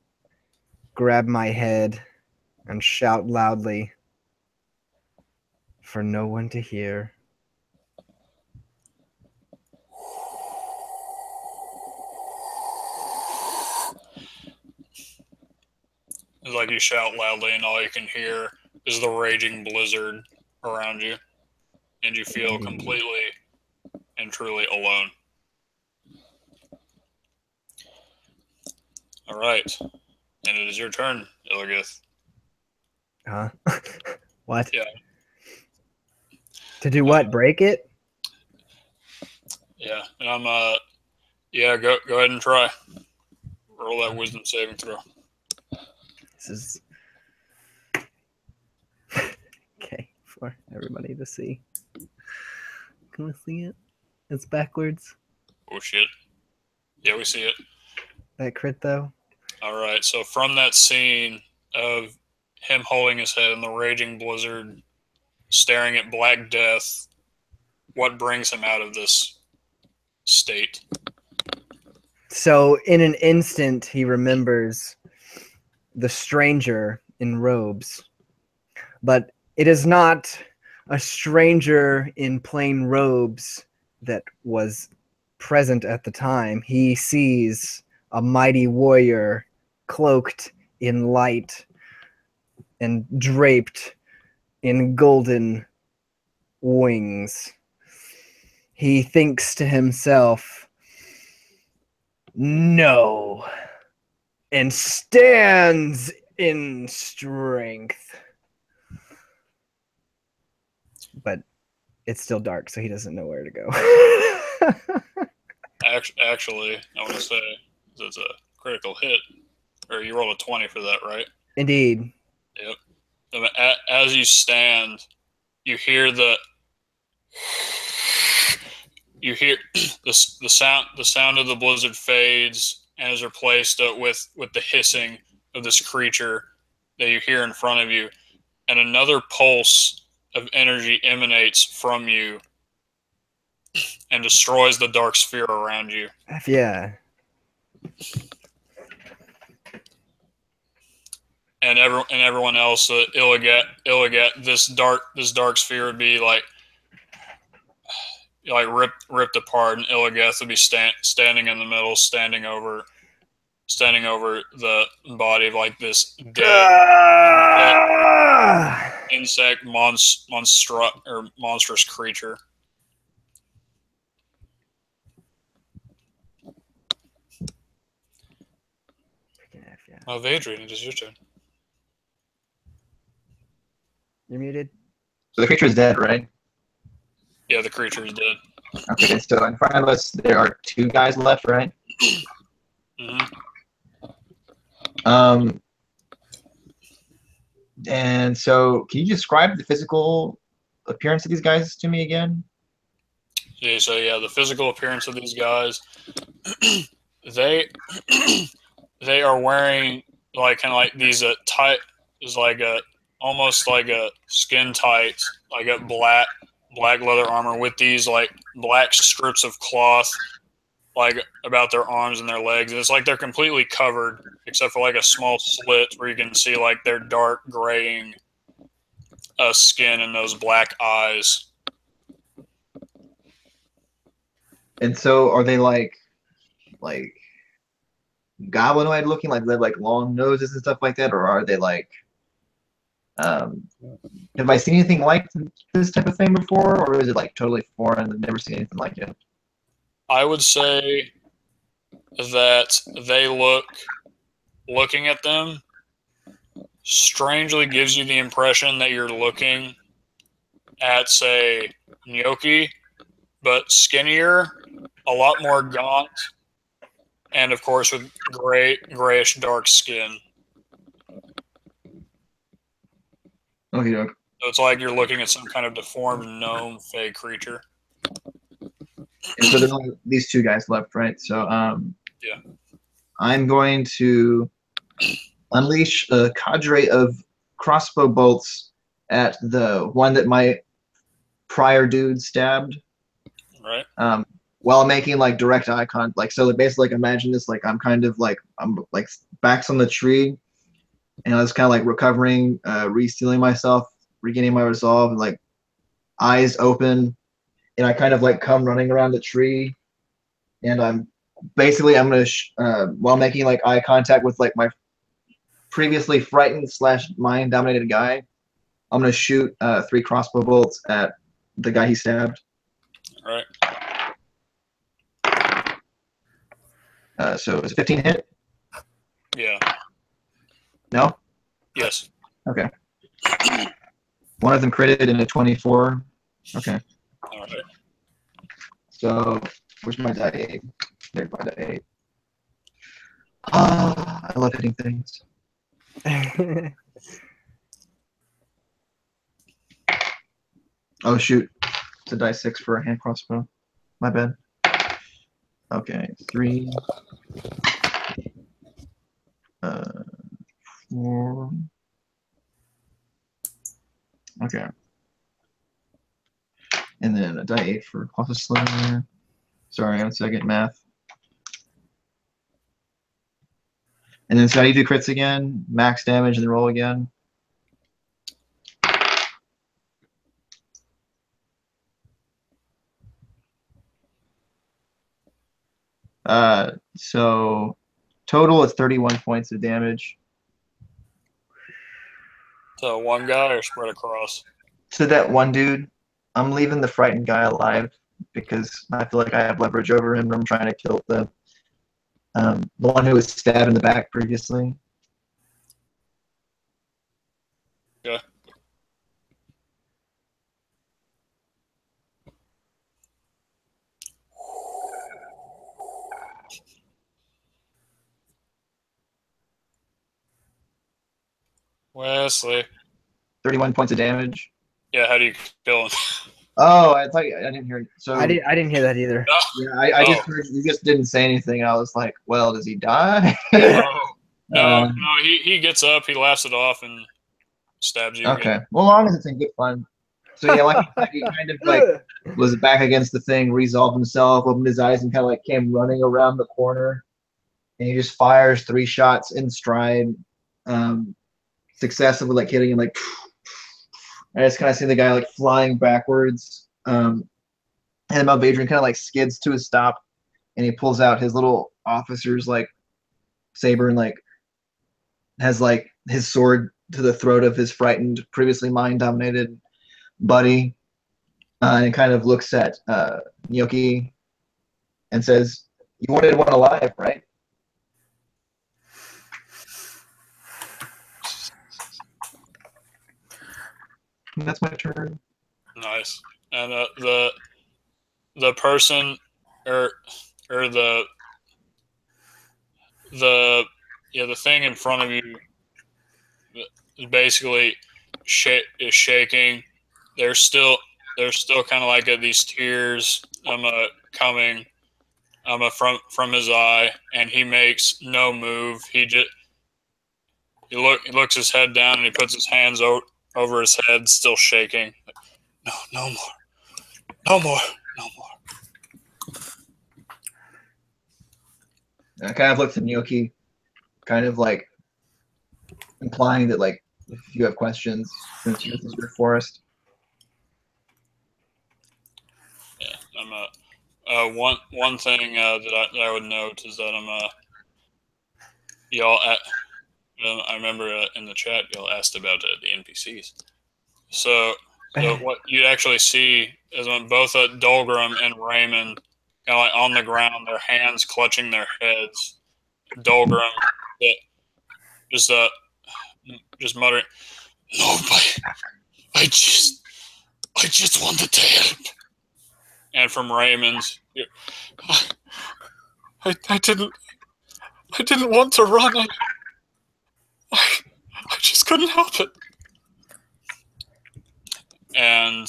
grab my head and shout loudly for no one to hear. It's like you shout loudly, and all you can hear is the raging blizzard around you, and you feel completely and truly alone. All right, and it is your turn, Illios. Huh? What? Yeah. To do what? Break it? Yeah, and I'm yeah. Go ahead and try. Roll that wisdom saving throw. This is okay for everybody to see. Can we see it? It's backwards. Oh shit! Yeah, we see it. That crit though. All right, so from that scene of him holding his head in the raging blizzard, staring at black death, what brings him out of this state? So in an instant, he remembers the stranger in robes, but it is not a stranger in plain robes that was present at the time. He sees a mighty warrior cloaked in light and draped in golden wings. He thinks to himself, "No," and stands in strength. But it's still dark, so he doesn't know where to go. Actually, I want to say it's a critical hit, or you roll a 20 for that, right? Indeed. Yep. As you stand, you hear the sound of the blizzard fades and is replaced with the hissing of this creature that you hear in front of you, and another pulse of energy emanates from you and destroys the dark sphere around you. Yeah. And everyone else, Illigat, this dark sphere would be like ripped apart, and Illigath would be standing in the middle, standing over the body of like this dead insect monstrous creature. Oh, Vadrian, it is your turn. You're muted. So the creature is dead, right? Yeah, the creature is dead. Okay, so in front of us there are two guys left, right? Mm-hmm. And so can you describe the physical appearance of these guys to me again? Yeah, so the physical appearance of these guys, they are wearing like kind of like these tight is like a almost like a skin tight, like a black leather armor with these like black strips of cloth like about their arms and their legs. And it's like they're completely covered except for like a small slit where you can see like their dark graying skin and those black eyes. And so are they like goblinoid looking, like they have like long noses and stuff like that, or are they like have I seen anything like this type of thing before, or is it like totally foreign? I've never seen anything like it. I would say that they looking at them strangely gives you the impression that you're looking at, say, gnocchi, but skinnier, a lot more gaunt, and of course with grayish dark skin. Okay, doke. So it's like you're looking at some kind of deformed gnome fey creature. And so there's only these two guys left, right? So Yeah. I'm going to unleash a cadre of crossbow bolts at the one that my prior dude stabbed. Right. While making like direct eye contact, like so basically like imagine this like I'm like backs on the tree, and I was kind of like recovering, re-stealing myself, regaining my resolve, and like eyes open, and I kind of like come running around the tree, and I'm gonna while making like eye contact with like my previously frightened / mind dominated guy, I'm gonna shoot 3 crossbow bolts at the guy he stabbed. All right. So it's a 15 hit? Yeah. No? Yes. Okay. One of them critted in a 24. Okay. All right. So where's my die 8? There's my die 8. Ah, I love hitting things. Oh shoot. It's a die 6 for a hand crossbow. My bad. Okay, 3. 4. Okay. And then a die 8 for plus slinger. Sorry, 1 second, math. And then so how do you do crits again? Max damage and then roll again. So total is 31 points of damage. So one guy or spread across? To that one dude, I'm leaving the frightened guy alive because I feel like I have leverage over him. I'm trying to kill the one who was stabbed in the back previously. Yeah. Wesley. 31 points of damage. Yeah, how do you kill him? Oh, I thought I didn't hear. So I didn't hear that either. yeah, I just heard you just didn't say anything. I was like, well, does he die? No, he gets up, he laughs it off, and stabs you. Okay. Again. Well, as long as it's in good fun. So yeah, like he kind of like was back against the thing, resolved himself, opened his eyes, and kind of like came running around the corner, and he just fires 3 shots in stride, successively, like hitting him like. I just kind of see the guy like flying backwards, and Mount Adrian kind of like skids to a stop, and he pulls out his little officer's like saber and like has like his sword to the throat of his frightened, previously mind-dominated buddy, and kind of looks at Gnocchi and says, "You wanted one alive, right?" That's my turn. Nice. And the person or the thing in front of you is basically is shaking. There's still kind of like these tears coming from his eye, and he makes no move. He looks his head down, and he puts his hands over his head, still shaking. No more. I kind of looked at Gnocchi, kind of like implying that like if you have questions, since this is your forest. Yeah, I'm one thing that I would note is that I remember in the chat y'all asked about the NPCs. So what you actually see is when both Dolgrim and Raymond kind of like on the ground, their hands clutching their heads. Dolgrim just just muttering, "No, I just wanted to help." And from Raymond's, I didn't want to run. I just couldn't help it. And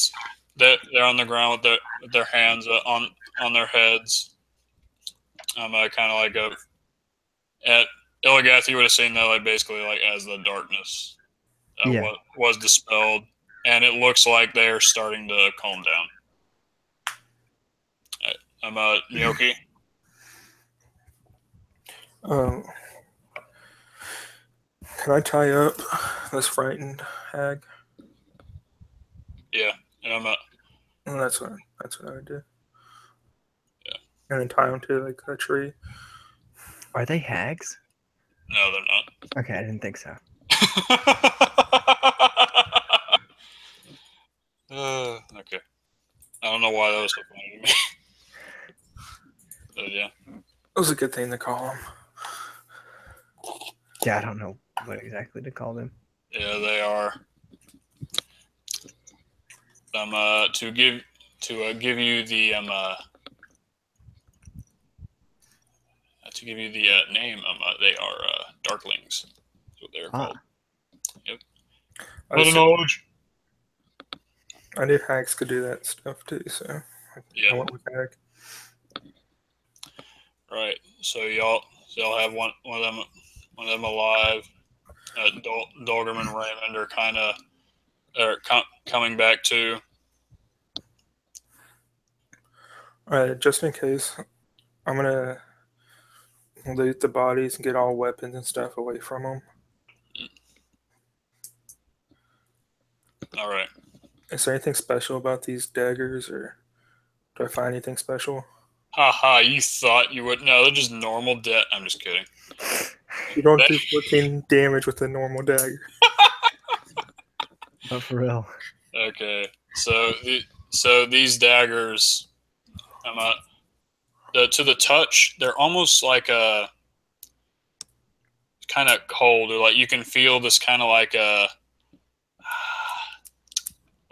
they're on the ground with their hands on their heads. Kind of like at Illigath, you would have seen that like basically like as the darkness was dispelled, and it looks like they are starting to calm down. I'm Gnocchi. Can I tie up this frightened hag? Yeah, and I'm And that's what I would do. Yeah. And then tie them to like a tree. Are they hags? No, they're not. Okay, I didn't think so. Okay. I don't know why that was so funny to me. But yeah. It was a good thing to call them. Yeah, I don't know what exactly to call them. Yeah, they are. To give you the to give you the name, they are darklings. That's what they're called. Yep. Knowledge. I knew hags could do that stuff too, so Yeah. I went with hag. Right. So y'all have one of them alive. Dolgrim and Raymond are kind of coming back too. All right, just in case, I'm gonna loot the bodies and get all weapons and stuff away from them. All right. Is there anything special about these daggers, or do I find anything special? Haha, you thought you would. No, they're just normal debt. I'm just kidding. You don't do 14 damage with a normal dagger. But for real. Okay, so these daggers, to the touch, they're almost like a kind of cold, or like you can feel this kind of like a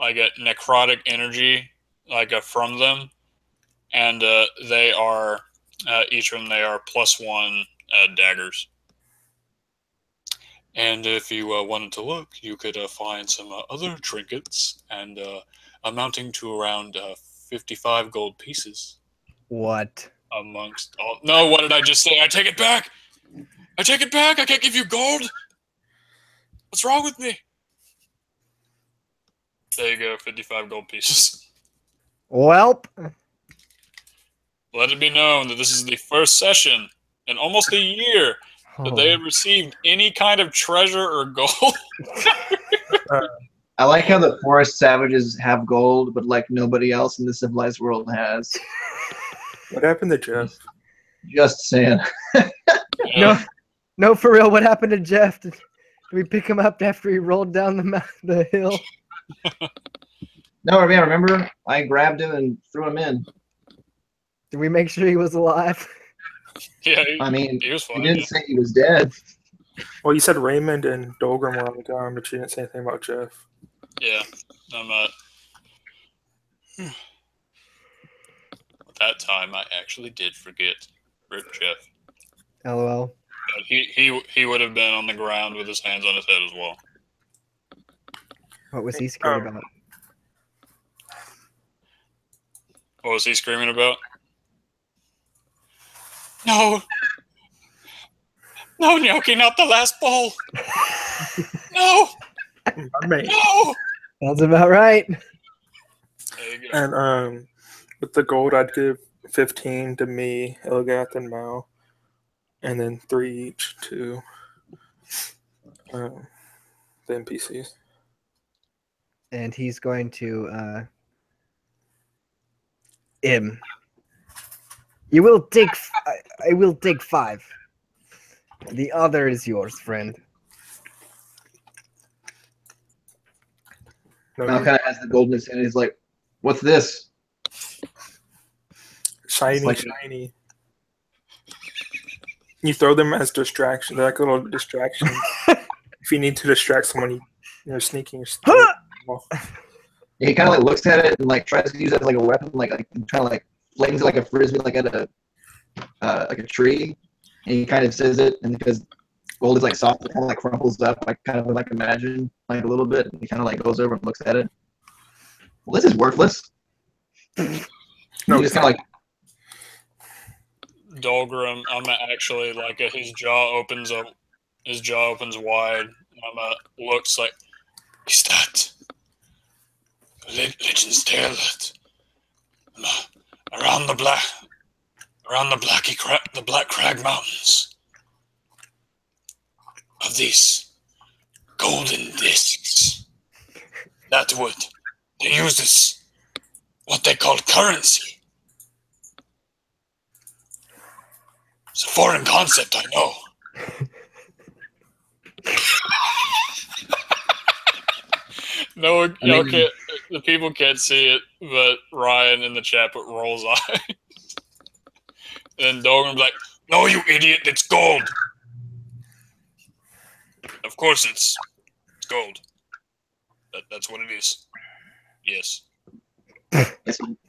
necrotic energy, from them, and they are each of them they are +1 daggers. And if you wanted to look, you could find some other trinkets, and amounting to around 55 gold pieces. What? Amongst all... No, what did I just say? I take it back! I take it back! I can't give you gold! What's wrong with me? There you go, 55 gold pieces. Welp. Let it be known that this is the first session in almost a year that they have received any kind of treasure or gold. I like how the forest savages have gold, but like nobody else in the civilized world has. What happened to Jeff? Just saying. No, for real. What happened to Jeff? Did we pick him up after he rolled down the hill? No, yeah, remember? I grabbed him and threw him in. Did we make sure he was alive? Yeah, I mean, he was fine. He didn't say he was dead. Well, you said Raymond and Dolgrim were on the ground, but you didn't say anything about Jeff. Yeah, that time I actually did forget Rip Jeff. LOL. But he would have been on the ground with his hands on his head as well. What was he scared about? What was he screaming about? No, Gnocchi, not the last bowl. No, no. Sounds about right. There you go. And with the gold, I'd give 15 to me, Illigath, and Mal, and then 3 each to the NPCs. And he's going to You will take. I will take 5. The other is yours, friend. Mal kind of has the goldness and he's like, "What's this?" Shiny. You throw them as distractions. They're like little distractions if you need to distract someone, sneaking. He kind of like looks at it and like tries to use it as like a weapon, like trying to like flings it like a frisbee, like at a tree. And he kind of says it, and because gold is like soft, it kind of like crumples up. I kind of like imagine like a little bit. And he kind of like goes over and looks at it. Well, this is worthless. No, just kind of like Dolgrim, I'm actually like his jaw opens up. His jaw opens wide. Looks like, is that legends tale that around the Black Crag Mountains of these golden discs that they use this what they call currency. It's a foreign concept, I know. No, okay, the people can't see it, but Ryan in the chat put rolls eyes. And then Dolgrim's like, "No, you idiot! It's gold. Of course, it's gold. That's what it is. Yes."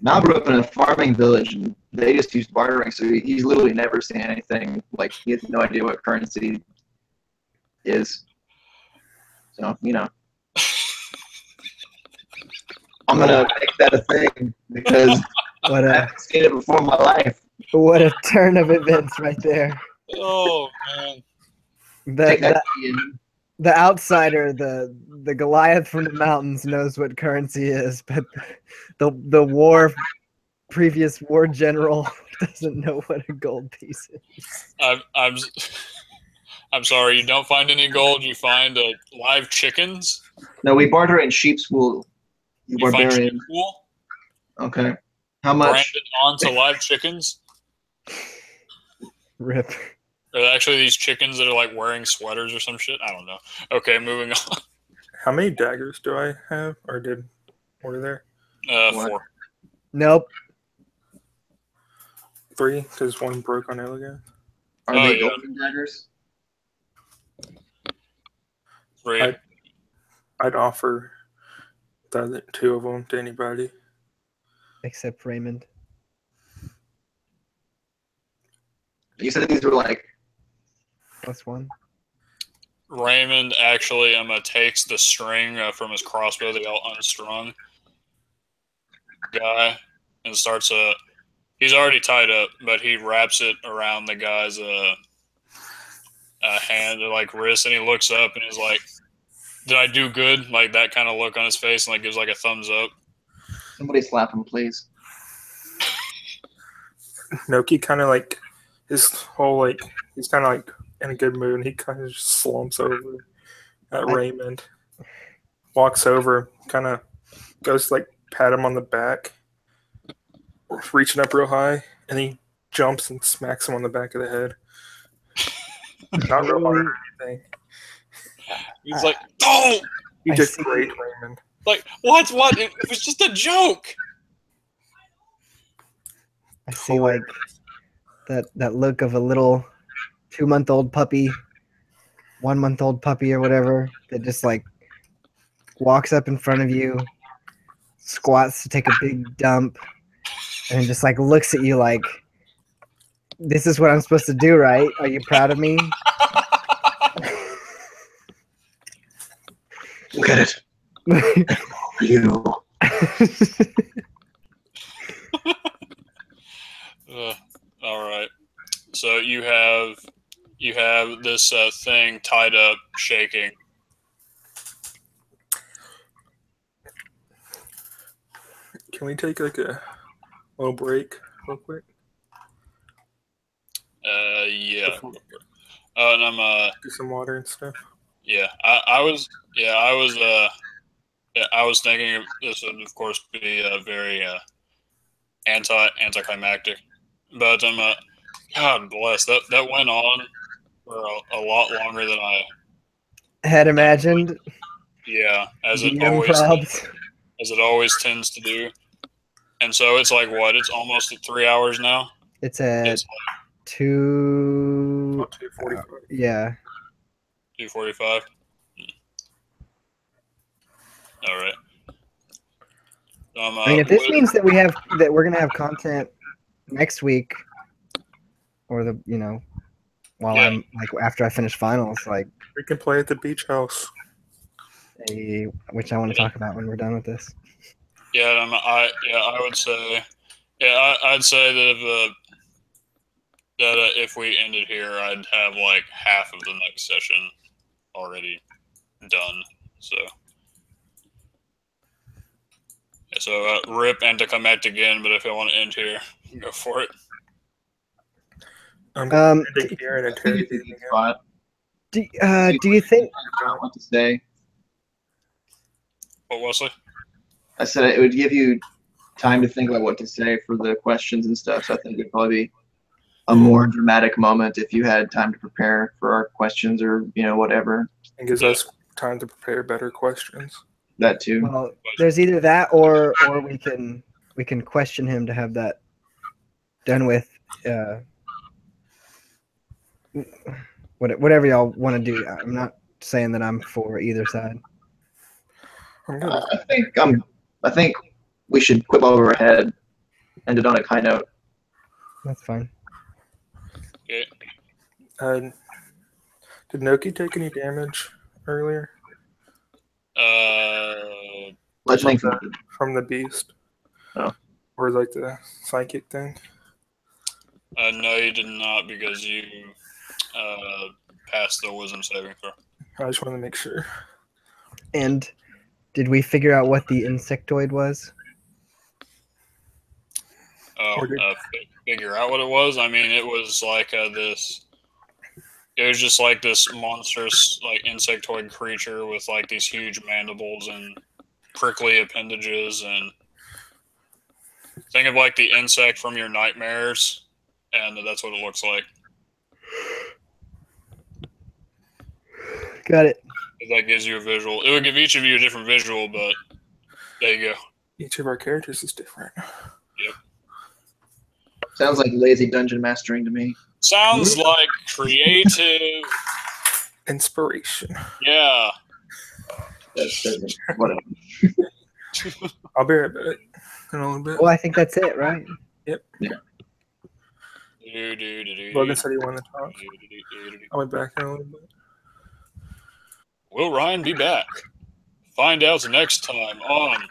Mal grew up in a farming village, and they just used bartering, so he's literally never seen anything. Like, he has no idea what currency is. So, I'm gonna make that a thing because I haven't seen it before in my life. What a turn of events right there. Oh man! The outsider, the Goliath from the mountains knows what currency is, but the previous war general doesn't know what a gold piece is. I'm sorry. You don't find any gold. You find live chickens. No, we barter in sheep's wool. You find sheep wool. Okay. How much? Branded onto live chickens. Rip. Are actually these chickens that are like wearing sweaters or some shit? I don't know. Okay, moving on. How many daggers do I have, or were there? 4. Nope. 3, because one broke on Illios. Are they golden daggers? 3. I'd offer the other 2 of them to anybody. Except Raymond. You said these were like +1. Raymond actually takes the string from his crossbow, the all unstrung guy, and starts he's already tied up, but he wraps it around the guy's hand or like wrist, and he looks up and he's like, "Did I do good?" Like that kind of look on his face, and like gives like a thumbs up. Somebody slap him, please. Noki kind of like his whole like he's kind of like in a good mood, and he kind of just slumps over at Raymond, walks over, kind of goes to, like pat him on the back, reaching up real high, and he jumps and smacks him on the back of the head. Not real hard or anything. He's like, "Oh, you did great, Raymond." Like, what? It was just a joke. I see like that look of a little 2-month-old puppy, 1-month-old puppy or whatever that just like walks up in front of you, squats to take a big dump, and just like looks at you like, "This is what I'm supposed to do, right? Are you proud of me?" Look at it. You. All right. So you have this thing tied up, shaking. Can we take like a little break real quick? Yeah. And I'm do some water and stuff. Yeah, I was thinking this would of course be very anticlimactic, but God bless that went on for a lot longer than I had imagined. Yeah, as The it always tends to do. And so it's like what? It's almost at 3 hours now. It's at 2:45. Yeah. 2:45. All right. I mean, if this means that we're gonna have content next week, or while Yeah. I'm like after I finish finals, like We can play at the beach house. which I want to talk about when we're done with this. Yeah, I would say, I'd say that if we ended here, I'd have like half of the next session already done. So, yeah, so rip and to come back again. But if I want to end here, go for it. I'm going to end it here and I think it's a interrogate good again. spot. Do you think? I don't want to say. What, Wesley? I said it would give you time to think about what to say for the questions and stuff. So I think it'd probably be a more dramatic moment if you had time to prepare for our questions or whatever. And gives us time to prepare better questions. That too. Well, there's either that or we can question him to have that done with. Whatever y'all want to do. I'm not saying that I'm for either side. I'm good. I think we should quit while we're ahead. End it on a high note. That's fine. Okay. Did Noki take any damage earlier? Bludgeoning From the beast? Oh. Or like the psychic thing? No, you did not because you passed the wisdom saving throw. I just wanted to make sure. And did we figure out what the insectoid was? Oh, figure out what it was? I mean, it was like this. It was just like this monstrous, like insectoid creature with like these huge mandibles and prickly appendages, and think of like the insect from your nightmares, and that's what it looks like. Got it. That gives you a visual. It would give each of you a different visual, but there you go. Each of our characters is different. Yep. Sounds like lazy dungeon mastering to me. Sounds like creative inspiration. Yeah. That's whatever. I'll be right back in a little bit. Well, I think that's it, right? Yep. Yeah. Logan said he wanted to talk. I'll be back in a little bit. Will Ryan be back? Find out next time on